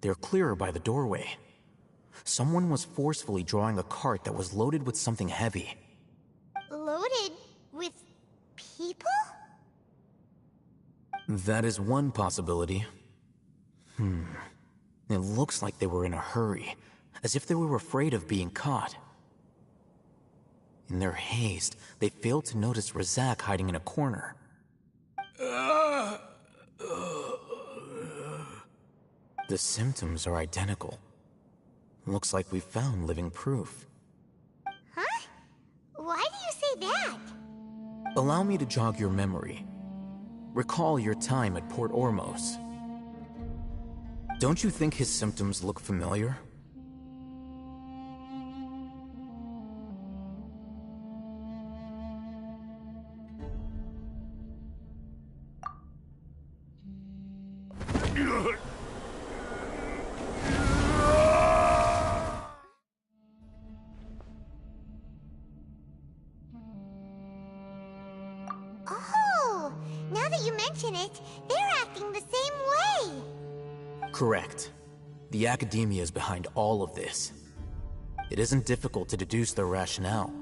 They're clearer by the doorway. Someone was forcefully drawing a cart that was loaded with something heavy. Loaded with people? That is one possibility. It looks like they were in a hurry, as if they were afraid of being caught. In their haste, they failed to notice Razak hiding in a corner. The symptoms are identical. Looks like we found living proof. Huh? Why do you say that? Allow me to jog your memory. Recall your time at Port Ormos. Don't you think his symptoms look familiar? Oh, now that you mention it, they're acting the same way. Correct. The Academia is behind all of this. It isn't difficult to deduce their rationale.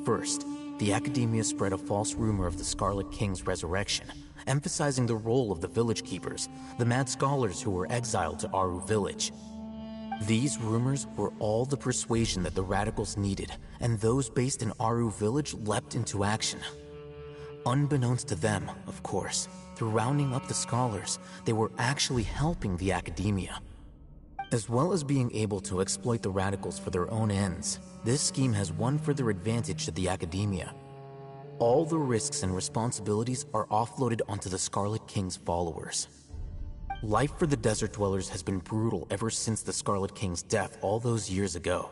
First, the Academia spread a false rumor of the Scarlet King's resurrection, emphasizing the role of the village keepers, the mad scholars who were exiled to Aru village. These rumors were all the persuasion that the radicals needed, and those based in Aru village leapt into action. Unbeknownst to them, of course, through rounding up the scholars, they were actually helping the Academia. As well as being able to exploit the radicals for their own ends, this scheme has one further advantage to the Academia. All the risks and responsibilities are offloaded onto the Scarlet King's followers. Life for the desert dwellers has been brutal ever since the Scarlet King's death all those years ago.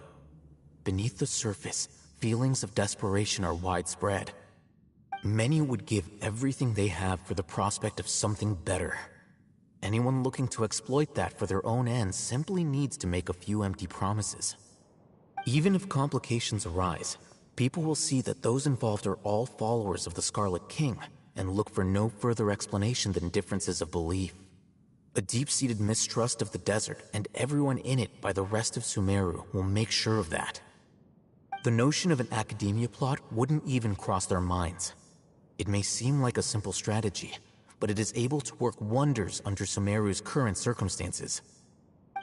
Beneath the surface, feelings of desperation are widespread. Many would give everything they have for the prospect of something better. Anyone looking to exploit that for their own ends simply needs to make a few empty promises. Even if complications arise, people will see that those involved are all followers of the Scarlet King and look for no further explanation than differences of belief. A deep-seated mistrust of the desert and everyone in it by the rest of Sumeru will make sure of that. The notion of an Academia plot wouldn't even cross their minds. It may seem like a simple strategy, but it is able to work wonders under Sumeru's current circumstances.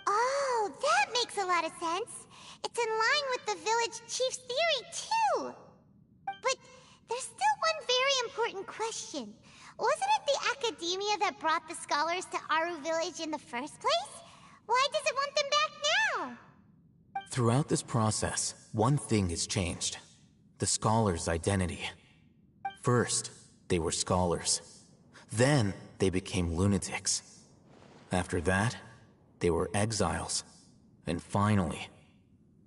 Oh, that makes a lot of sense. It's in line with the village chief's theory, too. But there's still one very important question. Wasn't it the Academia that brought the scholars to Aru village in the first place? Why does it want them back now? Throughout this process, one thing has changed. The scholars' identity. First, they were scholars. Then, they became lunatics. After that, they were exiles. And finally,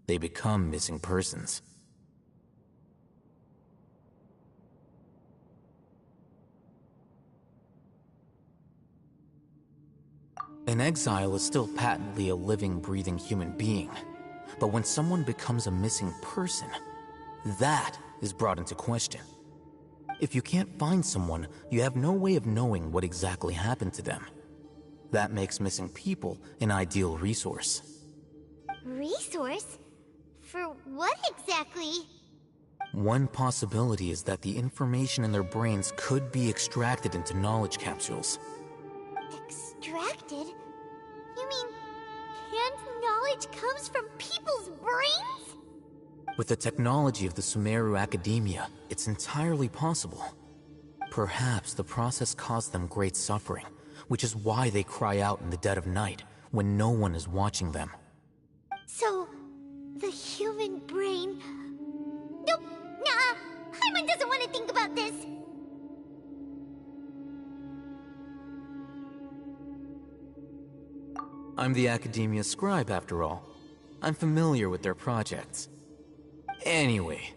they become missing persons. An exile is still patently a living, breathing human being. But when someone becomes a missing person, that is brought into question. If you can't find someone, you have no way of knowing what exactly happened to them. That makes missing people an ideal resource. Resource? For what exactly? One possibility is that the information in their brains could be extracted into knowledge capsules. Extracted? You mean canned knowledge comes from people's brains? With the technology of the Sumeru Academia, it's entirely possible. Perhaps the process caused them great suffering, which is why they cry out in the dead of night when no one is watching them. So, the human brain... Nope, nah, Paimon doesn't want to think about this. I'm the Academia scribe, after all. I'm familiar with their projects. Anyway,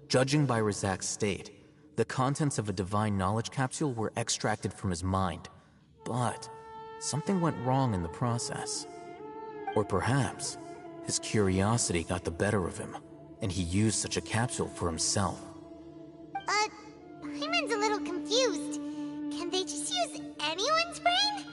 judging by Razak's state, the contents of a divine knowledge capsule were extracted from his mind. But something went wrong in the process. Or perhaps his curiosity got the better of him, and he used such a capsule for himself. Hyman's a little confused. Can they just use anyone's brain?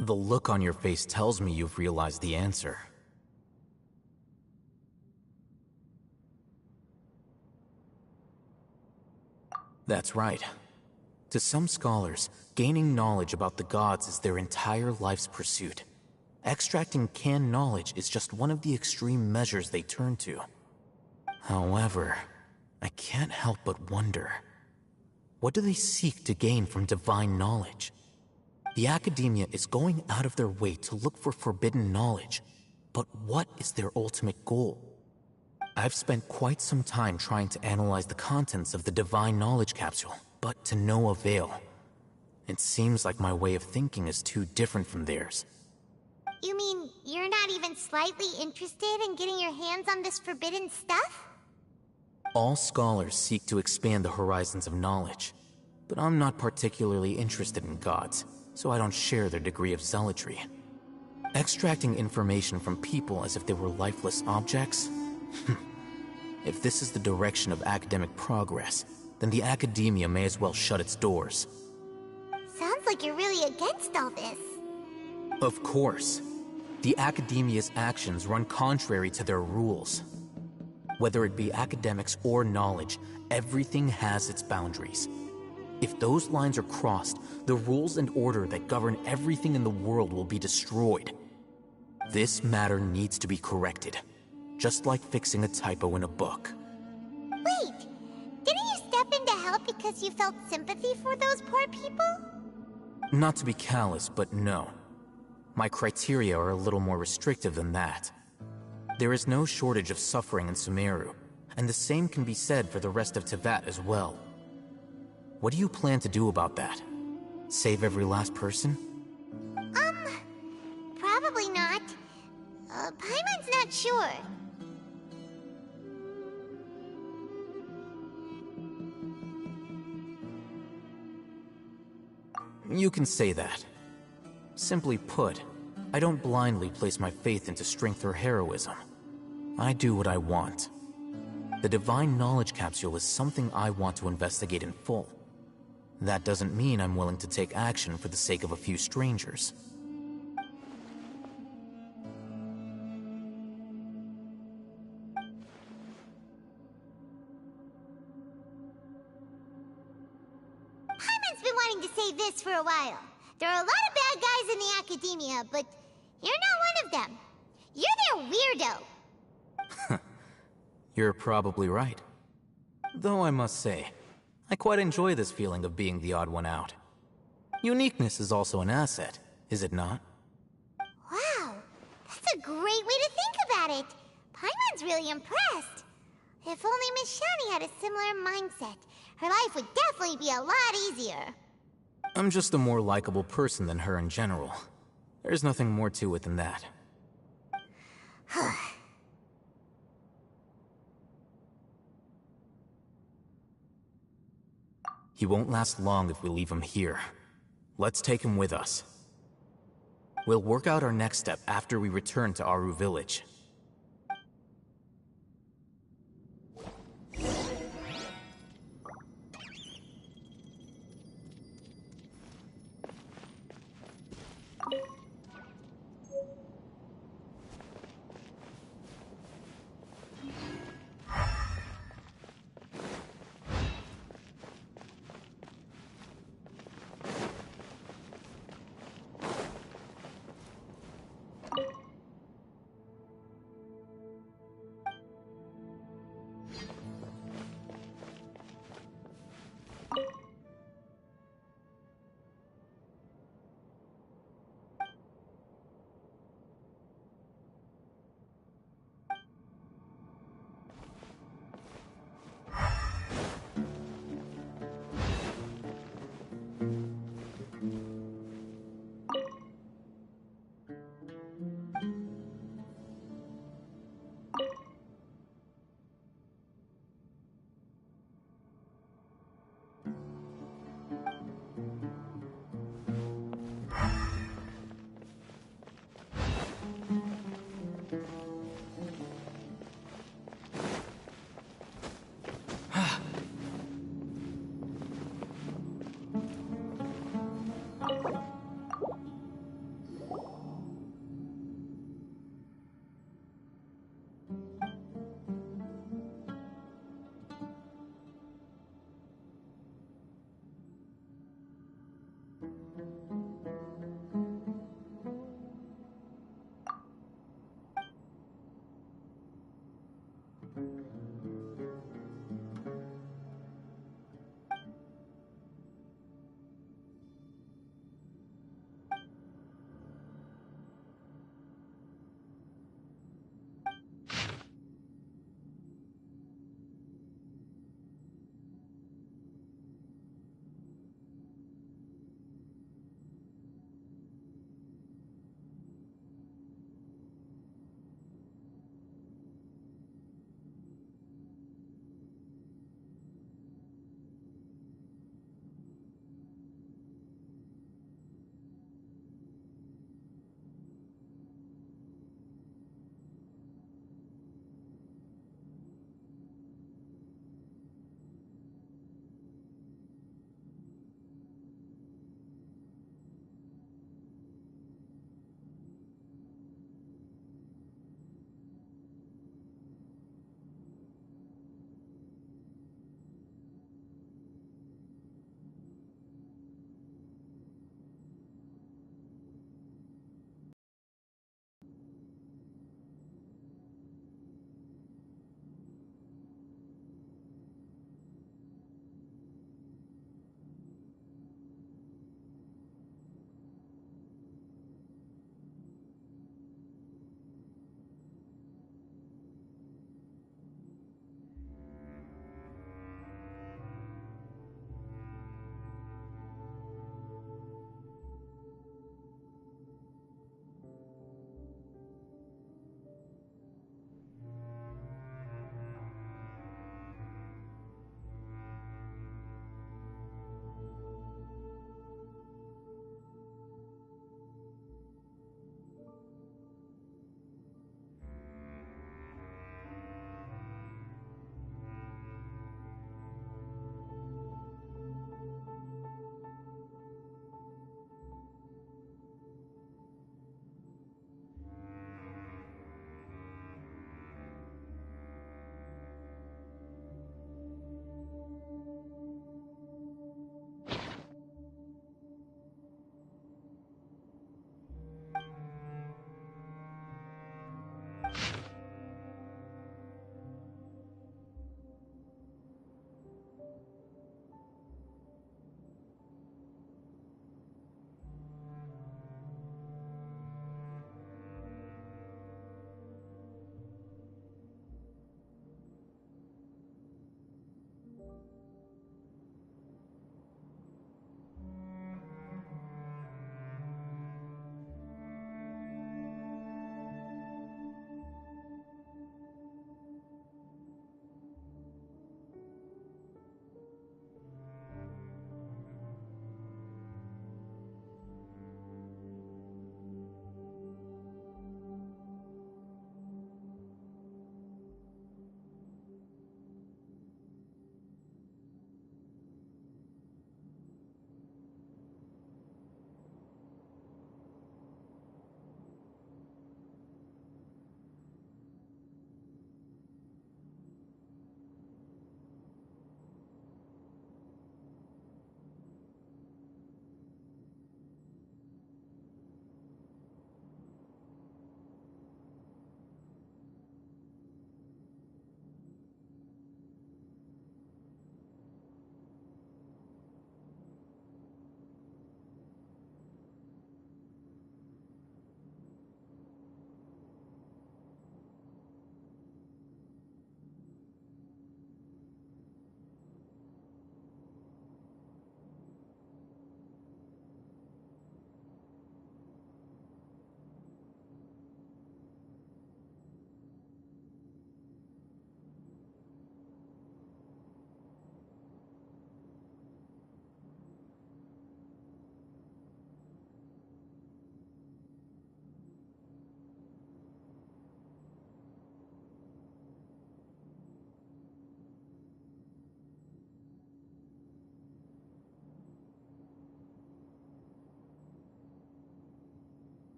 The look on your face tells me you've realized the answer. That's right. To some scholars, gaining knowledge about the gods is their entire life's pursuit. Extracting canned knowledge is just one of the extreme measures they turn to. However, I can't help but wonder, what do they seek to gain from divine knowledge? The Academia is going out of their way to look for forbidden knowledge, but what is their ultimate goal? I've spent quite some time trying to analyze the contents of the divine knowledge capsule, but to no avail. It seems like my way of thinking is too different from theirs. You mean you're not even slightly interested in getting your hands on this forbidden stuff? All scholars seek to expand the horizons of knowledge, but I'm not particularly interested in gods, so I don't share their degree of zealotry. Extracting information from people as if they were lifeless objects? If this is the direction of academic progress, then the Academia may as well shut its doors. Sounds like you're really against all this. Of course. The Academia's actions run contrary to their rules. Whether it be academics or knowledge, everything has its boundaries. If those lines are crossed, the rules and order that govern everything in the world will be destroyed. This matter needs to be corrected, just like fixing a typo in a book. Wait, didn't you step in to help because you felt sympathy for those poor people? Not to be callous, but no. My criteria are a little more restrictive than that. There is no shortage of suffering in Sumeru, and the same can be said for the rest of Teyvat as well. What do you plan to do about that? Save every last person? Probably not. Paimon's not sure. You can say that. Simply put, I don't blindly place my faith into strength or heroism. I do what I want. The divine knowledge capsule is something I want to investigate in full. That doesn't mean I'm willing to take action for the sake of a few strangers. Paimon's been wanting to say this for a while. There are a lot of bad guys in the Academia, but you're not one of them. You're their weirdo. You're probably right. Though I must say, I quite enjoy this feeling of being the odd one out. Uniqueness is also an asset, is it not? Wow, that's a great way to think about it. Paimon's really impressed. If only Miss Shani had a similar mindset, her life would definitely be a lot easier. I'm just a more likable person than her in general. There's nothing more to it than that. He won't last long if we leave him here. Let's take him with us. We'll work out our next step after we return to Aru village.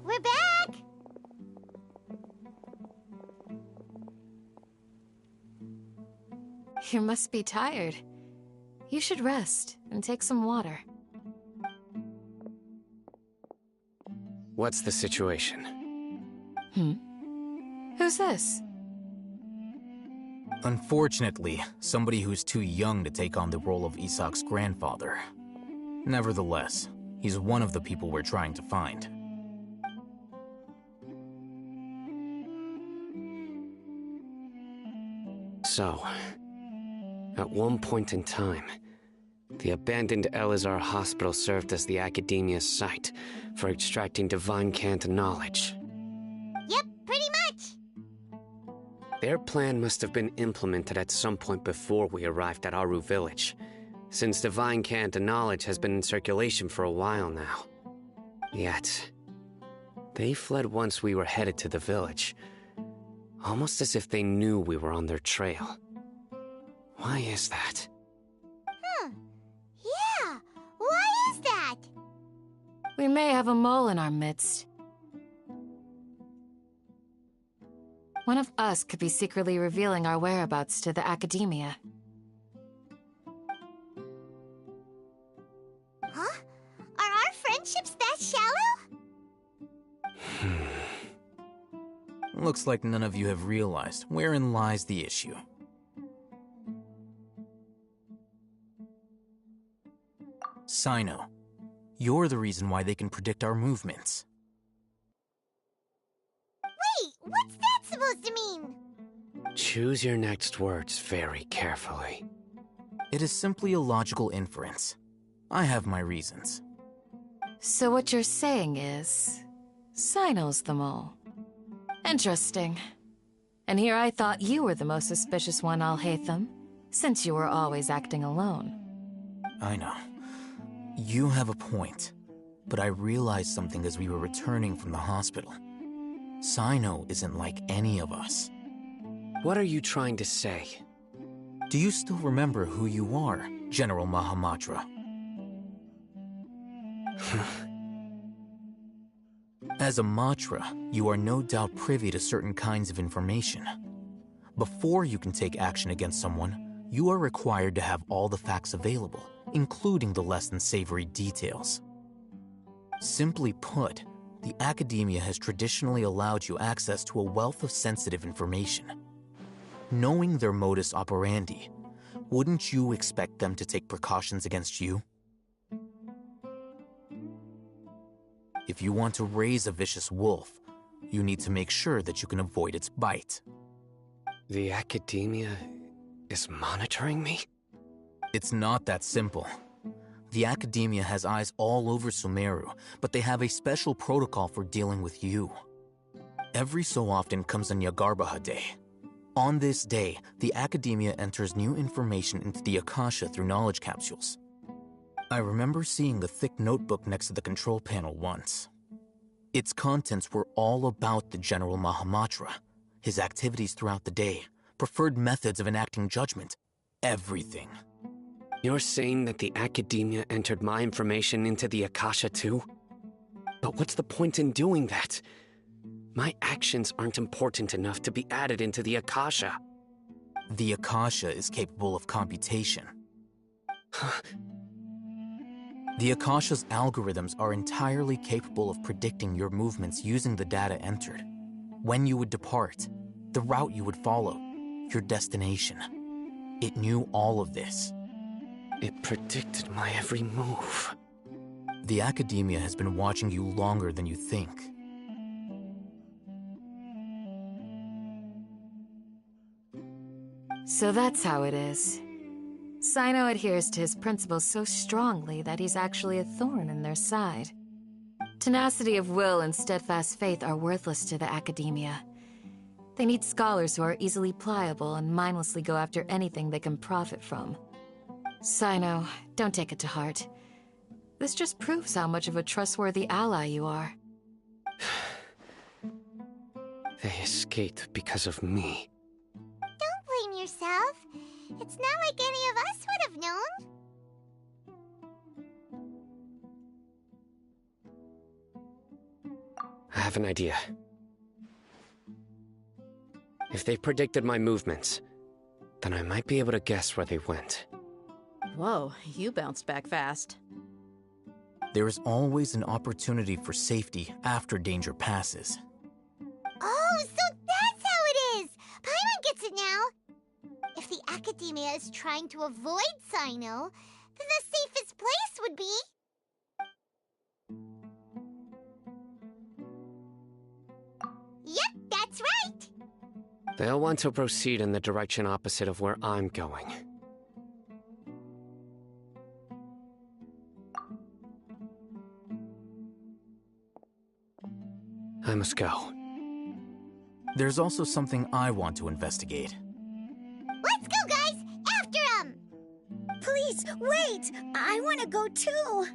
We're back! You must be tired. You should rest and take some water. What's the situation? Who's this? Unfortunately, somebody who's too young to take on the role of Isak's grandfather. Nevertheless, he's one of the people we're trying to find. So, at one point in time, the abandoned Elazar Hospital served as the Academia's site for extracting divine cant knowledge. Yep, pretty much. Their plan must have been implemented at some point before we arrived at Aru Village, since divine cant knowledge has been in circulation for a while now. Yet, they fled once we were headed to the village, almost as if they knew we were on their trail. Why is that? Yeah, why is that? We may have a mole in our midst. One of us could be secretly revealing our whereabouts to the Academia. Huh? Are our friendships that shallow? Looks like none of you have realized wherein lies the issue. Sino, you're the reason why they can predict our movements. Wait, what's that supposed to mean? Choose your next words very carefully. It is simply a logical inference. I have my reasons. So what you're saying is, Sino's the mole. Interesting. And here I thought you were the most suspicious one, Al-Haytham, since you were always acting alone. I know. You have a point, but I realized something as we were returning from the hospital. Sino isn't like any of us. What are you trying to say? Do you still remember who you are, General Mahamatra? As a Matra, you are no doubt privy to certain kinds of information. Before you can take action against someone, you are required to have all the facts available, including the less than savory details. Simply put, the Academia has traditionally allowed you access to a wealth of sensitive information. Knowing their modus operandi, wouldn't you expect them to take precautions against you? If you want to raise a vicious wolf, you need to make sure that you can avoid its bite. The Academia is monitoring me? It's not that simple. The Academia has eyes all over Sumeru, but they have a special protocol for dealing with you. Every so often comes a Nyagarbaha Day. On this day, the Academia enters new information into the Akasha through knowledge capsules. I remember seeing a thick notebook next to the control panel once. Its contents were all about the General Mahamatra, his activities throughout the day, preferred methods of enacting judgment, everything. You're saying that the Academia entered my information into the Akasha too? But what's the point in doing that? My actions aren't important enough to be added into the Akasha. The Akasha is capable of computation. The Akasha's algorithms are entirely capable of predicting your movements using the data entered. When you would depart, the route you would follow, your destination. It knew all of this. It predicted my every move. The Academia has been watching you longer than you think. So that's how it is. Sino adheres to his principles so strongly that he's actually a thorn in their side. Tenacity of will and steadfast faith are worthless to the Academia. They need scholars who are easily pliable and mindlessly go after anything they can profit from. Sino, don't take it to heart. This just proves how much of a trustworthy ally you are. They escaped because of me. Don't blame yourself. It's not like any of us would have known. I have an idea. If they predicted my movements, then I might be able to guess where they went. Whoa, you bounced back fast. There is always an opportunity for safety after danger passes. Oh, so that's how it is! Paimon gets it now! If the Academia is trying to avoid Sino, then the safest place would be... Yep, that's right! They'll want to proceed in the direction opposite of where I'm going. I must go. There's also something I want to investigate. Let's go, guys! After him! Please, wait! I want to go too!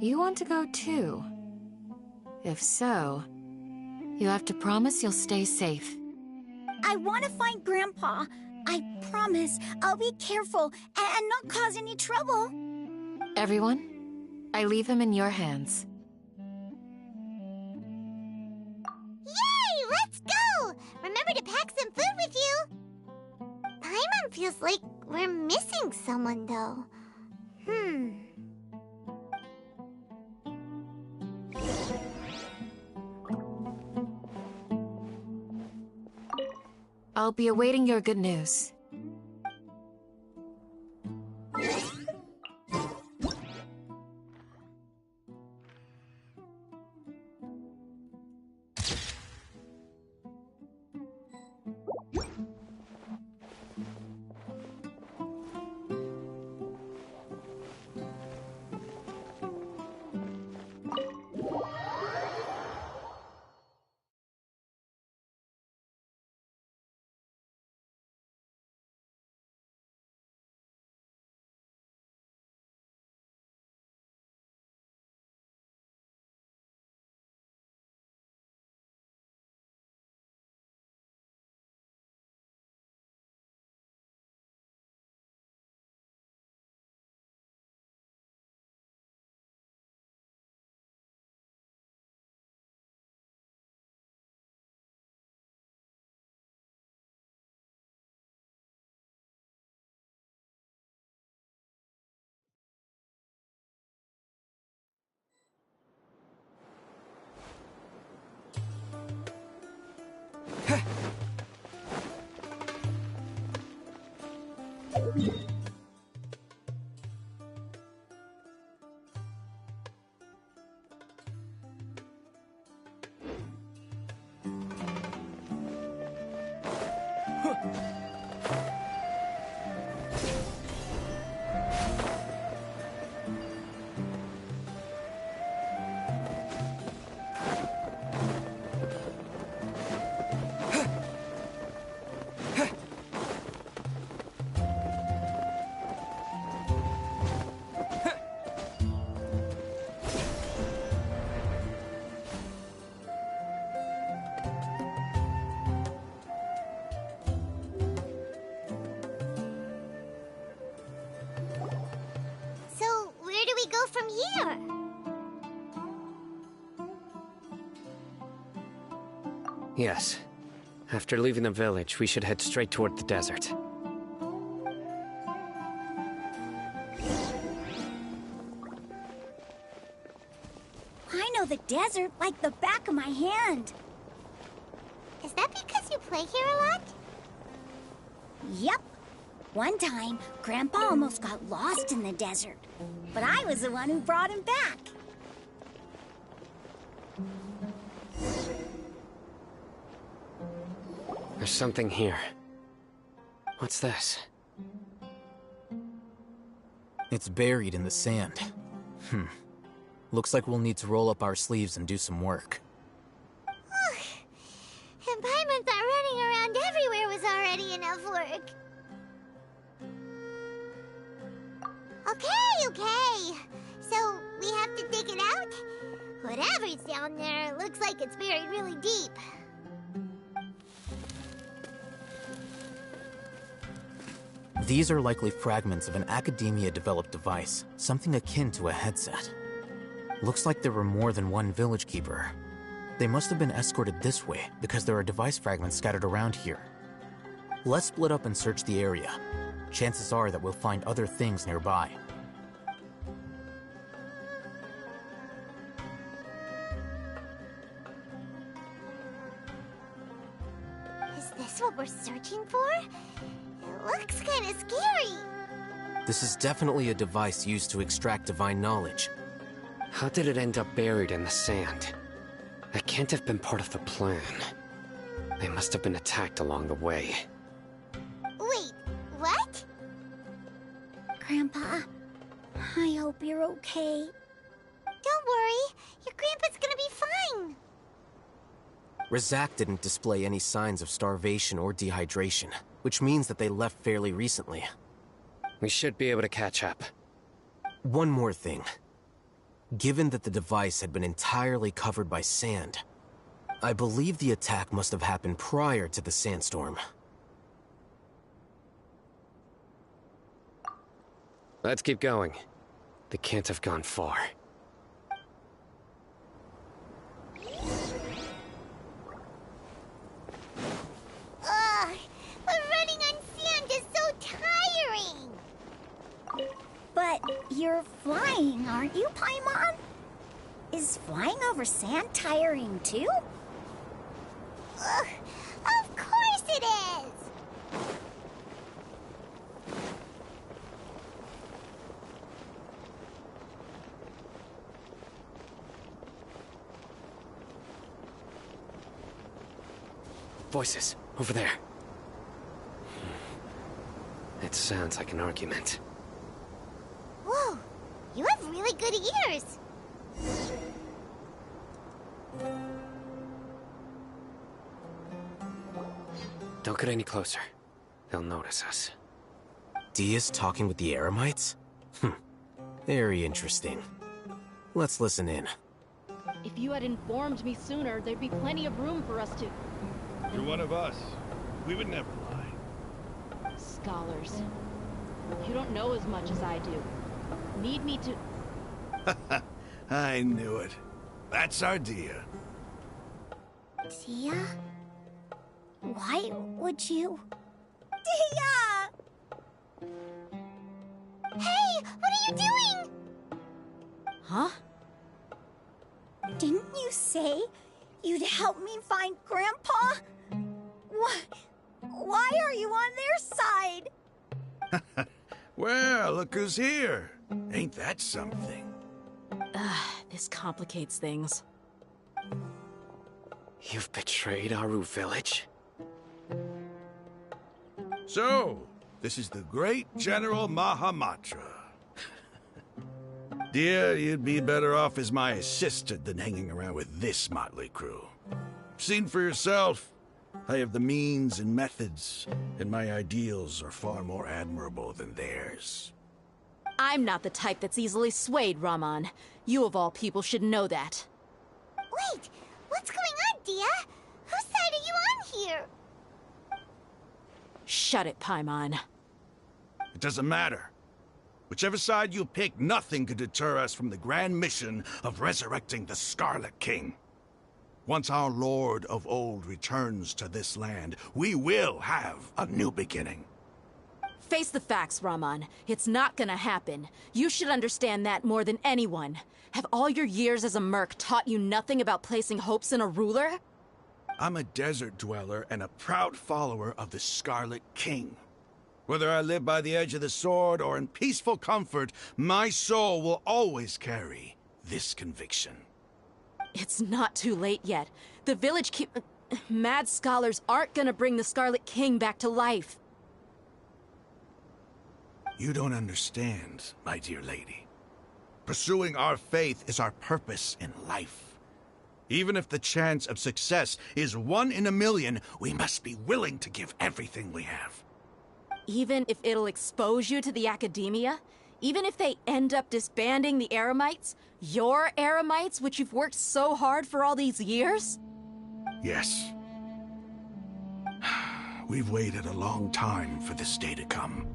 You want to go too? If so, you have to promise you'll stay safe. I want to find Grandpa. I promise I'll be careful and not cause any trouble. Everyone, I leave him in your hands. Yay! Let's go! Remember to pack some food with you! Paimon feels like we're missing someone, though. I'll be awaiting your good news. here. Yes. After leaving the village, we should head straight toward the desert. I know the desert like the back of my hand. Is that because you play here a lot? Yep. One time, Grandpa almost got lost in the desert, but I was the one who brought him back. There's something here. What's this? It's buried in the sand. Looks like we'll need to roll up our sleeves and do some work. And Paimon thought running around everywhere was already enough work. Okay. So, we have to dig it out? Whatever's down there, looks like it's buried really deep. These are likely fragments of an Academia-developed device, something akin to a headset. Looks like there were more than one village keeper. They must have been escorted this way because there are device fragments scattered around here. Let's split up and search the area. Chances are that we'll find other things nearby. Is this what we're searching for? It looks kind of scary. This is definitely a device used to extract divine knowledge. How did it end up buried in the sand? That can't have been part of the plan. They must have been attacked along the way. Wait, what? Grandpa, I hope you're okay. Don't worry, your grandpa's gonna be fine. Razak didn't display any signs of starvation or dehydration, which means that they left fairly recently. We should be able to catch up. One more thing. Given that the device had been entirely covered by sand, I believe the attack must have happened prior to the sandstorm. Let's keep going. They can't have gone far. But running on sand is so tiring. But you're flying, aren't you, Paimon? Is flying over sand tiring too? Of course it is! Voices, over there. It sounds like an argument. Whoa, you have really good ears. Don't get any closer. They'll notice us. Dia's talking with the Eremites? Very interesting. Let's listen in. If you had informed me sooner, there'd be plenty of room for us to... You're one of us. We would never lie. Scholars. You don't know as much as I do. Need me to... I knew it. That's our Dia. Dia? Why would you... Dia! Hey, what are you doing? Huh? Didn't you say you'd help me find Grandpa? Why are you on their side? Well, look who's here. Ain't that something? This complicates things. You've betrayed Aru village? So, this is the great General Mahamatra. Dear, you'd be better off as my assistant than hanging around with this motley crew. Seen for yourself, I have the means and methods, and my ideals are far more admirable than theirs. I'm not the type that's easily swayed, Raman. You of all people should know that. Wait, what's going on, Dia? Whose side are you on here? Shut it, Paimon. It doesn't matter. Whichever side you pick, nothing could deter us from the grand mission of resurrecting the Scarlet King. Once our Lord of Old returns to this land, we will have a new beginning. Face the facts, Raman. It's not gonna happen. You should understand that more than anyone. Have all your years as a merc taught you nothing about placing hopes in a ruler? I'm a desert dweller and a proud follower of the Scarlet King. Whether I live by the edge of the sword or in peaceful comfort, my soul will always carry this conviction. It's not too late yet. The village mad scholars aren't gonna bring the Scarlet King back to life. You don't understand, my dear lady. Pursuing our faith is our purpose in life. Even if the chance of success is 1 in a million, we must be willing to give everything we have. Even if it'll expose you to the academia? Even if they end up disbanding the Eremites? Your Eremites, which you've worked so hard for all these years? Yes. We've waited a long time for this day to come.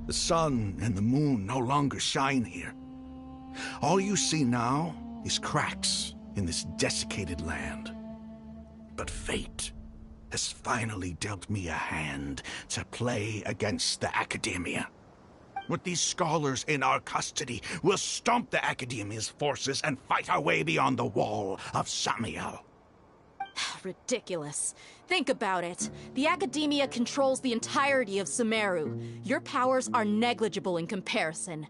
The sun and the moon no longer shine here. All you see now is cracks in this desiccated land. But fate has finally dealt me a hand to play against the academia. With these scholars in our custody, we'll stomp the academia's forces and fight our way beyond the wall of Samiel. Ridiculous. Think about it. The academia controls the entirety of Sumeru. Your powers are negligible in comparison.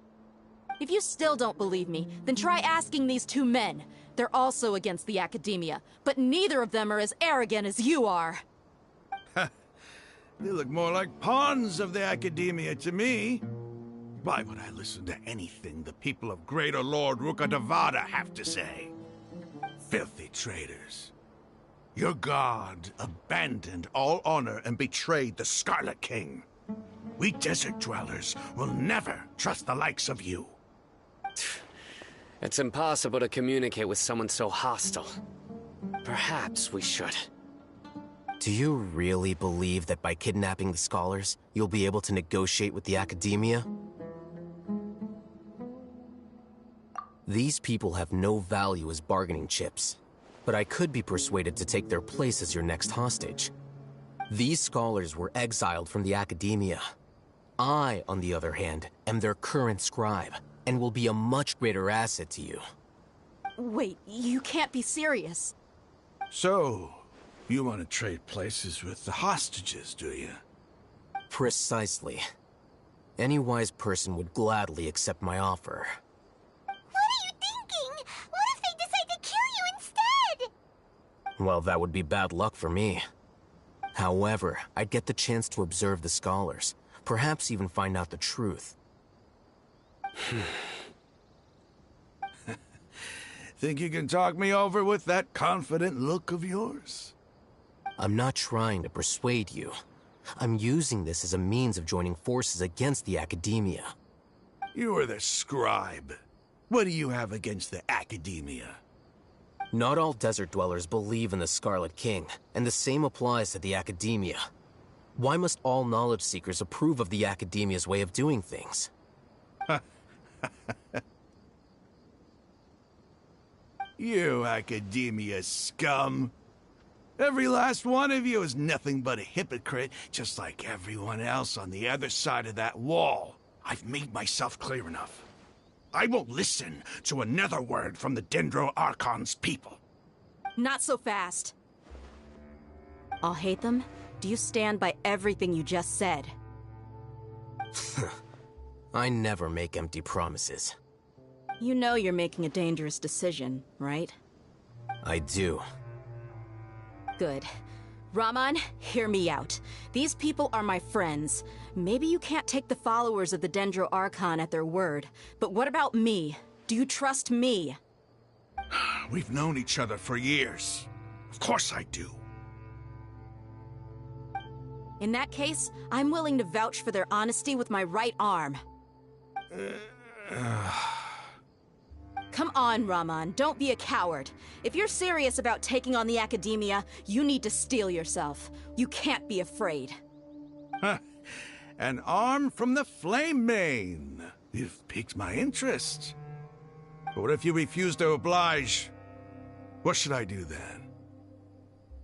If you still don't believe me, then try asking these 2 men. They're also against the academia, but neither of them are as arrogant as you are. They look more like pawns of the academia to me. Why would I listen to anything the people of Greater Lord Rukkhadevata have to say? Filthy traitors. Your god abandoned all honor and betrayed the Scarlet King. We desert dwellers will never trust the likes of you. It's impossible to communicate with someone so hostile. Perhaps we should. Do you really believe that by kidnapping the scholars, you'll be able to negotiate with the academia? These people have no value as bargaining chips, but I could be persuaded to take their place as your next hostage. These scholars were exiled from the academia. I, on the other hand, am their current scribe, and will be a much greater asset to you. Wait, you can't be serious. So, you want to trade places with the hostages, do you? Precisely. Any wise person would gladly accept my offer. What are you thinking? What if they decide to kill you instead? Well, that would be bad luck for me. However, I'd get the chance to observe the scholars, perhaps even find out the truth. Think you can talk me over with that confident look of yours? I'm not trying to persuade you. I'm using this as a means of joining forces against the academia. You are the scribe. What do you have against the academia? Not all desert dwellers believe in the Scarlet King, and the same applies to the academia. Why must all knowledge seekers approve of the academia's way of doing things? You academia scum. Every last one of you is nothing but a hypocrite, just like everyone else on the other side of that wall. I've made myself clear enough. I won't listen to another word from the Dendro Archon's people. Not so fast. I'll hate them. Do you stand by everything you just said? I never make empty promises. You know you're making a dangerous decision, right? I do. Good. Raman, hear me out. These people are my friends. Maybe you can't take the followers of the Dendro Archon at their word, but what about me? Do you trust me? We've known each other for years. Of course I do. In that case, I'm willing to vouch for their honesty with my right arm. Come on, Raman, don't be a coward. If you're serious about taking on the academia, you need to steel yourself. You can't be afraid. An arm from the Flame Mane. You've piqued my interest. But what if you refuse to oblige? What should I do then?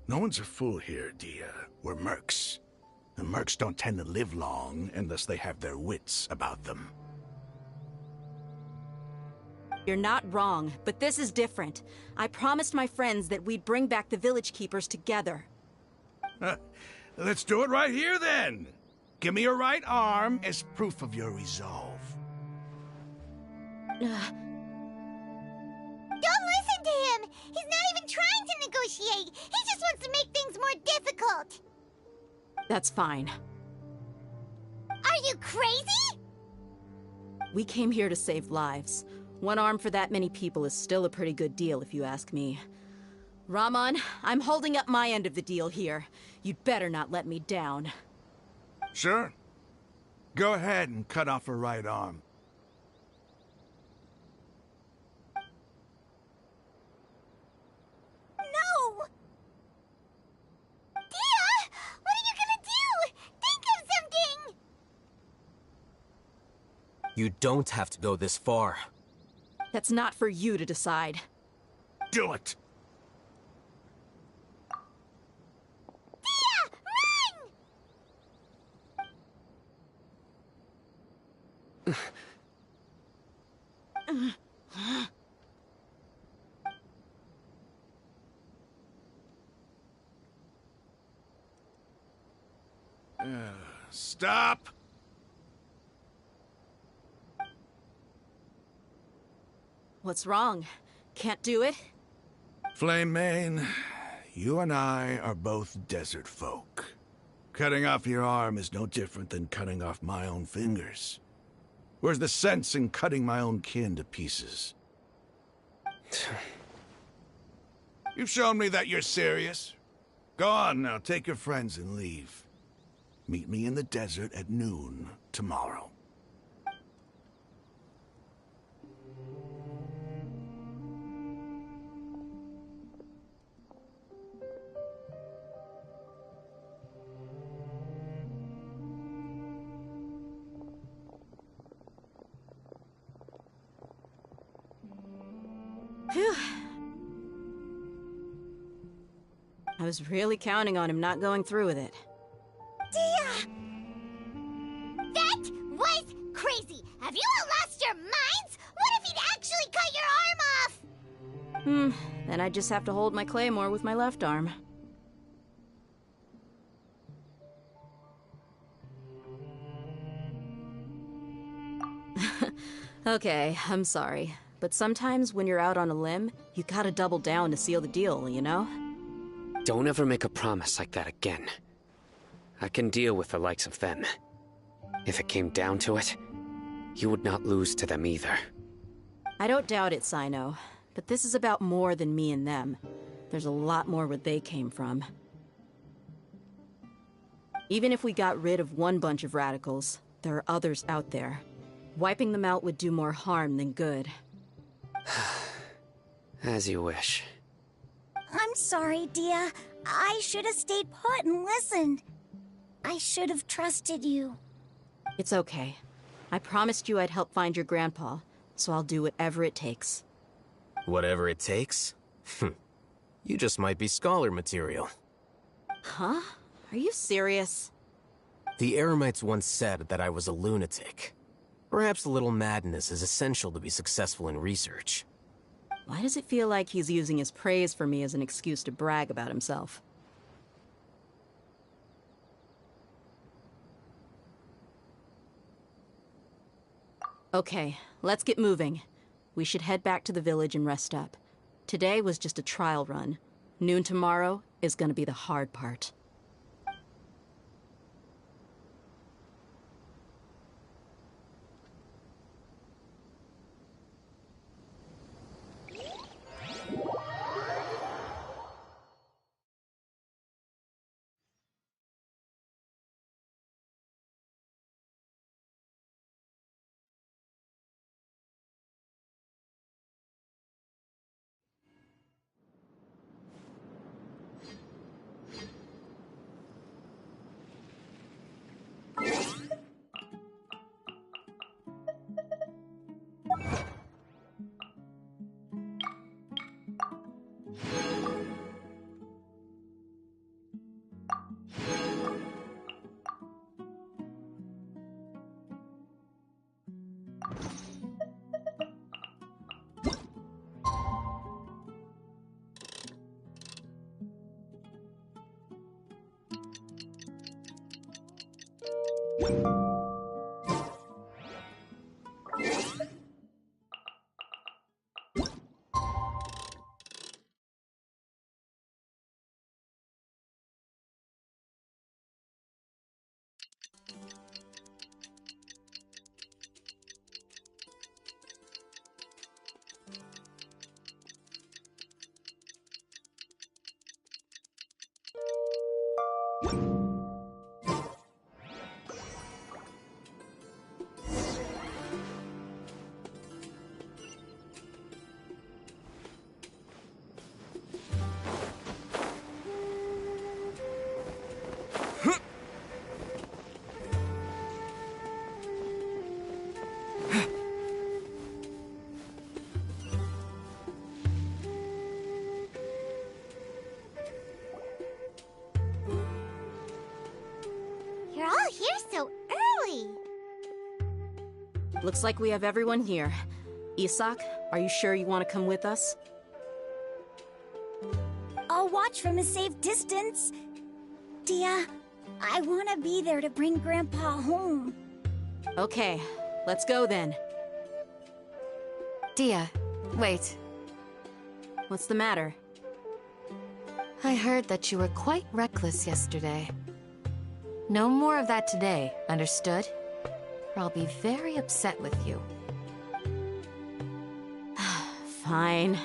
No one's a fool here, Dia. We're mercs. And mercs don't tend to live long unless they have their wits about them. You're not wrong, but this is different. I promised my friends that we'd bring back the village keepers together. Let's do it right here, then. Give me your right arm as proof of your resolve. Don't listen to him! He's not even trying to negotiate! He just wants to make things more difficult! That's fine. Are you crazy? We came here to save lives. One arm for that many people is still a pretty good deal, if you ask me. Rahman, I'm holding up my end of the deal here. You'd better not let me down. Sure. Go ahead and cut off her right arm. No! Dia! What are you gonna do? Think of something! You don't have to go this far. That's not for you to decide. Do it! Dia! Run! Stop! What's wrong? Can't do it? Flame Mane, you and I are both desert folk. Cutting off your arm is no different than cutting off my own fingers. Where's the sense in cutting my own kin to pieces? You've shown me that you're serious. Go on now, take your friends and leave. Meet me in the desert at noon tomorrow. Phew. I was really counting on him not going through with it. Dia! That was crazy! Have you all lost your minds? What if he'd actually cut your arm off? Then I just have to hold my claymore with my left arm. Okay, I'm sorry. But sometimes when you're out on a limb, you gotta double down to seal the deal, you know? Don't ever make a promise like that again. I can deal with the likes of them. If it came down to it, you would not lose to them either. I don't doubt it, Sino. But this is about more than me and them. There's a lot more where they came from. Even if we got rid of one bunch of radicals, there are others out there. Wiping them out would do more harm than good. As you wish. I'm sorry, Dia. I should have stayed put and listened. I should have trusted you. It's okay. I promised you I'd help find your grandpa, so I'll do whatever it takes. Whatever it takes? You just might be scholar material. Huh? Are you serious? The Eremites once said that I was a lunatic. Perhaps a little madness is essential to be successful in research. Why does it feel like he's using his praise for me as an excuse to brag about himself? Okay, let's get moving. We should head back to the village and rest up. Today was just a trial run. Noon tomorrow is gonna be the hard part. Looks like we have everyone here. Isak, are you sure you want to come with us? I'll watch from a safe distance. Dia, I want to be there to bring Grandpa home. Okay, let's go then. Dia, wait. What's the matter? I heard that you were quite reckless yesterday. No more of that today, understood? Or I'll be very upset with you. Fine.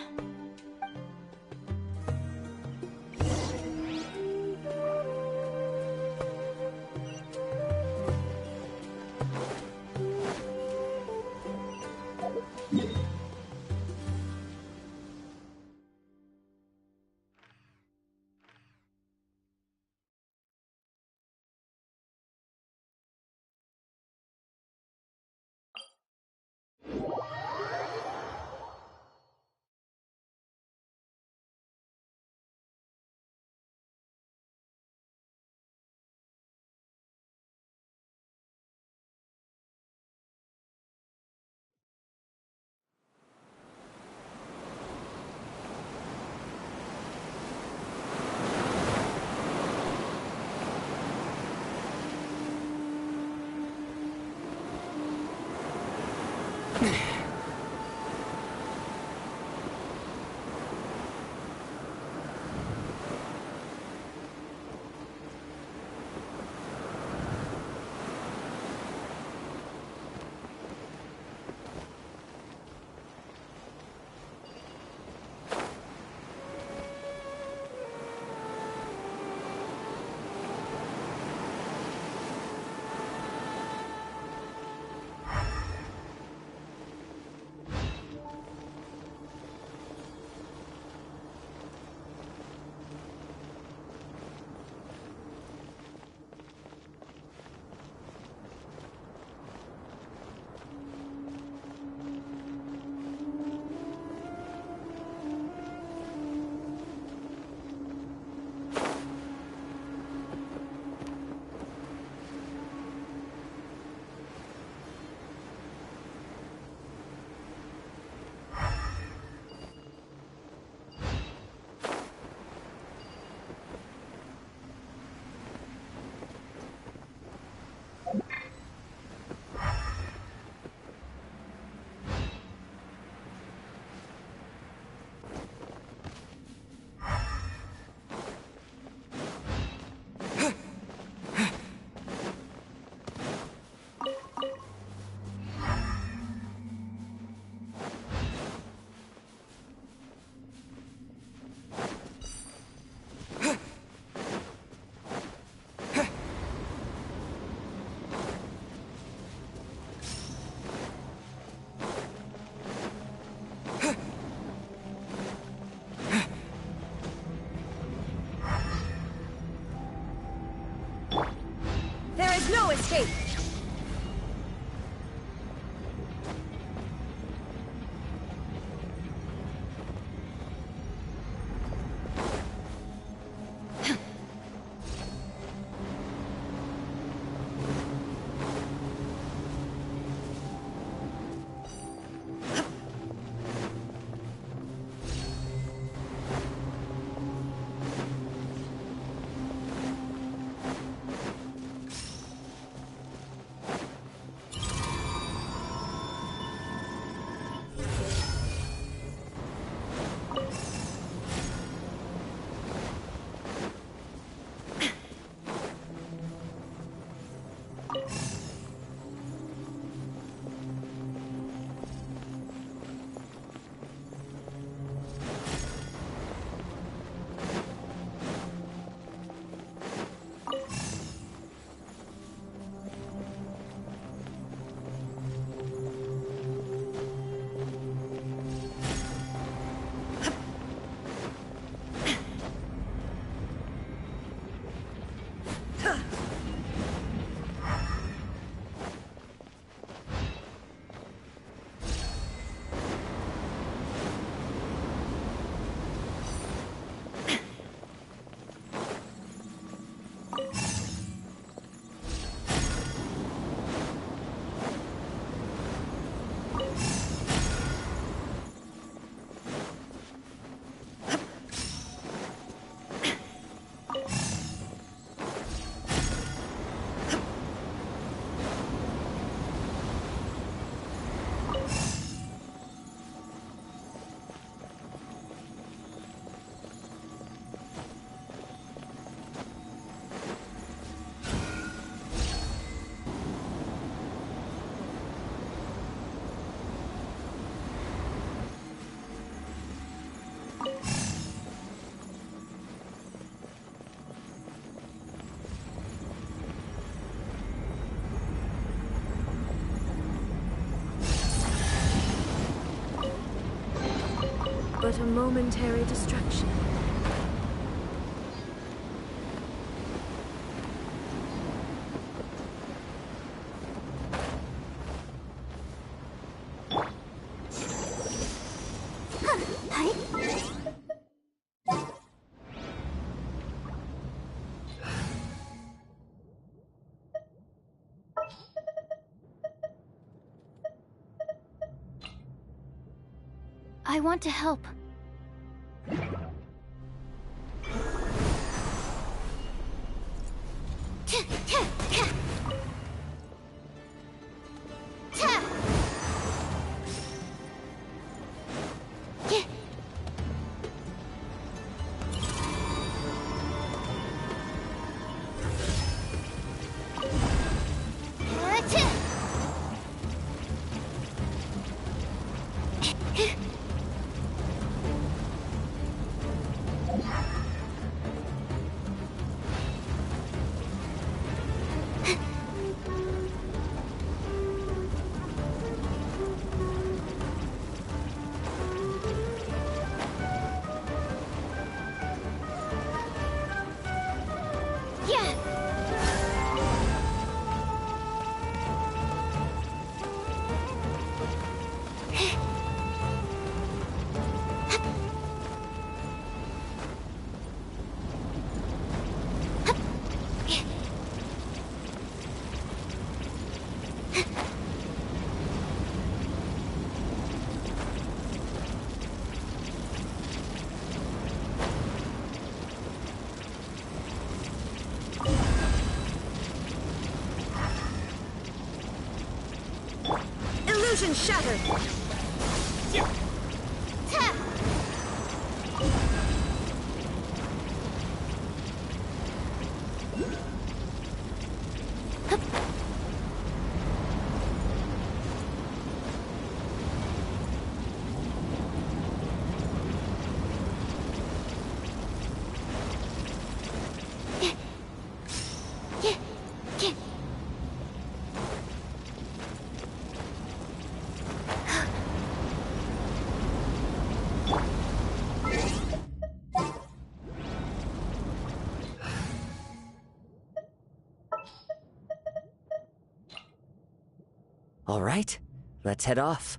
No escape! a momentary distraction. I want to help. Illusion shattered! All right, let's head off.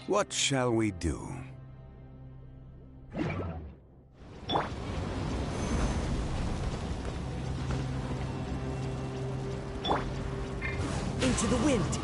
What shall we do? Into the wind.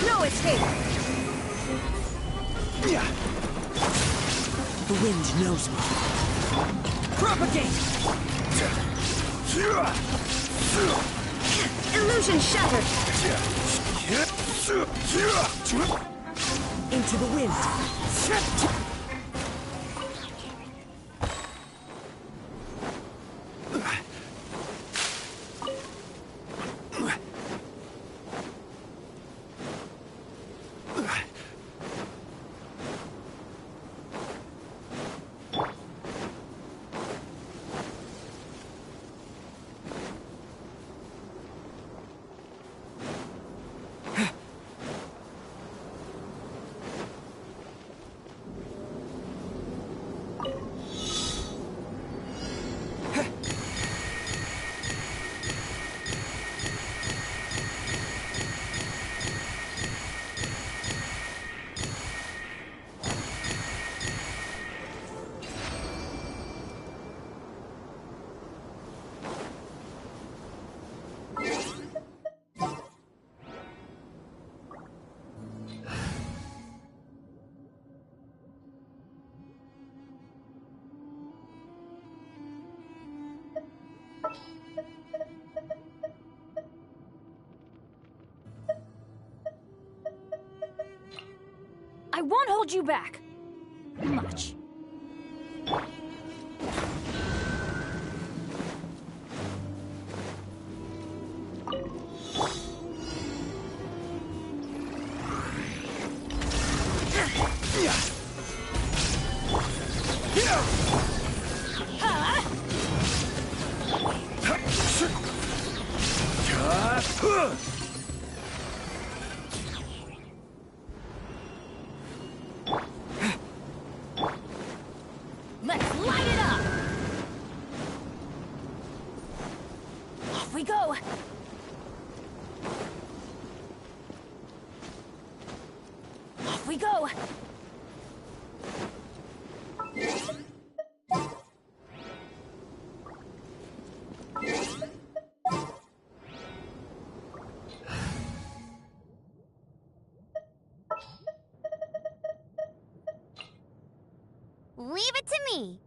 No escape! The wind knows me. Propagate! Illusion shattered! Into the wind. I won't hold you back. Much. Let's light it up! Off we go! Off we go! Leave it to me.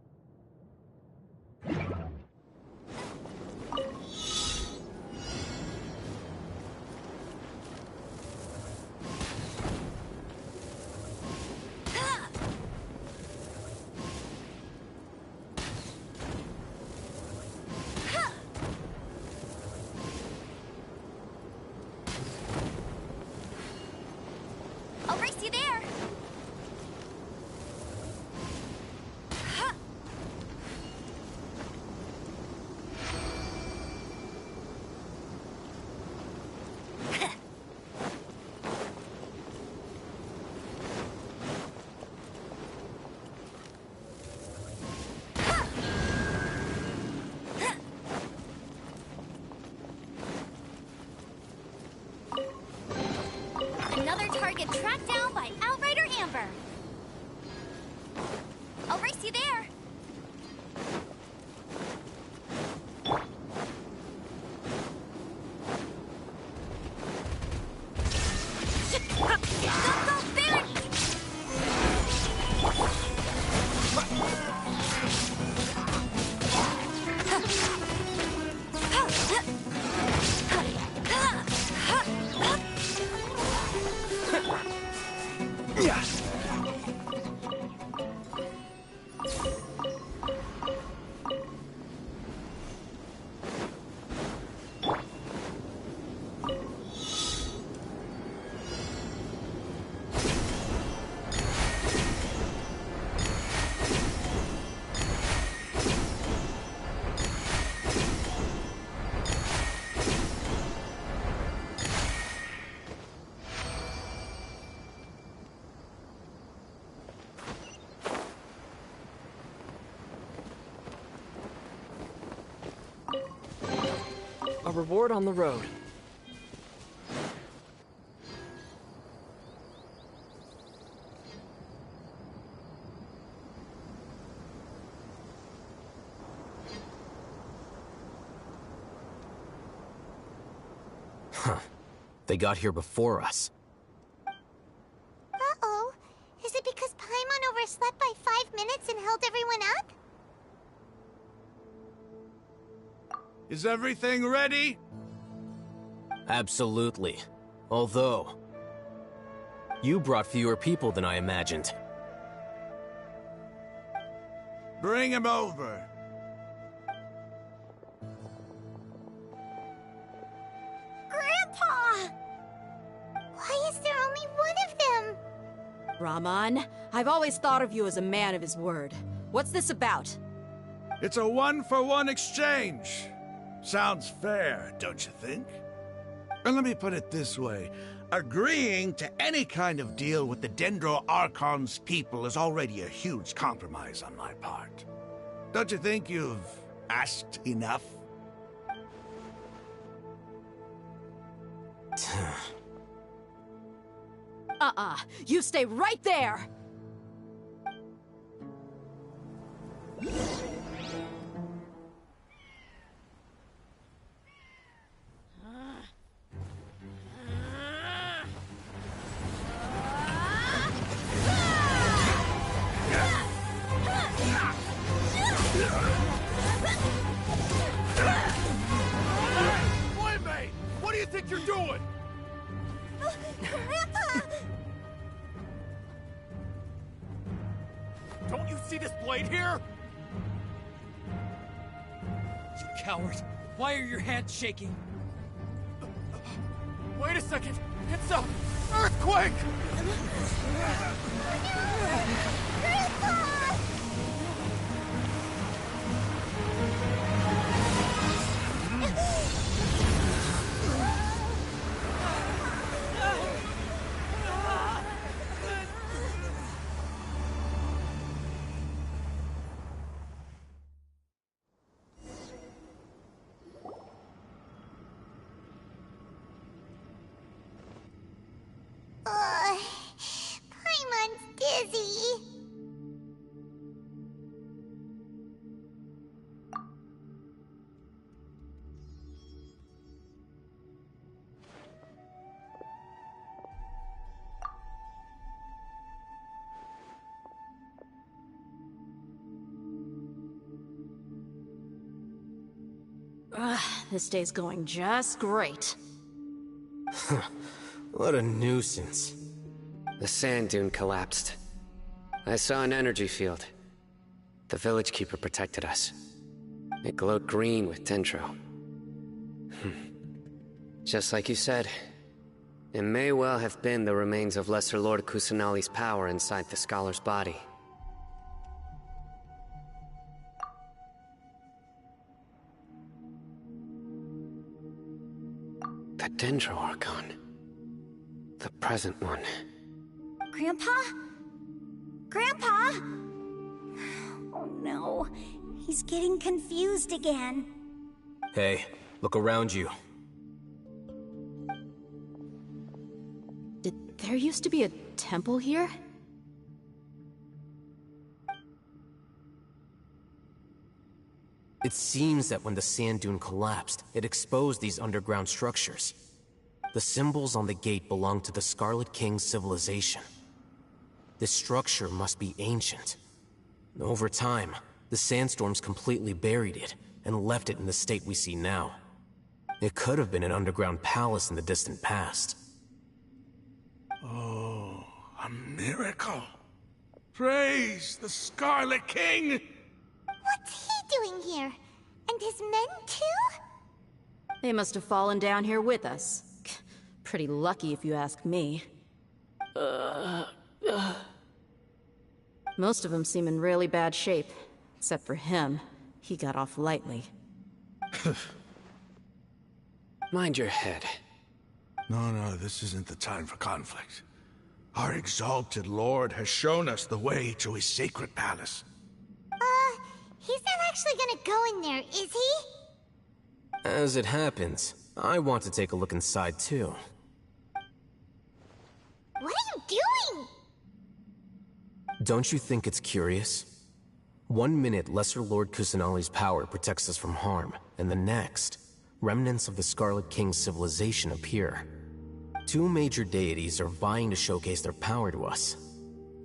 I'll race you there. Another target tracked down by Outrider Amber. I'll race you there. Go, Barry! A reward on the road. Huh. They got here before us. Uh-oh. Is it because Paimon overslept by 5 minutes and held everyone up? Is everything ready? Absolutely. Although, you brought fewer people than I imagined. Bring him over. Grandpa! Why is there only one of them? Rahman, I've always thought of you as a man of his word. What's this about? It's a one-for-one exchange. Sounds fair, don't you think? And let me put it this way. Agreeing to any kind of deal with the Dendro Archon's people is already a huge compromise on my part. Don't you think you've asked enough? You stay right there! What do you think you're doing? Grandpa! see this blade here? You coward! Why are your hands shaking? Wait a second! It's a earthquake! Paimon's dizzy. This day's going just great. What a nuisance. The sand dune collapsed. I saw an energy field. The village keeper protected us. It glowed green with dendro. Just like you said, it may well have been the remains of Lesser Lord Kusanali's power inside the scholar's body. The Dendro Archon. The present one. Grandpa? Grandpa? Oh no, he's getting confused again. Hey, look around you. Did there used to be a temple here? It seems that when the sand dune collapsed, it exposed these underground structures. The symbols on the gate belong to the Scarlet King's civilization. This structure must be ancient. Over time, the sandstorms completely buried it and left it in the state we see now. It could have been an underground palace in the distant past. Oh, a miracle. Praise the Scarlet King! What's he doing here? And his men too? They must have fallen down here with us. Pretty lucky if you ask me. Most of them seem in really bad shape. Except for him. He got off lightly. Mind your head. No, this isn't the time for conflict. Our exalted lord has shown us the way to his sacred palace. He's not actually gonna go in there, is he? As it happens, I want to take a look inside too. What are you doing? Don't you think it's curious? 1 minute, Lesser Lord Kusanali's power protects us from harm, and the next, remnants of the Scarlet King's civilization appear. 2 major deities are vying to showcase their power to us.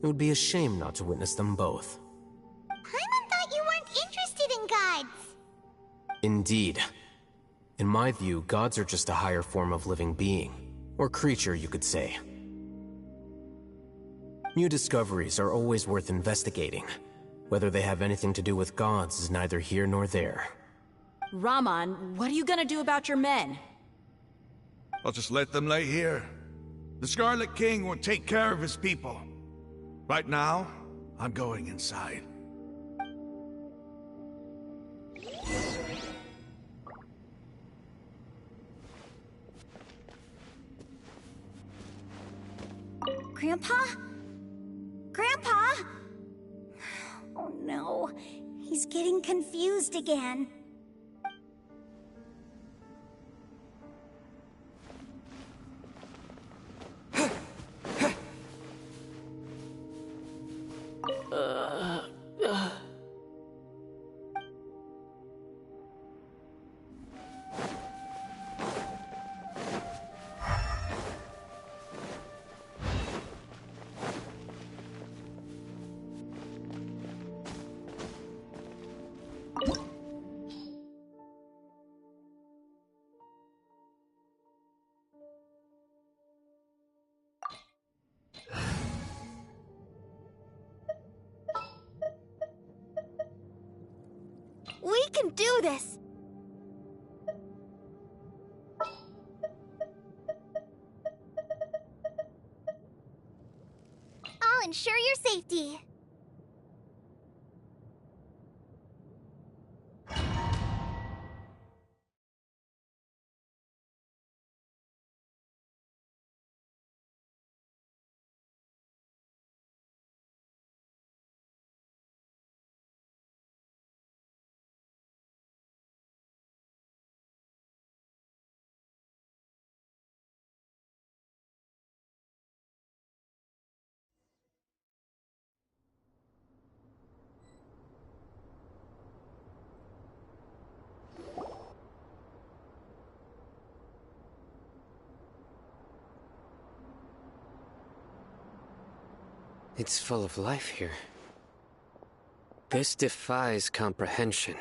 It would be a shame not to witness them both. Paimon thought you weren't interested in gods. Indeed. In my view, gods are just a higher form of living being, or creature, you could say. New discoveries are always worth investigating. Whether they have anything to do with gods is neither here nor there. Raman, what are you gonna do about your men? I'll just let them lay here. The Scarlet King will take care of his people. Right now, I'm going inside. Grandpa? Grandpa? Oh no, he's getting confused again. can do this! I'll ensure your safety. It's full of life here. This defies comprehension.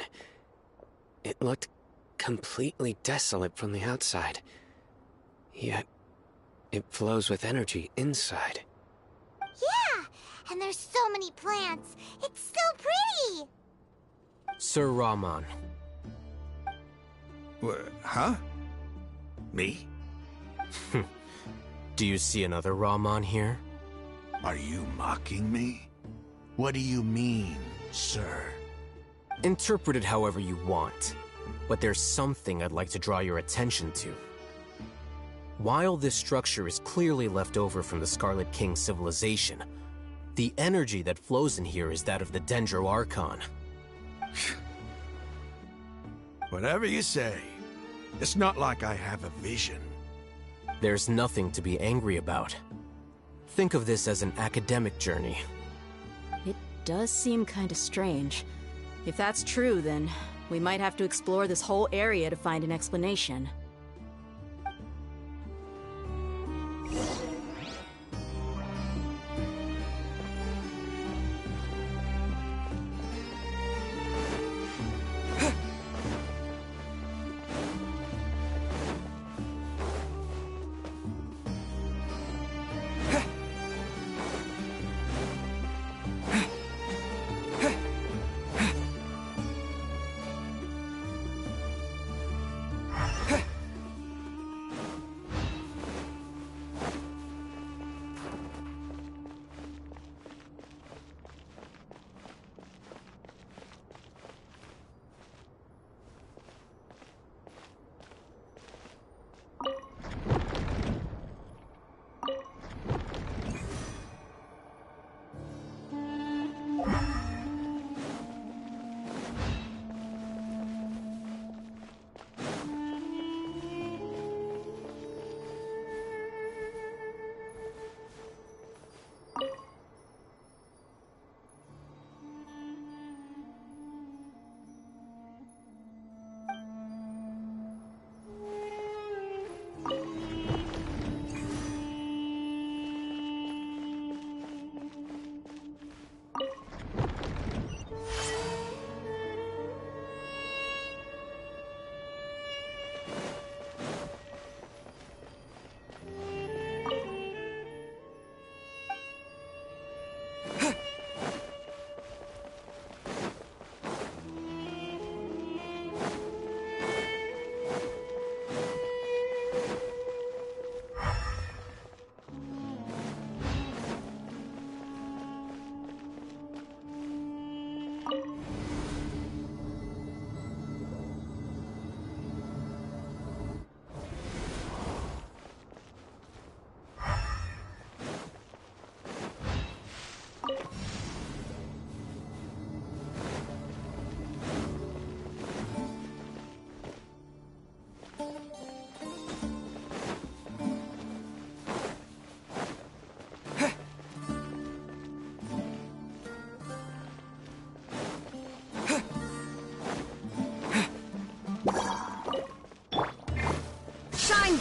It looked completely desolate from the outside. Yet, it flows with energy inside. Yeah! And there's so many plants. It's so pretty! Sir Rahman. Huh? Me? Do you see another Rahman here? Are you mocking me? What do you mean, sir? Interpret it however you want, but there's something I'd like to draw your attention to. While this structure is clearly left over from the Scarlet King civilization, the energy that flows in here is that of the Dendro Archon. Whatever you say. It's not like I have a vision. There's nothing to be angry about. Think of this as an academic journey. It does seem kinda strange. If that's true, then we might have to explore this whole area to find an explanation.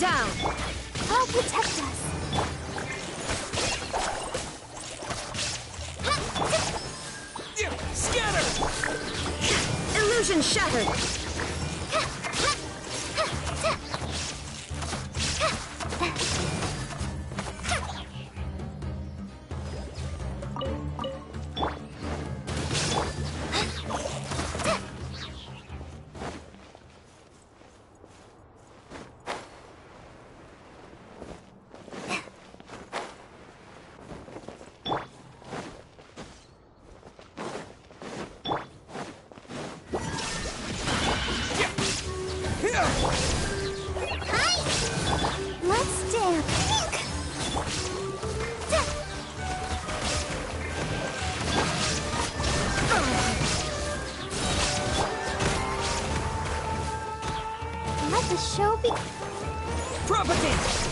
Down! I'll protect us! Scatter! Illusion shattered! Propagate!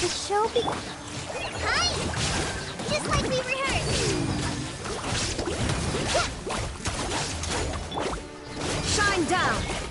The show be... Hi! Just like we rehearsed! Shine down!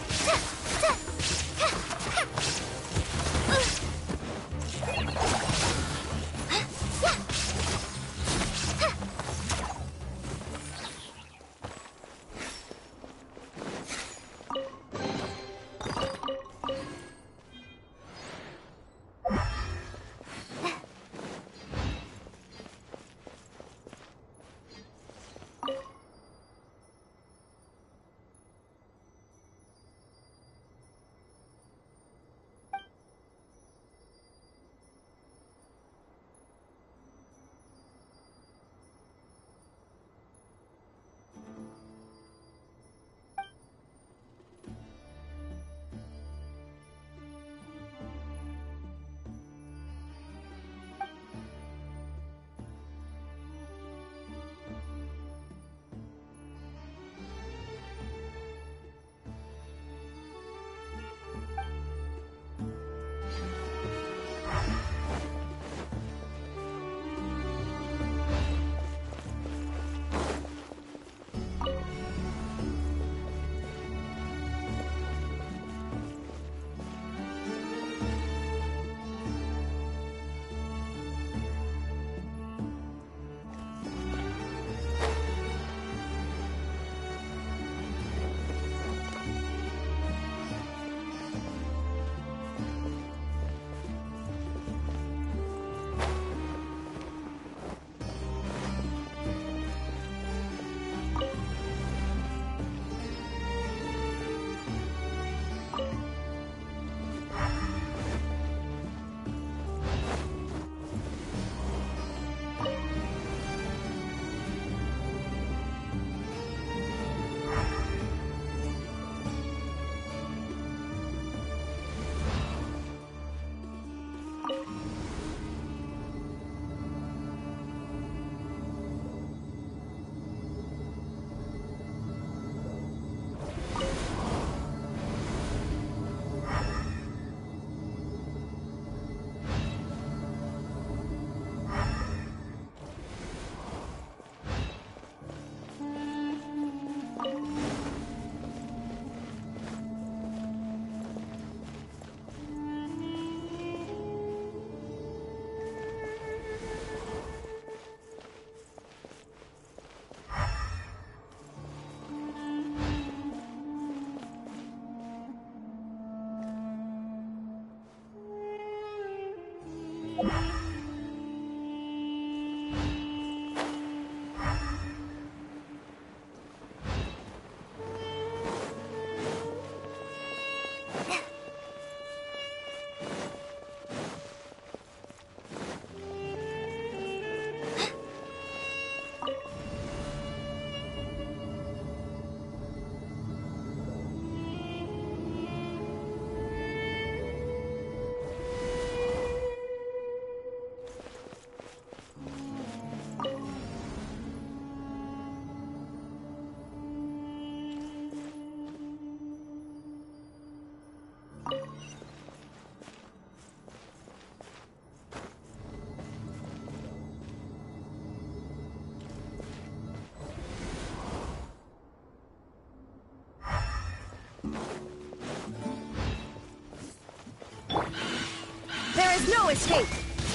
There is no escape!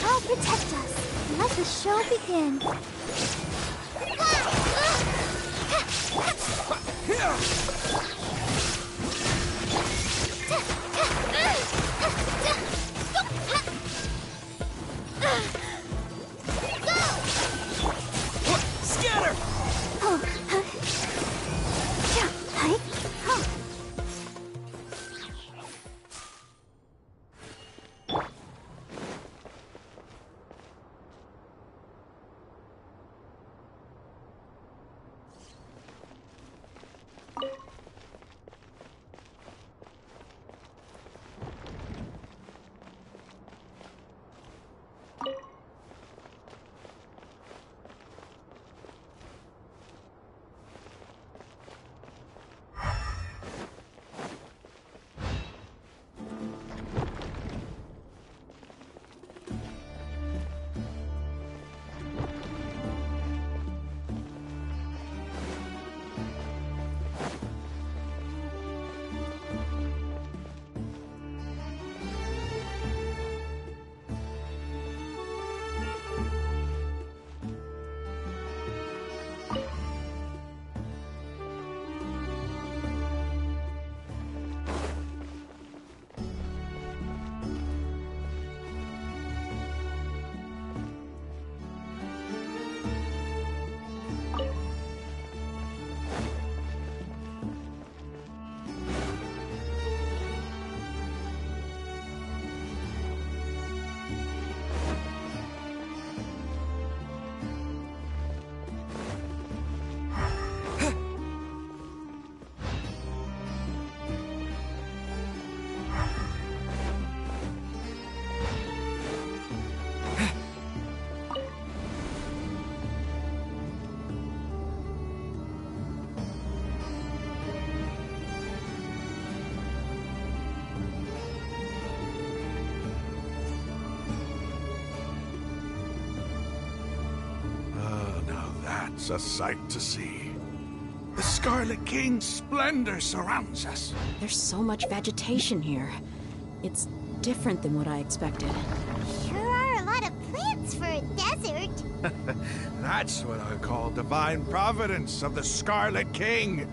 I'll protect us. Let the show begin. Scatter! It's a sight to see. The Scarlet King's splendor surrounds us. There's so much vegetation here. It's different than what I expected. Sure are a lot of plants for a desert. That's what I call divine providence of the Scarlet King.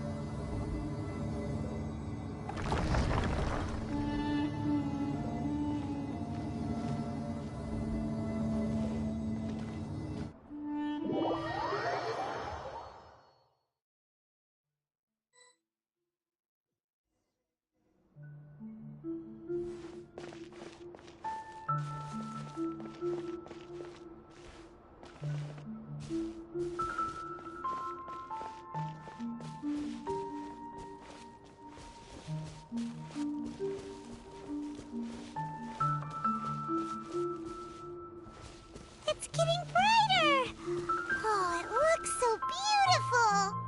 It's getting brighter! Oh, it looks so beautiful!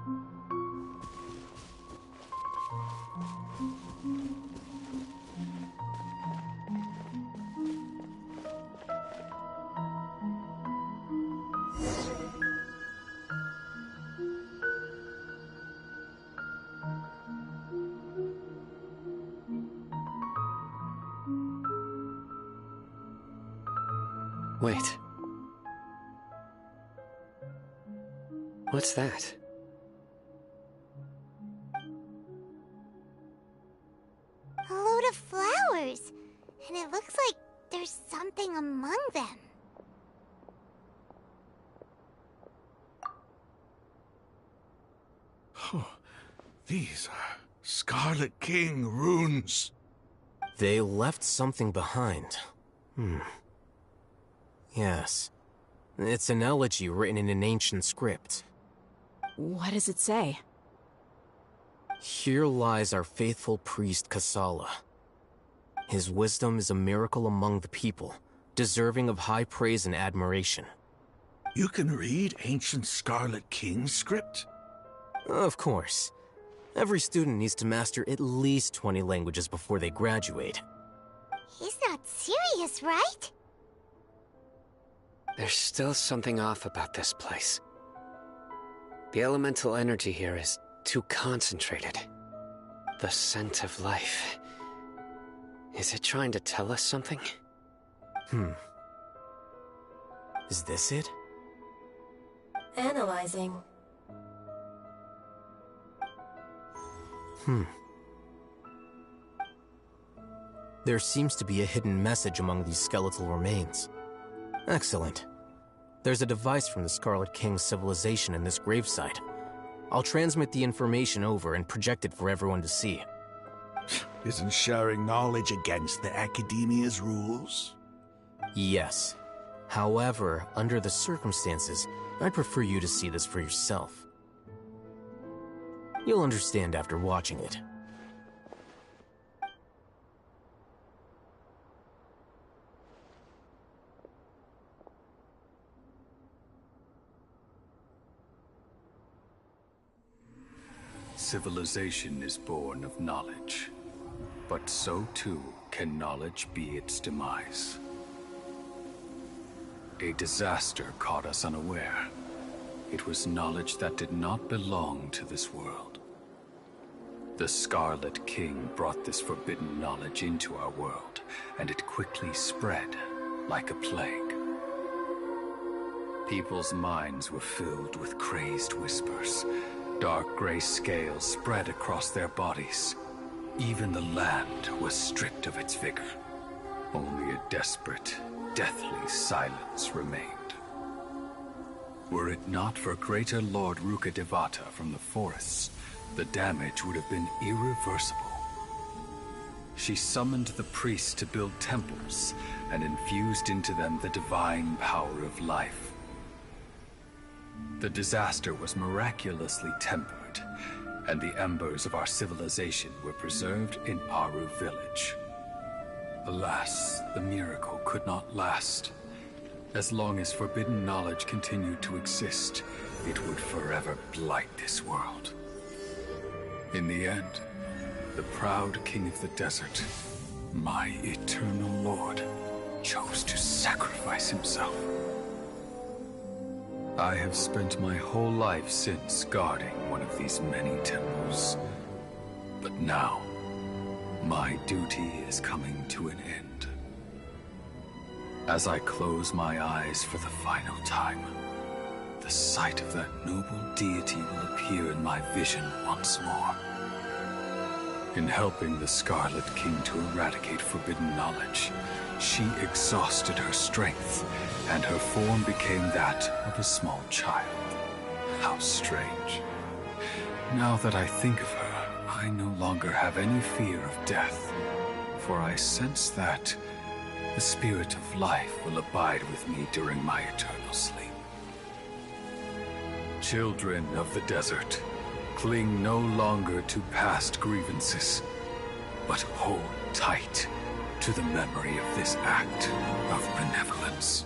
Wait. What's that? A load of flowers, and it looks like there's something among them. Oh, these are Scarlet King runes. They left something behind. Yes. It's an elegy written in an ancient script. What does it say? Here lies our faithful priest Kasala. His wisdom is a miracle among the people, deserving of high praise and admiration. You can read ancient Scarlet King script? Of course. Every student needs to master at least 20 languages before they graduate. He's not serious, right? There's still something off about this place. The elemental energy here is too concentrated. The scent of life. Is it trying to tell us something? Is this it? Analyzing. There seems to be a hidden message among these skeletal remains. Excellent. There's a device from the Scarlet King's civilization in this gravesite. I'll transmit the information over and project it for everyone to see. Isn't sharing knowledge against the Academia's rules? Yes. However, under the circumstances, I'd prefer you to see this for yourself. You'll understand after watching it. Civilization is born of knowledge, but so too can knowledge be its demise. A disaster caught us unaware. It was knowledge that did not belong to this world. The Scarlet King brought this forbidden knowledge into our world, and it quickly spread like a plague. People's minds were filled with crazed whispers. Dark gray scales spread across their bodies. Even the land was stripped of its vigor. Only a desperate, deathly silence remained. Were it not for greater Lord Rukkhadevata from the forests, the damage would have been irreversible. She summoned the priests to build temples and infused into them the divine power of life. The disaster was miraculously tempered, and the embers of our civilization were preserved in Aru village. Alas, the miracle could not last. As long as forbidden knowledge continued to exist, it would forever blight this world. In the end, the proud king of the desert, my eternal lord, chose to sacrifice himself. I have spent my whole life since guarding one of these many temples. But now, my duty is coming to an end. As I close my eyes for the final time, the sight of that noble deity will appear in my vision once more. In helping the Scarlet King to eradicate forbidden knowledge, she exhausted her strength, and her form became that of a small child. How strange. Now that I think of her, I no longer have any fear of death, for I sense that the spirit of life will abide with me during my eternal sleep. Children of the desert, cling no longer to past grievances, but hold tight to the memory of this act of benevolence.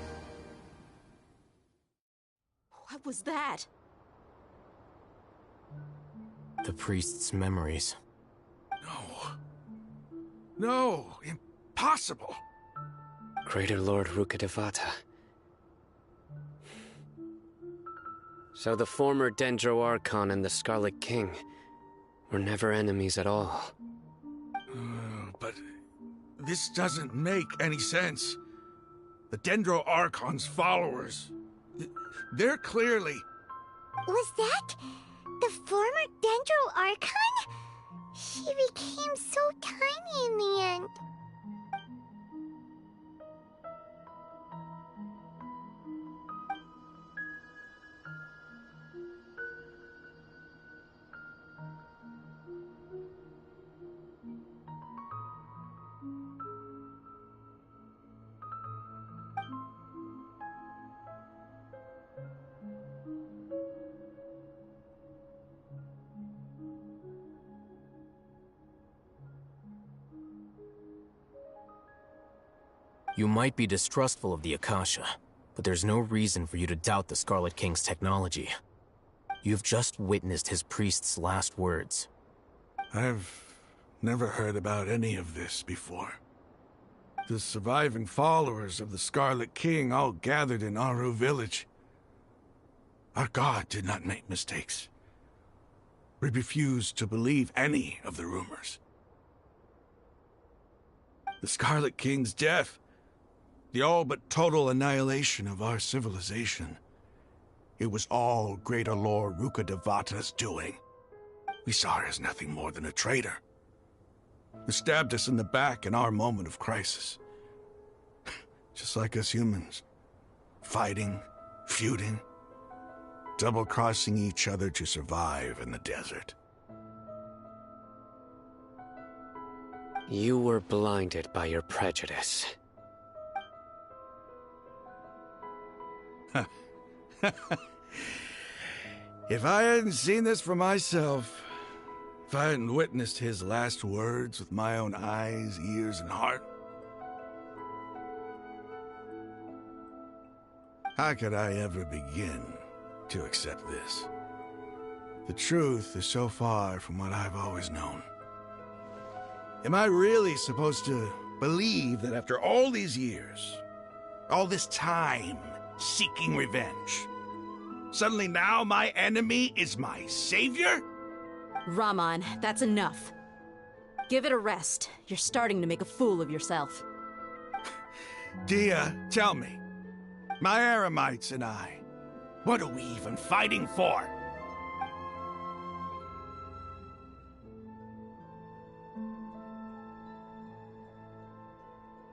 What was that? The priest's memories. No, impossible. Greater Lord Rukkhadevata. So the former Dendro Archon and the Scarlet King were never enemies at all. But this doesn't make any sense. The Dendro Archon's followers, they're clearly... Was that the former Dendro Archon? She became so tiny in the end. You might be distrustful of the Akasha, but there's no reason for you to doubt the Scarlet King's technology. You've just witnessed his priest's last words. I've never heard about any of this before. The surviving followers of the Scarlet King all gathered in Aru village. Our god did not make mistakes. We refuse to believe any of the rumors. The Scarlet King's death, the all but total annihilation of our civilization. It was all Greater Lord Rukkhadevata's doing. We saw her as nothing more than a traitor, who stabbed us in the back in our moment of crisis. Just like us humans. Fighting, feuding, double-crossing each other to survive in the desert. You were blinded by your prejudice. If I hadn't seen this for myself, if I hadn't witnessed his last words with my own eyes, ears, and heart, how could I ever begin to accept this? The truth is so far from what I've always known. Am I really supposed to believe that after all these years, all this time seeking revenge, suddenly now my enemy is my savior? Raman, that's enough. Give it a rest. You're starting to make a fool of yourself. Dia, tell me. My Eremites and I, what are we even fighting for?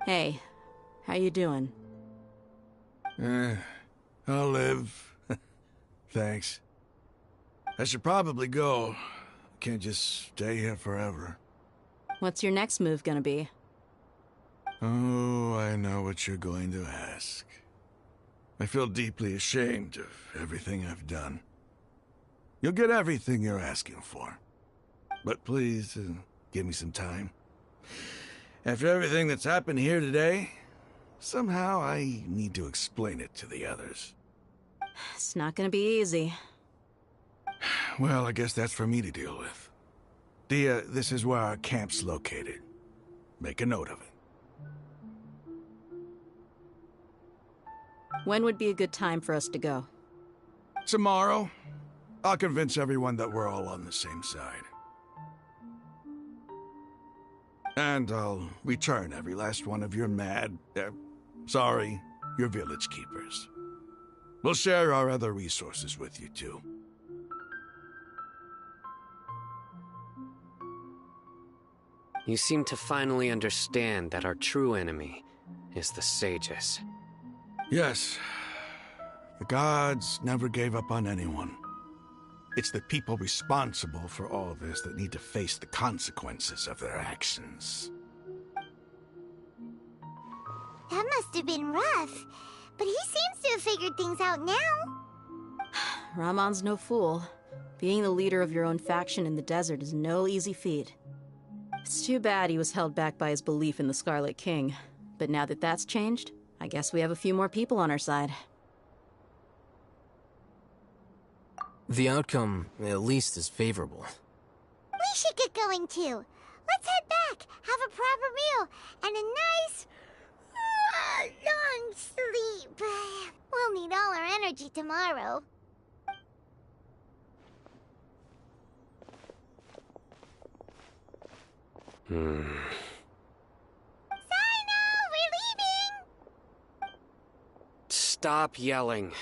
Hey, how you doing? I'll live. Thanks. I should probably go. Can't just stay here forever. What's your next move gonna be? Oh, I know what you're going to ask. I feel deeply ashamed of everything I've done. You'll get everything you're asking for. But please, give me some time. After everything that's happened here today, somehow I need to explain it to the others. It's not gonna be easy. Well, I guess that's for me to deal with. Dia, this is where our camp's located. Make a note of it. When would be a good time for us to go? Tomorrow. I'll convince everyone that we're all on the same side. And I'll return every last one of your your village keepers. We'll share our other resources with you, too. You seem to finally understand that our true enemy is the sages. Yes. The gods never gave up on anyone. It's the people responsible for all this that need to face the consequences of their actions. That must have been rough, but he seems to have figured things out now. Raman's no fool. Being the leader of your own faction in the desert is no easy feat. It's too bad he was held back by his belief in the Scarlet King. But now that that's changed, I guess we have a few more people on our side. The outcome, at least, is favorable. We should get going too. Let's head back, have a proper meal, and a nice, long sleep. We'll need all our energy tomorrow. Hmm. Sino, we're leaving! Stop yelling.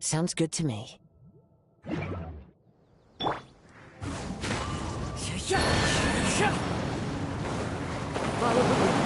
Sounds good to me. Follow the wind.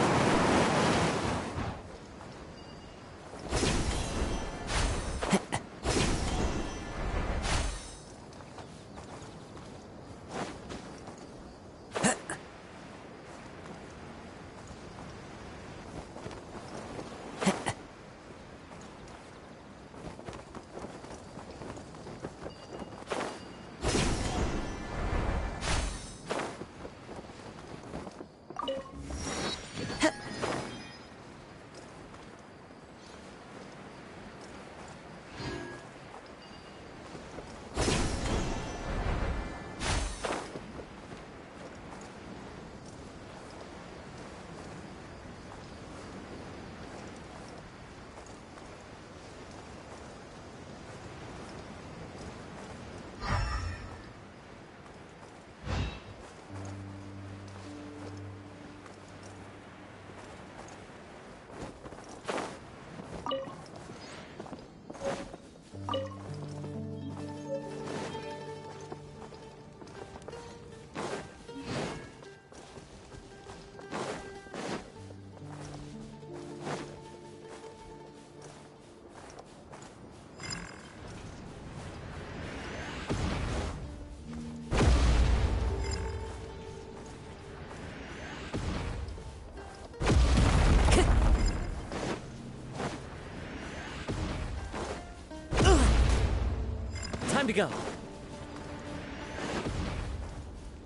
Time to go.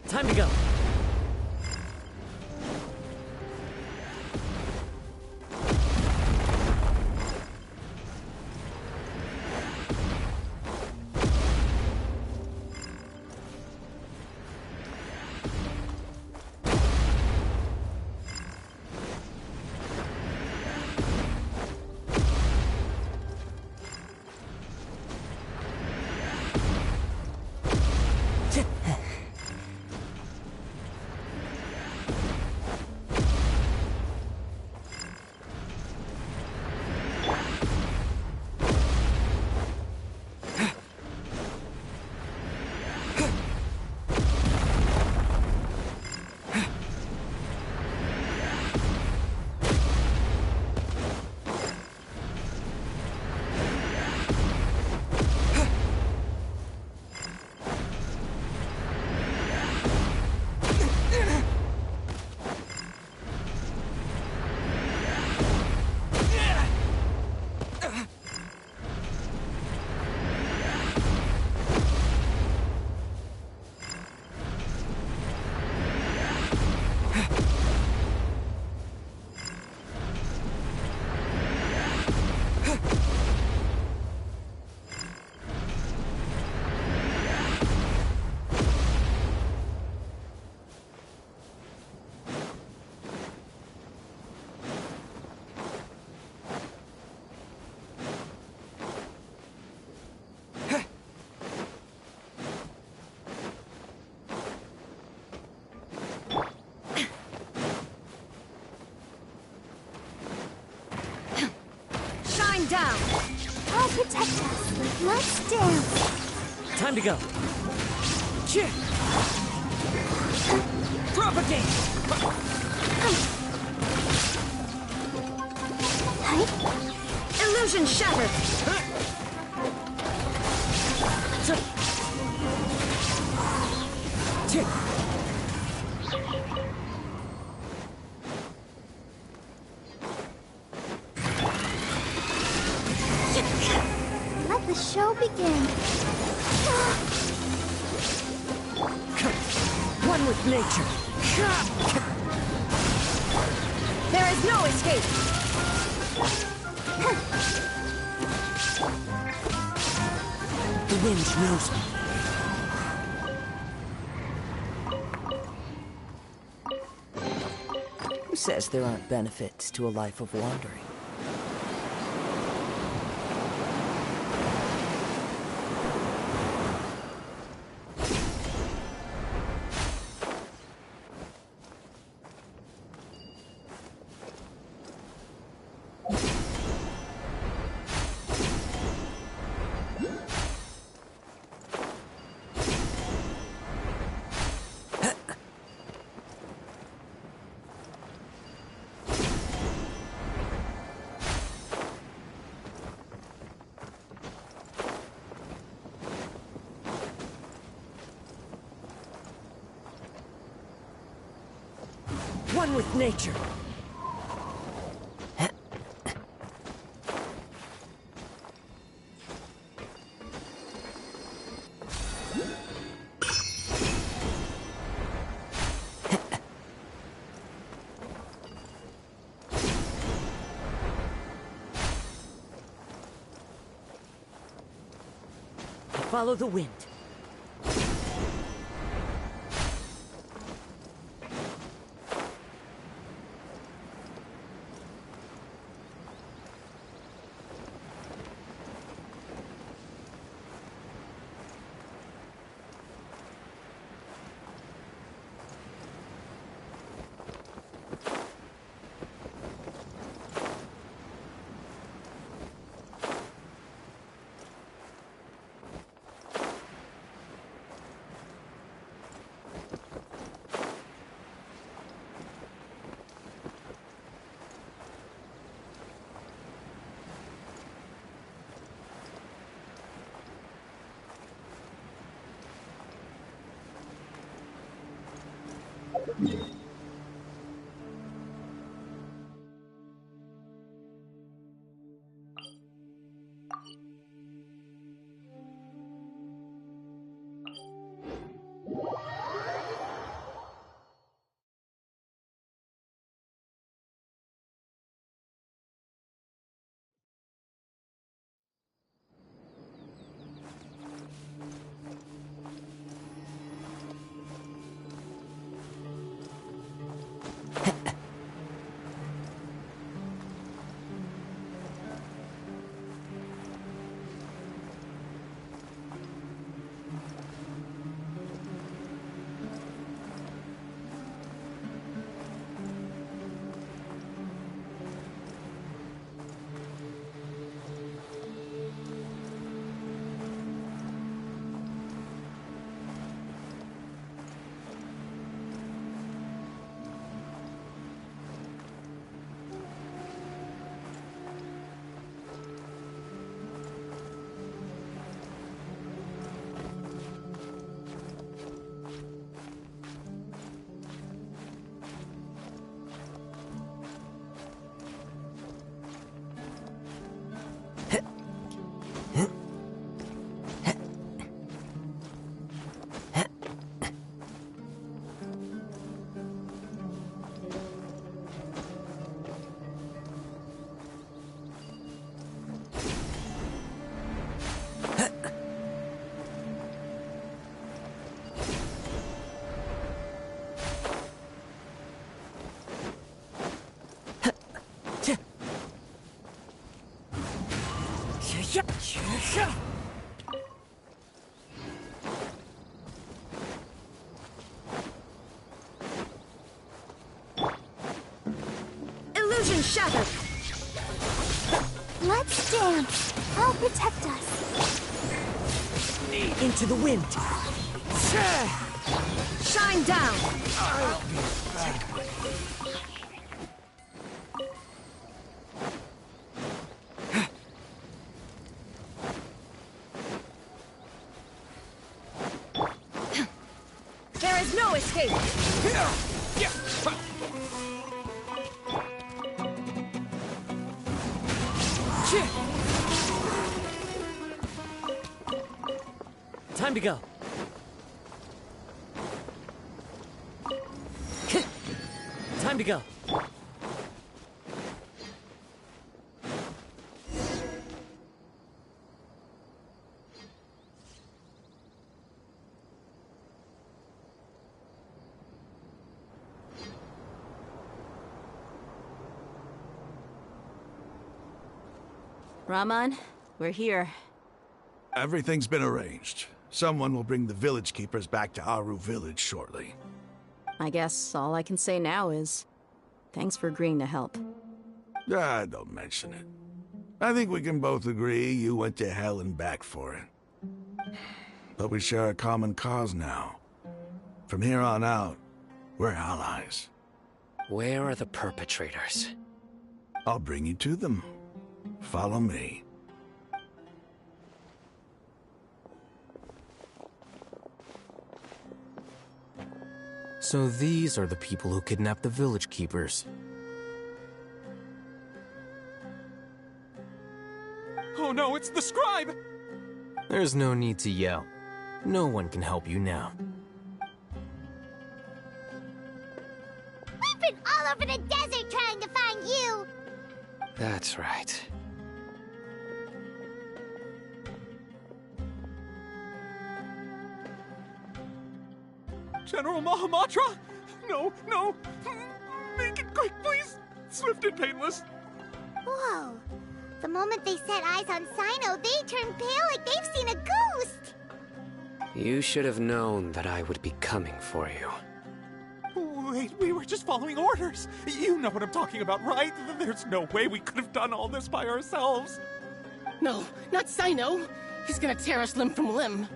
Time to go. Down. I'll protect us. Let's dance. Time to go. Cheer. Propagate. Illusion shattered. Let the show begin. One with nature. There is no escape. The wind knows me. Who says there aren't benefits to a life of wandering? One with nature. Follow the wind. Illusion shattered. Let's dance. I'll protect us. Into the wind. Shine down. There is no escape. Time to go. Time to go. Raman, we're here. Everything's been arranged. Someone will bring the village keepers back to Aru village shortly. I guess all I can say now is thanks for agreeing to help. Don't mention it. I think we can both agree you went to hell and back for it. But we share a common cause now. From here on out, we're allies. Where are the perpetrators? I'll bring you to them. Follow me. So these are the people who kidnapped the village keepers. Oh no, it's the scribe! There's no need to yell. No one can help you now. We've been all over the desert trying to find you! That's right. General Mahamatra? No, no! Make it quick, please! Swift and painless! Whoa. The moment they set eyes on Sino, they turn pale like they've seen a ghost! You should have known that I would be coming for you. Wait, we were just following orders. You know what I'm talking about, right? There's no way we could have done all this by ourselves. No, not Sino. He's gonna tear us limb from limb.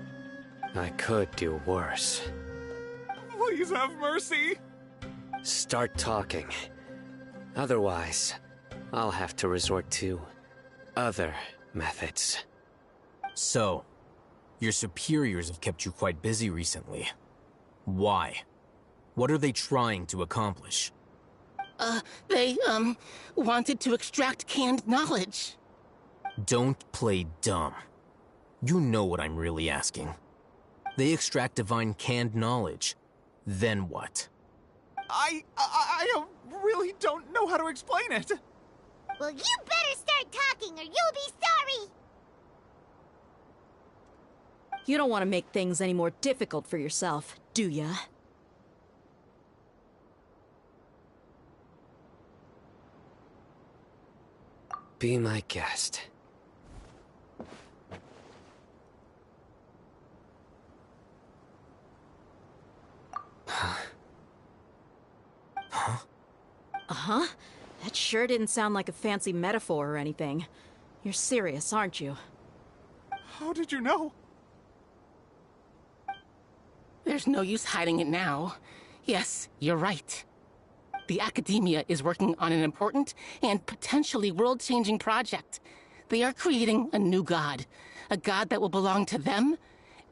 I could do worse. Please have mercy. Start talking. Otherwise, I'll have to resort to other methods. So, your superiors have kept you quite busy recently. Why? What are they trying to accomplish? They wanted to extract canned knowledge. Don't play dumb. You know what I'm really asking. They extract divine canned knowledge. Then what? I really don't know how to explain it. Well, you better start talking or you'll be sorry! You don't want to make things any more difficult for yourself, do ya? Be my guest. Uh-huh. That sure didn't sound like a fancy metaphor or anything. You're serious, aren't you? How did you know? There's no use hiding it now. Yes, you're right. The Academia is working on an important and potentially world-changing project. They are creating a new god. A god that will belong to them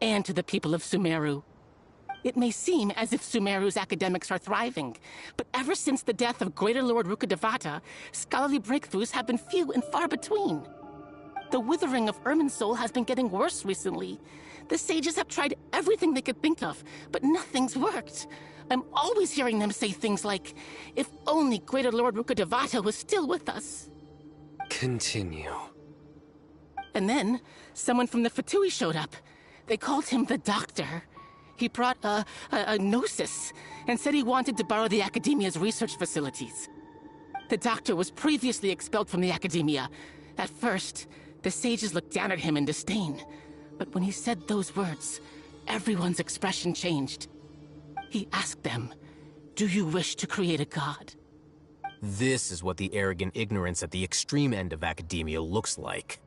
and to the people of Sumeru. It may seem as if Sumeru's academics are thriving, but ever since the death of Greater Lord Rukkhadevata, scholarly breakthroughs have been few and far between. The withering of Irminsul has been getting worse recently. The sages have tried everything they could think of, but nothing's worked. I'm always hearing them say things like, if only Greater Lord Rukkhadevata was still with us. Continue. And then, someone from the Fatui showed up. They called him the Doctor. He brought a gnosis and said he wanted to borrow the Academia's research facilities. The Doctor was previously expelled from the Academia. At first, the sages looked down at him in disdain. But when he said those words, everyone's expression changed. He asked them, "Do you wish to create a god?" This is what the arrogant ignorance at the extreme end of academia looks like.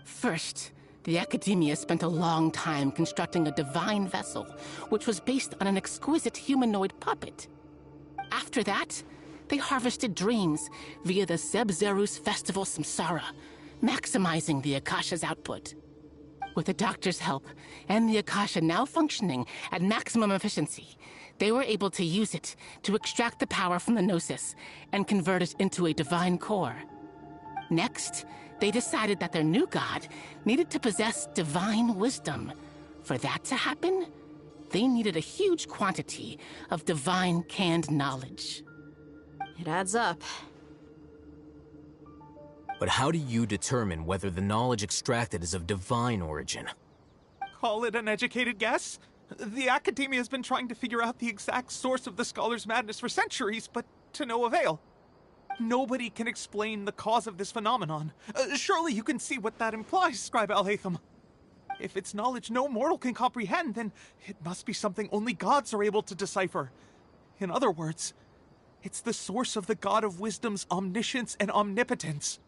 First, the Academia spent a long time constructing a divine vessel, which was based on an exquisite humanoid puppet. After that, they harvested dreams via the Zeb-Zerus Festival Samsara, maximizing the Akasha's output. With the Doctor's help, and the Akasha now functioning at maximum efficiency, they were able to use it to extract the power from the Gnosis and convert it into a divine core. Next, they decided that their new god needed to possess divine wisdom. For that to happen, they needed a huge quantity of divine canned knowledge. It adds up. But how do you determine whether the knowledge extracted is of divine origin? Call it an educated guess? The Academia has been trying to figure out the exact source of the scholar's madness for centuries, but to no avail. Nobody can explain the cause of this phenomenon. Surely you can see what that implies, Scribe Al-Haytham. If it's knowledge no mortal can comprehend, then it must be something only gods are able to decipher. In other words, it's the source of the God of Wisdom's omniscience and omnipotence.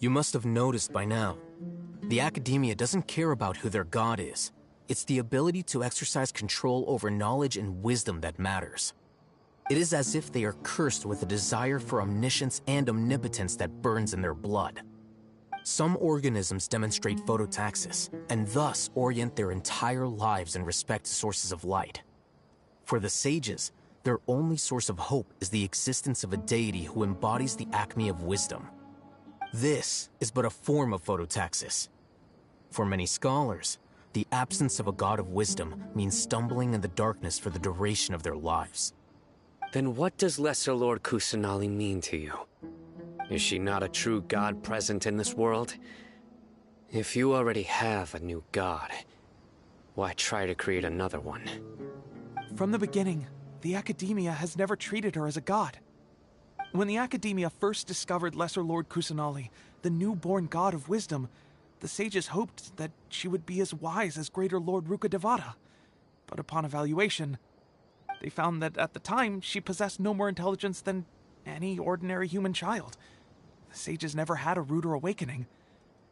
You must have noticed by now. The Academia doesn't care about who their god is. It's the ability to exercise control over knowledge and wisdom that matters. It is as if they are cursed with a desire for omniscience and omnipotence that burns in their blood. Some organisms demonstrate phototaxis, and thus orient their entire lives in respect to sources of light. For the sages, their only source of hope is the existence of a deity who embodies the acme of wisdom. This is but a form of phototaxis. For many scholars, the absence of a god of wisdom means stumbling in the darkness for the duration of their lives. Then what does Lesser Lord Kusanali mean to you? Is she not a true god present in this world? If you already have a new god, why try to create another one? From the beginning, the Academia has never treated her as a god. When the Academia first discovered Lesser Lord Kusanali, the newborn god of wisdom, the sages hoped that she would be as wise as Greater Lord Rukkhadevata. But upon evaluation, they found that at the time she possessed no more intelligence than any ordinary human child. The sages never had a ruder awakening.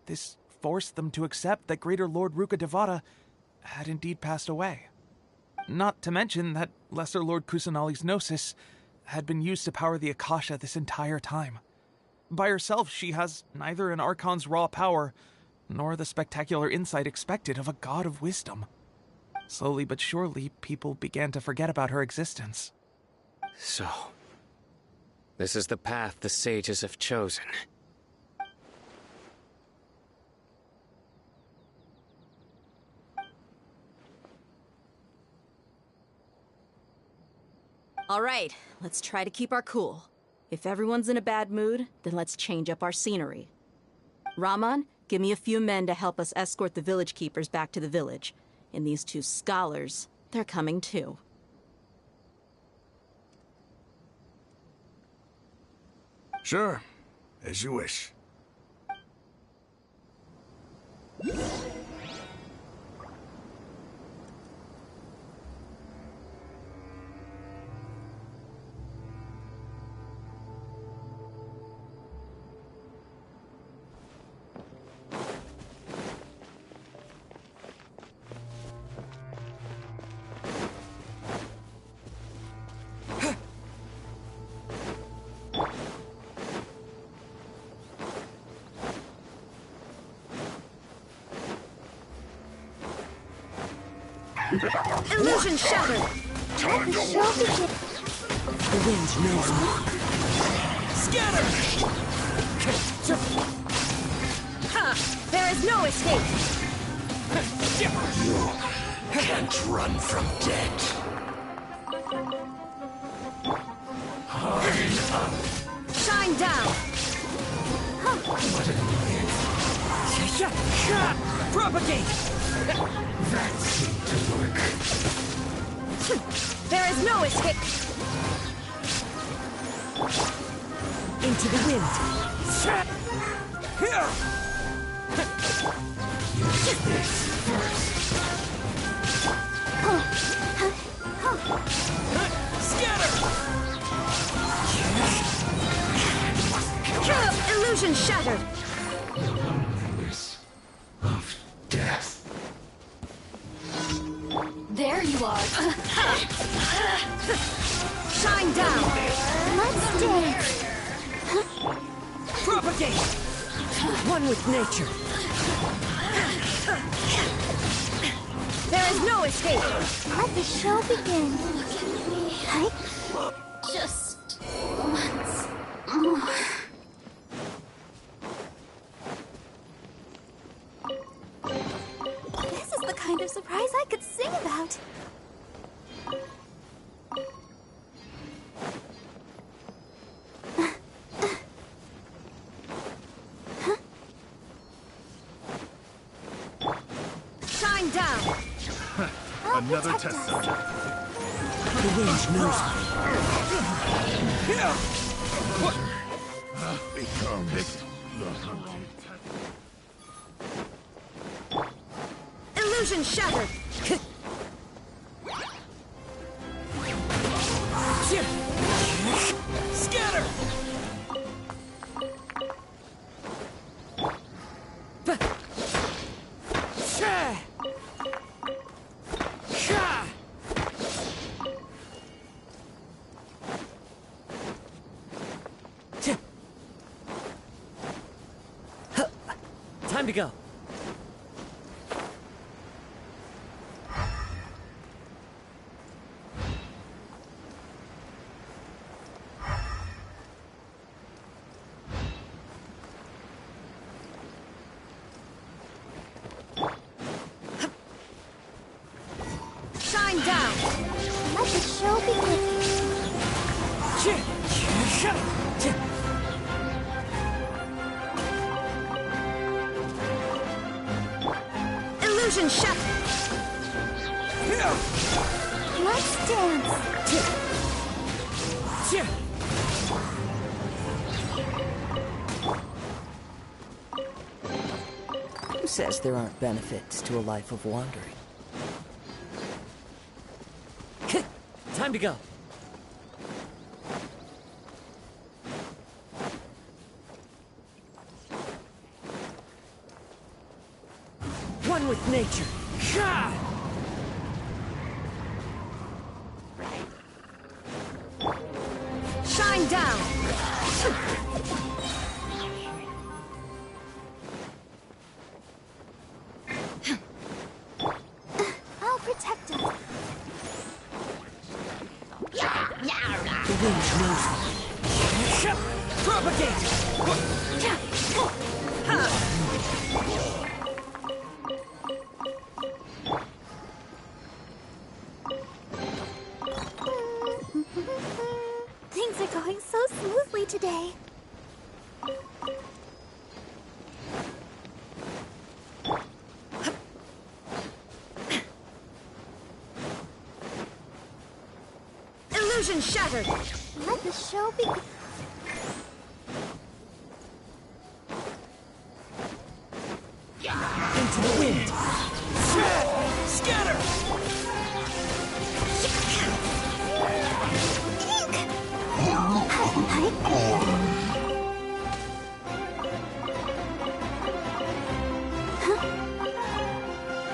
This forced them to accept that Greater Lord Rukkhadevata had indeed passed away. Not to mention that Lesser Lord Kusanali's gnosis had been used to power the Akasha this entire time. By herself, she has neither an Archon's raw power, nor the spectacular insight expected of a god of wisdom. Slowly but surely, people began to forget about her existence. So, this is the path the sages have chosen. All right, let's try to keep our cool. If everyone's in a bad mood, then let's change up our scenery. Rahman, give me a few men to help us escort the village keepers back to the village. And these two scholars, they're coming too. Sure, as you wish. Illusion shattered! Time to show begin. The wind knows me. Scatter! Ha! There is no escape! You can't run from death. Hide up. Shine down! Propagate! That seemed to work. There is no escape! Into the wind. Here! Use this first. Scatter! Illusion shattered! Of death. There you are. Shine down. Let's dance. Propagate! One with nature. There is no escape. Let the show begin. Just once more. This is the kind of surprise I could sing about. Shine down. Another test subject. The wind knows me. Here! Become this. Illusion shattered. Scatter! Time to go. Shine down. Let the show begin. Illusion shut. Let's dance. Who says there aren't benefits to a life of wandering? Time to go. One with nature. Shine down. I'll protect us. The wind knows me. Propagate! Things are going so smoothly today. Illusion shattered. Let the show begin. Into the wind. Scatter!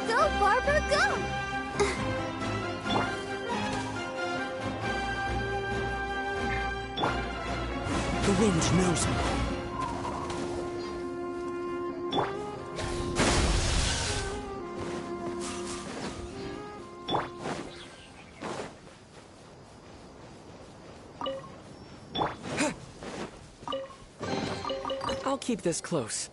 Go, Barbara, go! The wind knows me. I'll keep this close.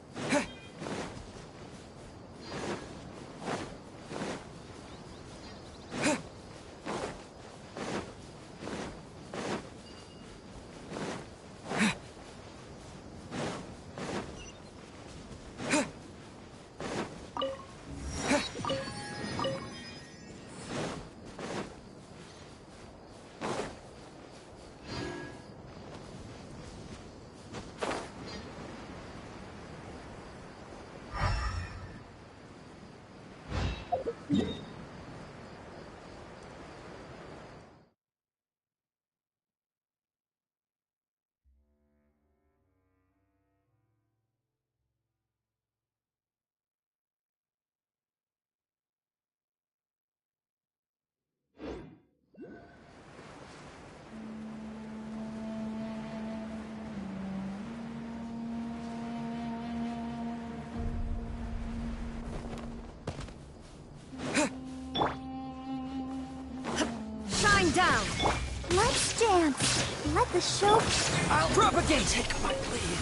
Down. Let's dance. Let the show. I'll propagate. Take my lead.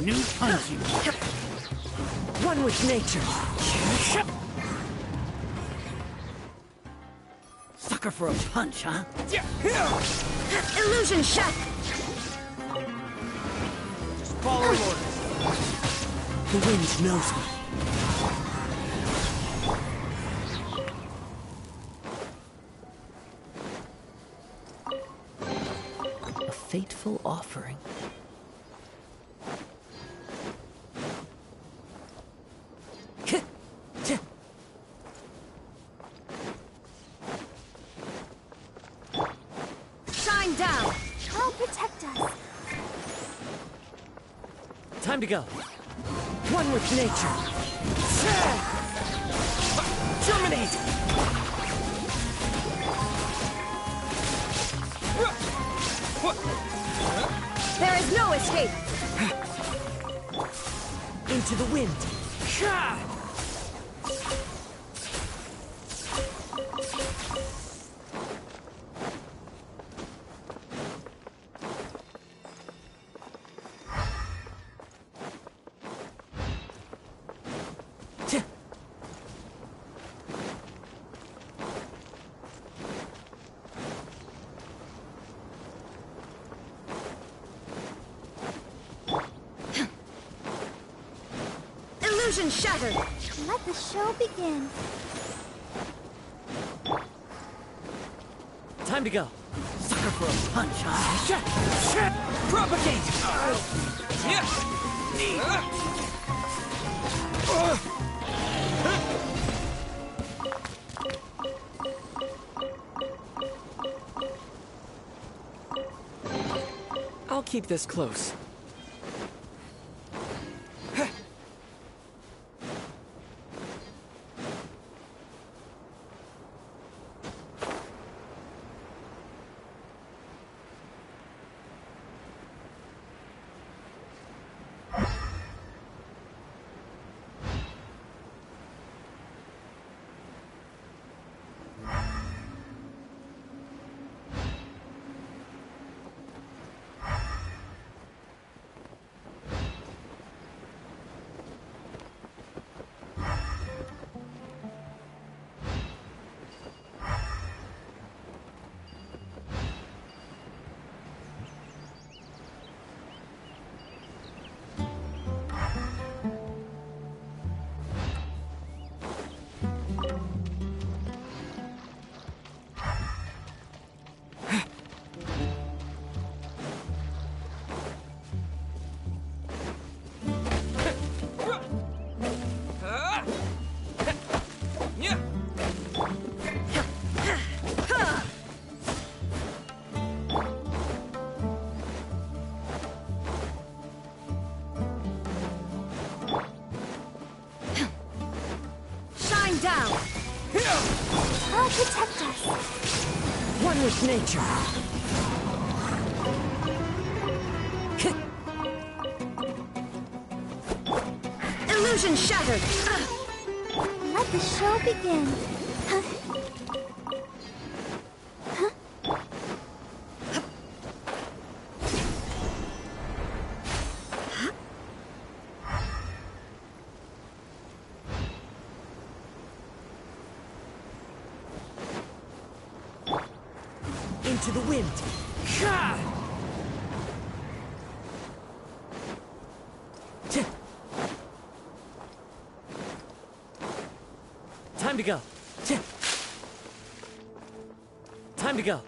New punching. One with nature. Sucker for a punch, huh? Illusion shut. Just follow orders. The wind knows me. Fateful offering. Shine down. I'll protect us. Time to go. One with nature. Terminate! There is no escape. Into the wind. Illusion shattered. Let the show begin. Time to go. Sucker for a punch, huh? Propagate! I'll keep this close. Down. I'll protect us. One with nature. Illusion shattered. Let the show begin. Into the wind. Time to go. Time to go.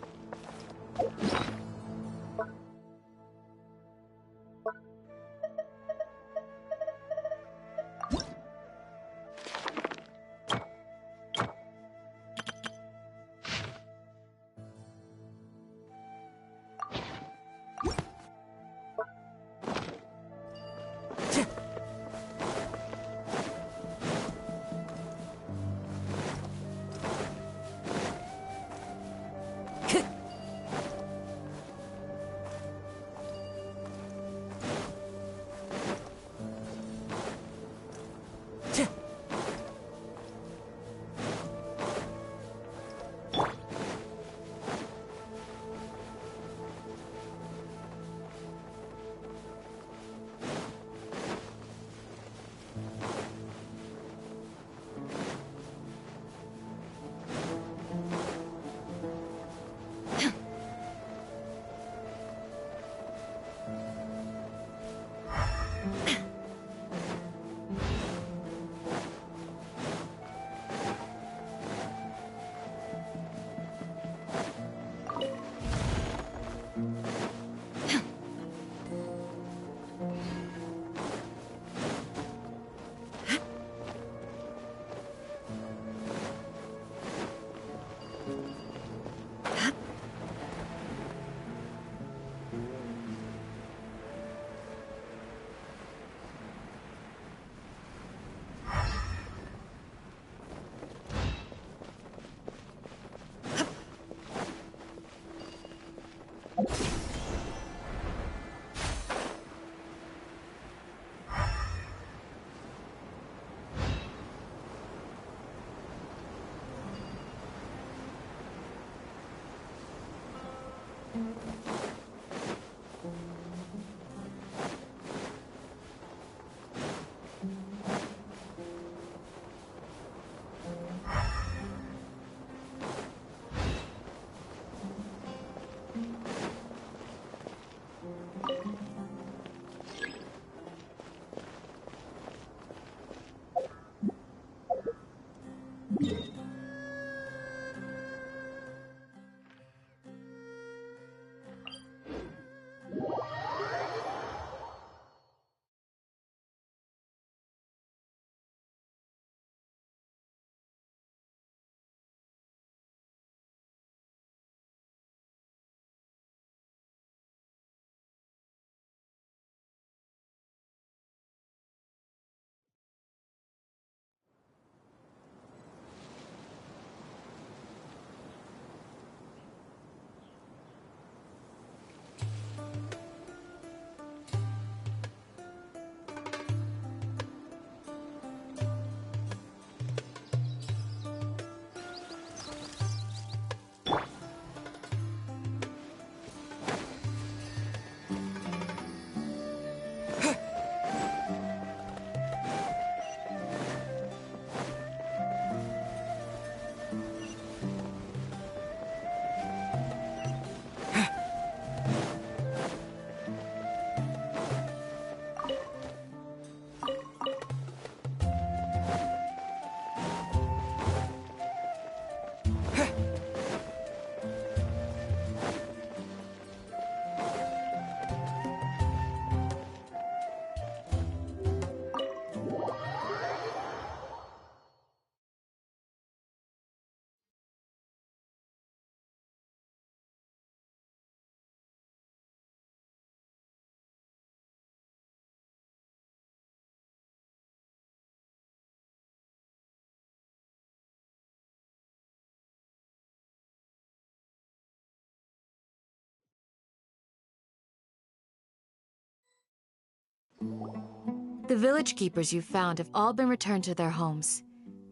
The village keepers you found have all been returned to their homes,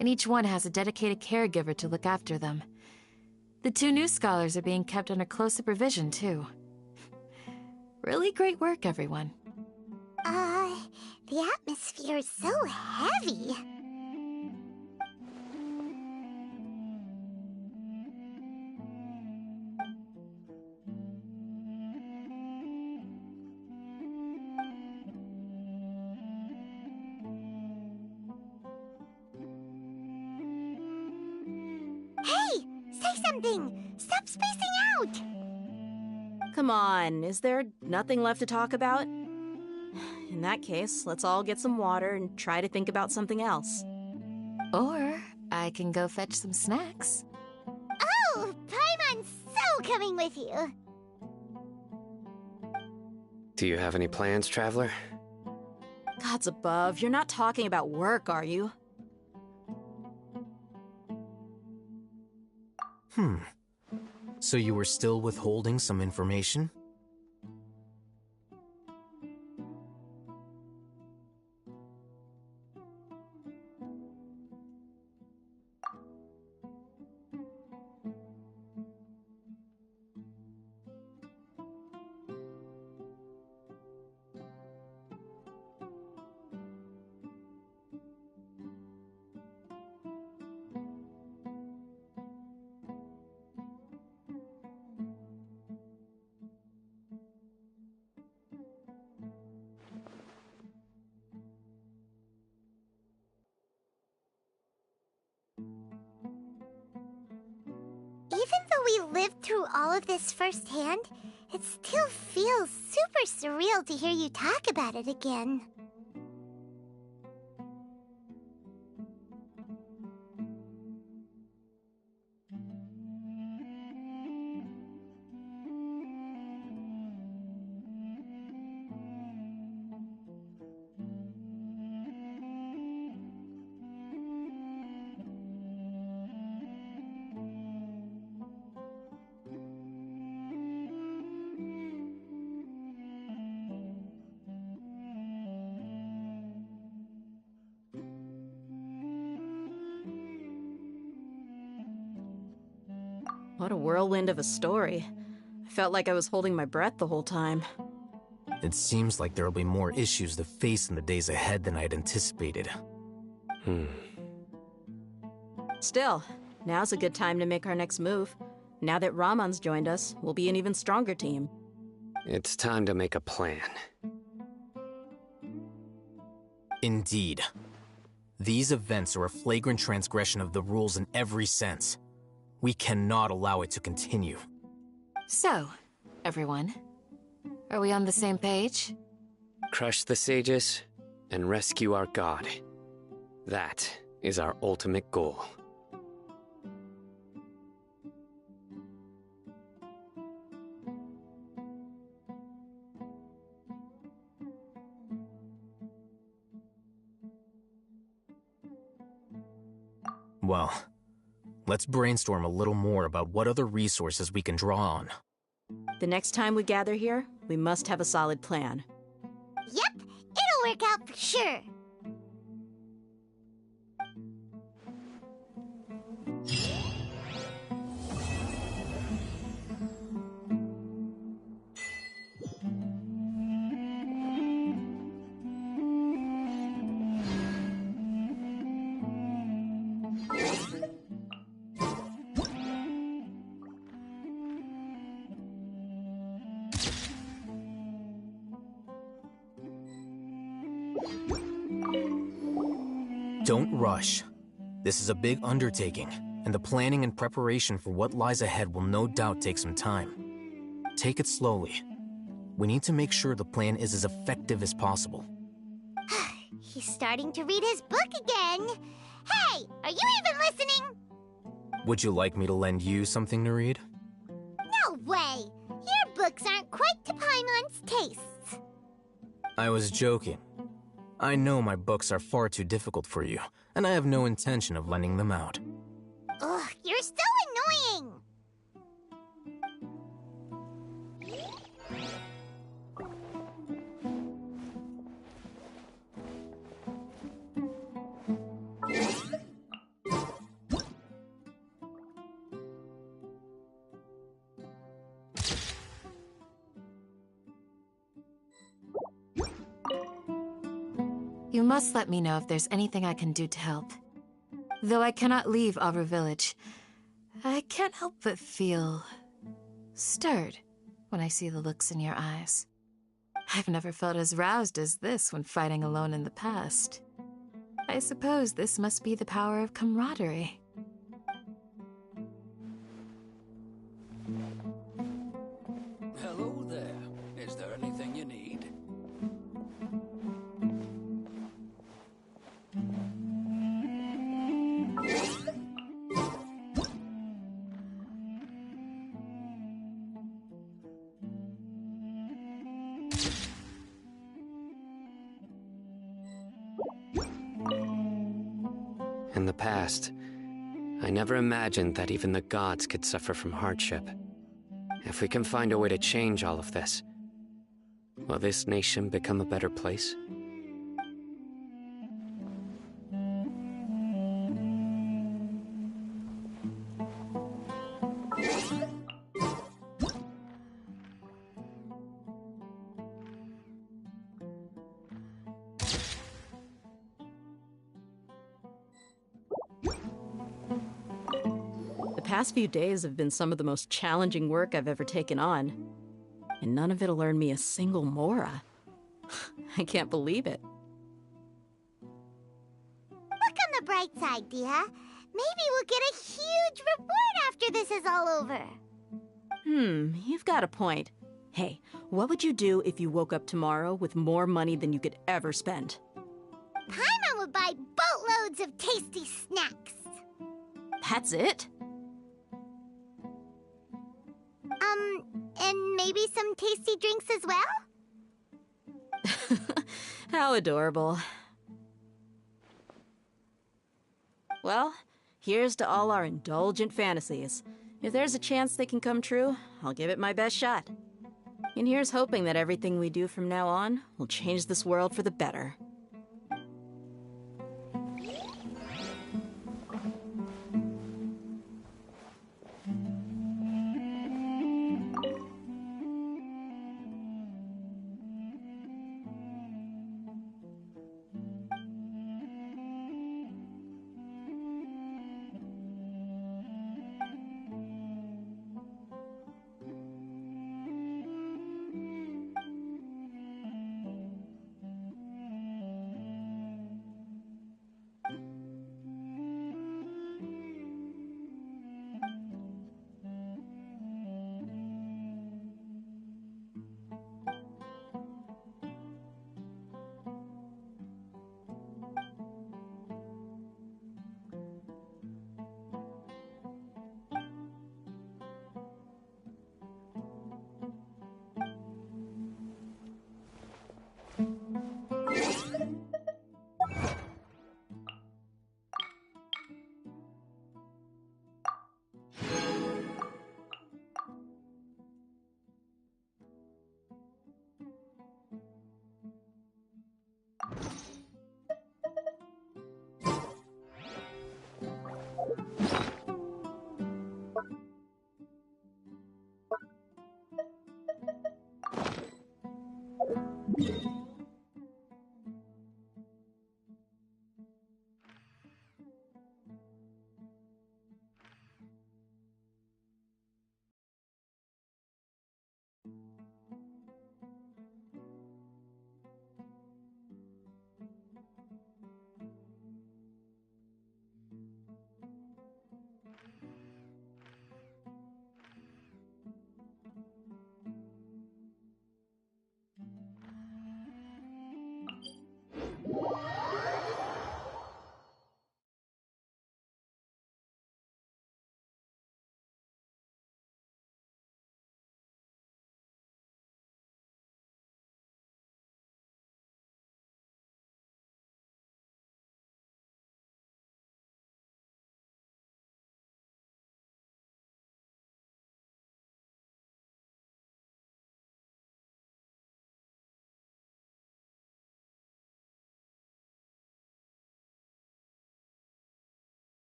and each one has a dedicated caregiver to look after them. The 2 new scholars are being kept under close supervision, too. Really great work, everyone. The atmosphere is so heavy. Hey! Say something! Stop spacing out! Come on, is there nothing left to talk about? In that case, let's all get some water and try to think about something else. Or I can go fetch some snacks. Oh! Paimon's so coming with you! Do you have any plans, Traveler? Gods above, you're not talking about work, are you? So you were still withholding some information? Even though we lived through all of this firsthand, it still feels super surreal to hear you talk about it again. What a whirlwind of a story. I felt like I was holding my breath the whole time. It seems like there'll be more issues to face in the days ahead than I'd anticipated. Still, now's a good time to make our next move. Now that Ramon's joined us, we'll be an even stronger team. It's time to make a plan. Indeed. These events are a flagrant transgression of the rules in every sense. We cannot allow it to continue. So, everyone, are we on the same page? Crush the sages and rescue our god. That is our ultimate goal. Well, let's brainstorm a little more about what other resources we can draw on. The next time we gather here, we must have a solid plan. Yep, it'll work out for sure. Don't rush. This is a big undertaking, and the planning and preparation for what lies ahead will no doubt take some time. Take it slowly. We need to make sure the plan is as effective as possible. He's starting to read his book again. Hey, are you even listening? Would you like me to lend you something to read? No way! Your books aren't quite to Paimon's tastes. I was joking. I know my books are far too difficult for you, and I have no intention of lending them out. Ugh, you're so annoying! You must let me know if there's anything I can do to help. Though I cannot leave our village, I can't help but feel stirred when I see the looks in your eyes. I've never felt as roused as this when fighting alone in the past. I suppose this must be the power of camaraderie. Hello there. Is there anything you need? In the past, I never imagined that even the gods could suffer from hardship. If we can find a way to change all of this, will this nation become a better place? The past few days have been some of the most challenging work I've ever taken on. And none of it'll earn me a single mora. I can't believe it. Look on the bright side, Dia. Maybe we'll get a huge reward after this is all over. You've got a point. Hey, what would you do if you woke up tomorrow with more money than you could ever spend? Paimon would buy boatloads of tasty snacks. That's it? And maybe some tasty drinks as well? How adorable. Well, here's to all our indulgent fantasies. If there's a chance they can come true, I'll give it my best shot. And here's hoping that everything we do from now on will change this world for the better.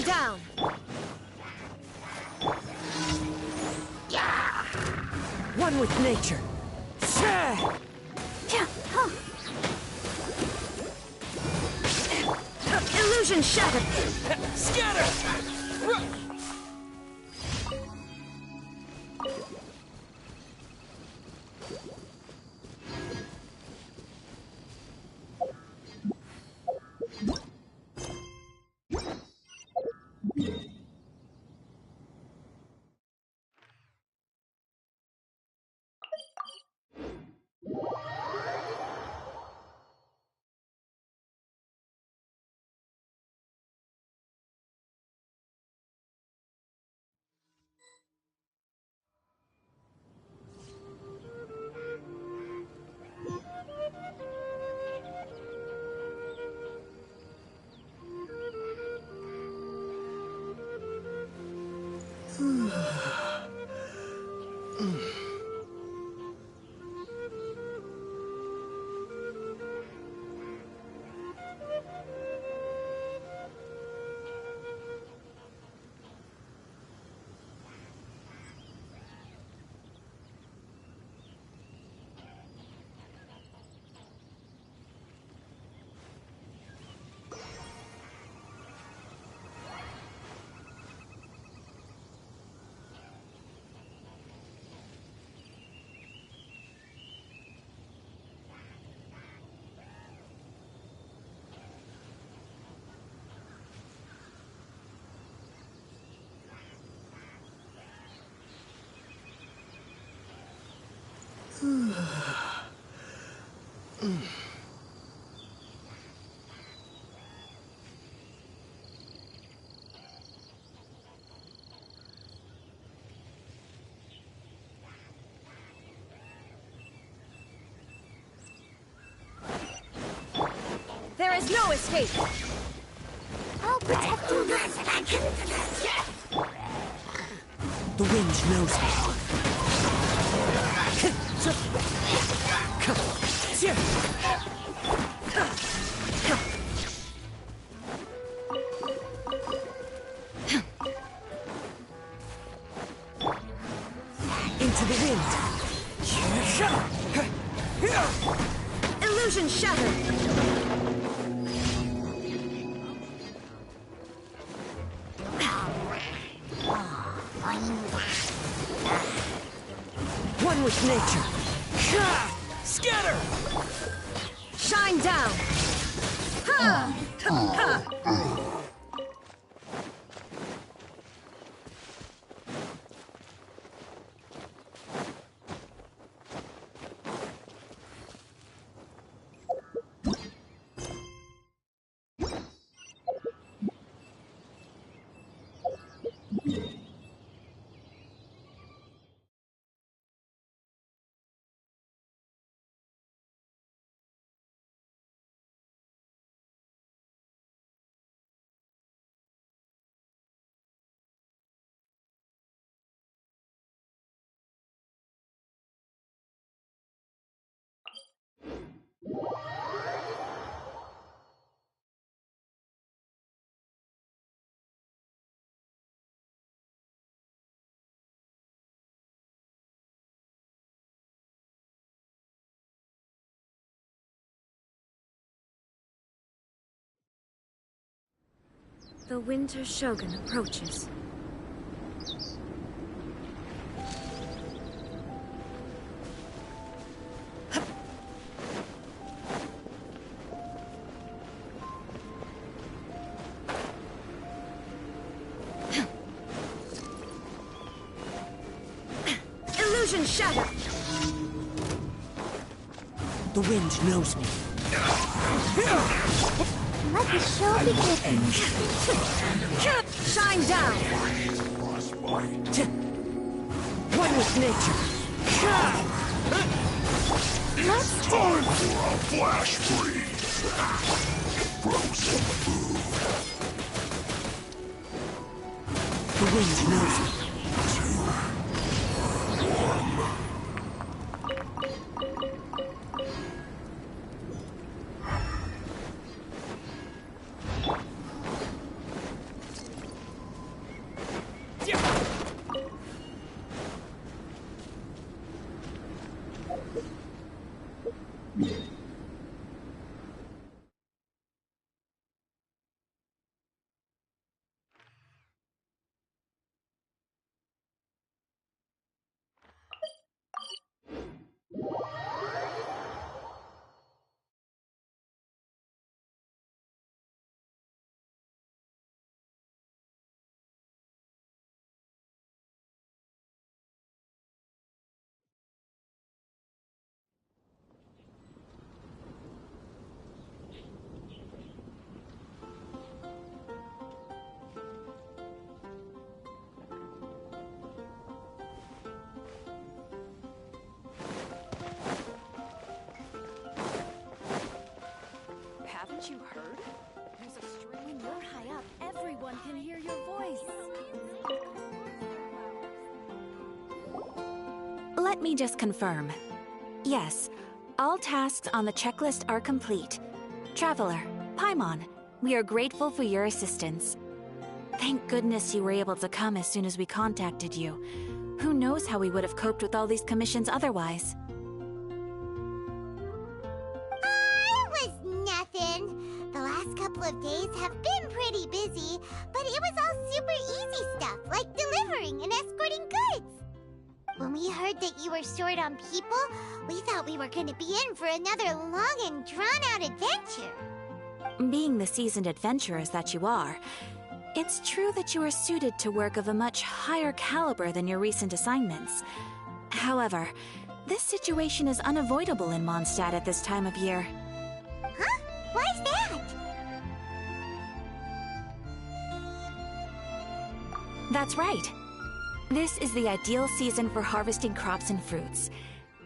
down! One with nature. Illusion shattered! Scatter! There is no escape! I'll protect you. The wind knows me. Into the wind! Illusion shattered! One with nature. Scatter! Shine down! Ha! Ha! The Winter Shogun approaches. Illusion shattered! The wind knows me. Let the show begin. Shine down! One with nature. Let's Time for a flash freeze. Frozen food. The wind knows me. 2, 1. Let me just confirm. Yes, all tasks on the checklist are complete. Traveler, Paimon, we are grateful for your assistance. Thank goodness you were able to come as soon as we contacted you. Who knows how we would have coped with all these commissions otherwise? Was nothing. The last couple of days have been pretty busy, but it was all super easy stuff, like delivering and escorting goods. When we heard that you were short on people, we thought we were going to be in for another long and drawn-out adventure. Being the seasoned adventurers that you are, it's true that you are suited to work of a much higher caliber than your recent assignments. However, this situation is unavoidable in Mondstadt at this time of year. Huh? Why's that? That's right. This is the ideal season for harvesting crops and fruits.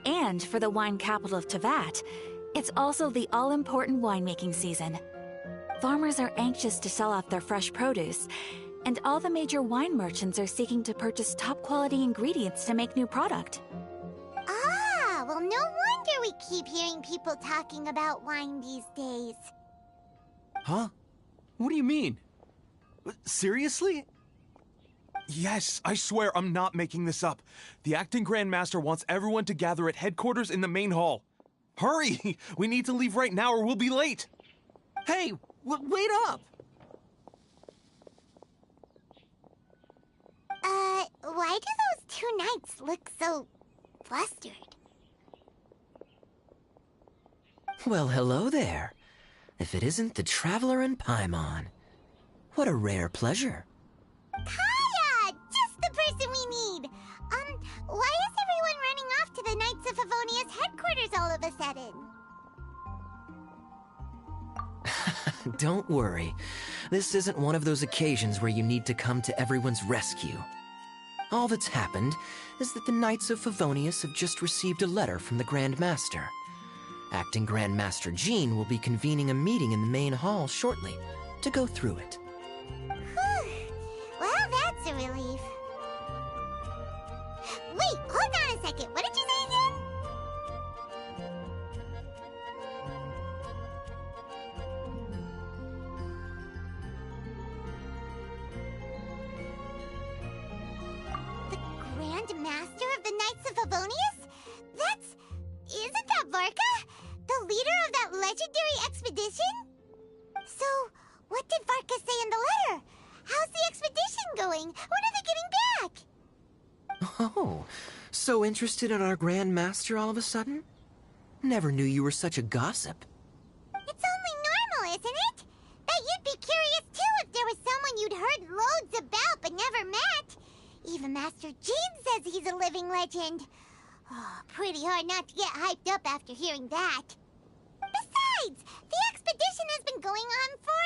And for the wine capital of Teyvat, it's also the all-important winemaking season. Farmers are anxious to sell off their fresh produce, and all the major wine merchants are seeking to purchase top-quality ingredients to make new product. Ah, well, no wonder we keep hearing people talking about wine these days. Huh? What do you mean? Seriously? Yes, I swear I'm not making this up. The acting Grandmaster wants everyone to gather at headquarters in the main hall. Hurry! We need to leave right now or we'll be late. Hey, wait up! Why do those two knights look so flustered? Well, hello there. If it isn't the Traveler and Paimon. What a rare pleasure. Kaya! Just the person we need! Why is everyone running off to the Knights of Favonia's headquarters all of a sudden? Don't worry. This isn't one of those occasions where you need to come to everyone's rescue. All that's happened is that the Knights of Favonius have just received a letter from the Grand Master. Acting Grand Master Jean will be convening a meeting in the main hall shortly to go through it. Well, that's a relief. Wait, hold on a second. What did you say again? The Grand Master of the Knights of Favonius? Isn't that Varka? The leader of that legendary expedition? So, what did Varka say in the letter? How's the expedition going? When are they getting back? Oh, so interested in our Grand Master all of a sudden? Never knew you were such a gossip. It's only normal, isn't it? That you'd be curious too if there was someone you'd heard loads about but never met. Even Master Jean says he's a living legend. Oh, pretty hard not to get hyped up after hearing that. Besides, the expedition has been going on for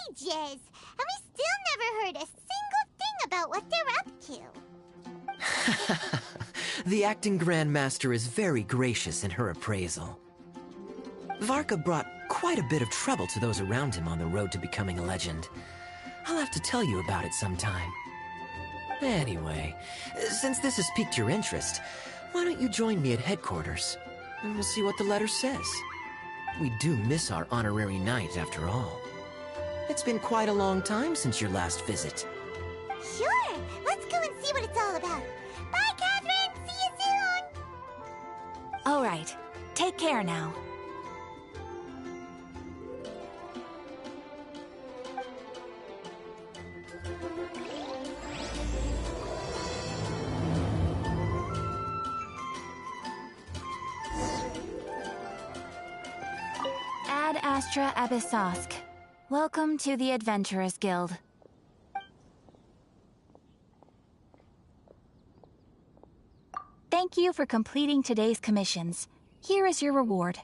ages, and we still never heard a single thing about what they're up to. The acting Grand Master is very gracious in her appraisal. Varka brought quite a bit of trouble to those around him on the road to becoming a legend. I'll have to tell you about it sometime. Anyway, since this has piqued your interest, why don't you join me at headquarters, and we'll see what the letter says. We do miss our honorary knight, after all. It's been quite a long time since your last visit. Sure, let's go and see what it's all about. Bye, Catherine! See you soon! All right, take care now. Ad Astra Abyssosk. Welcome to the Adventurers Guild. Thank you for completing today's commissions. Here is your reward.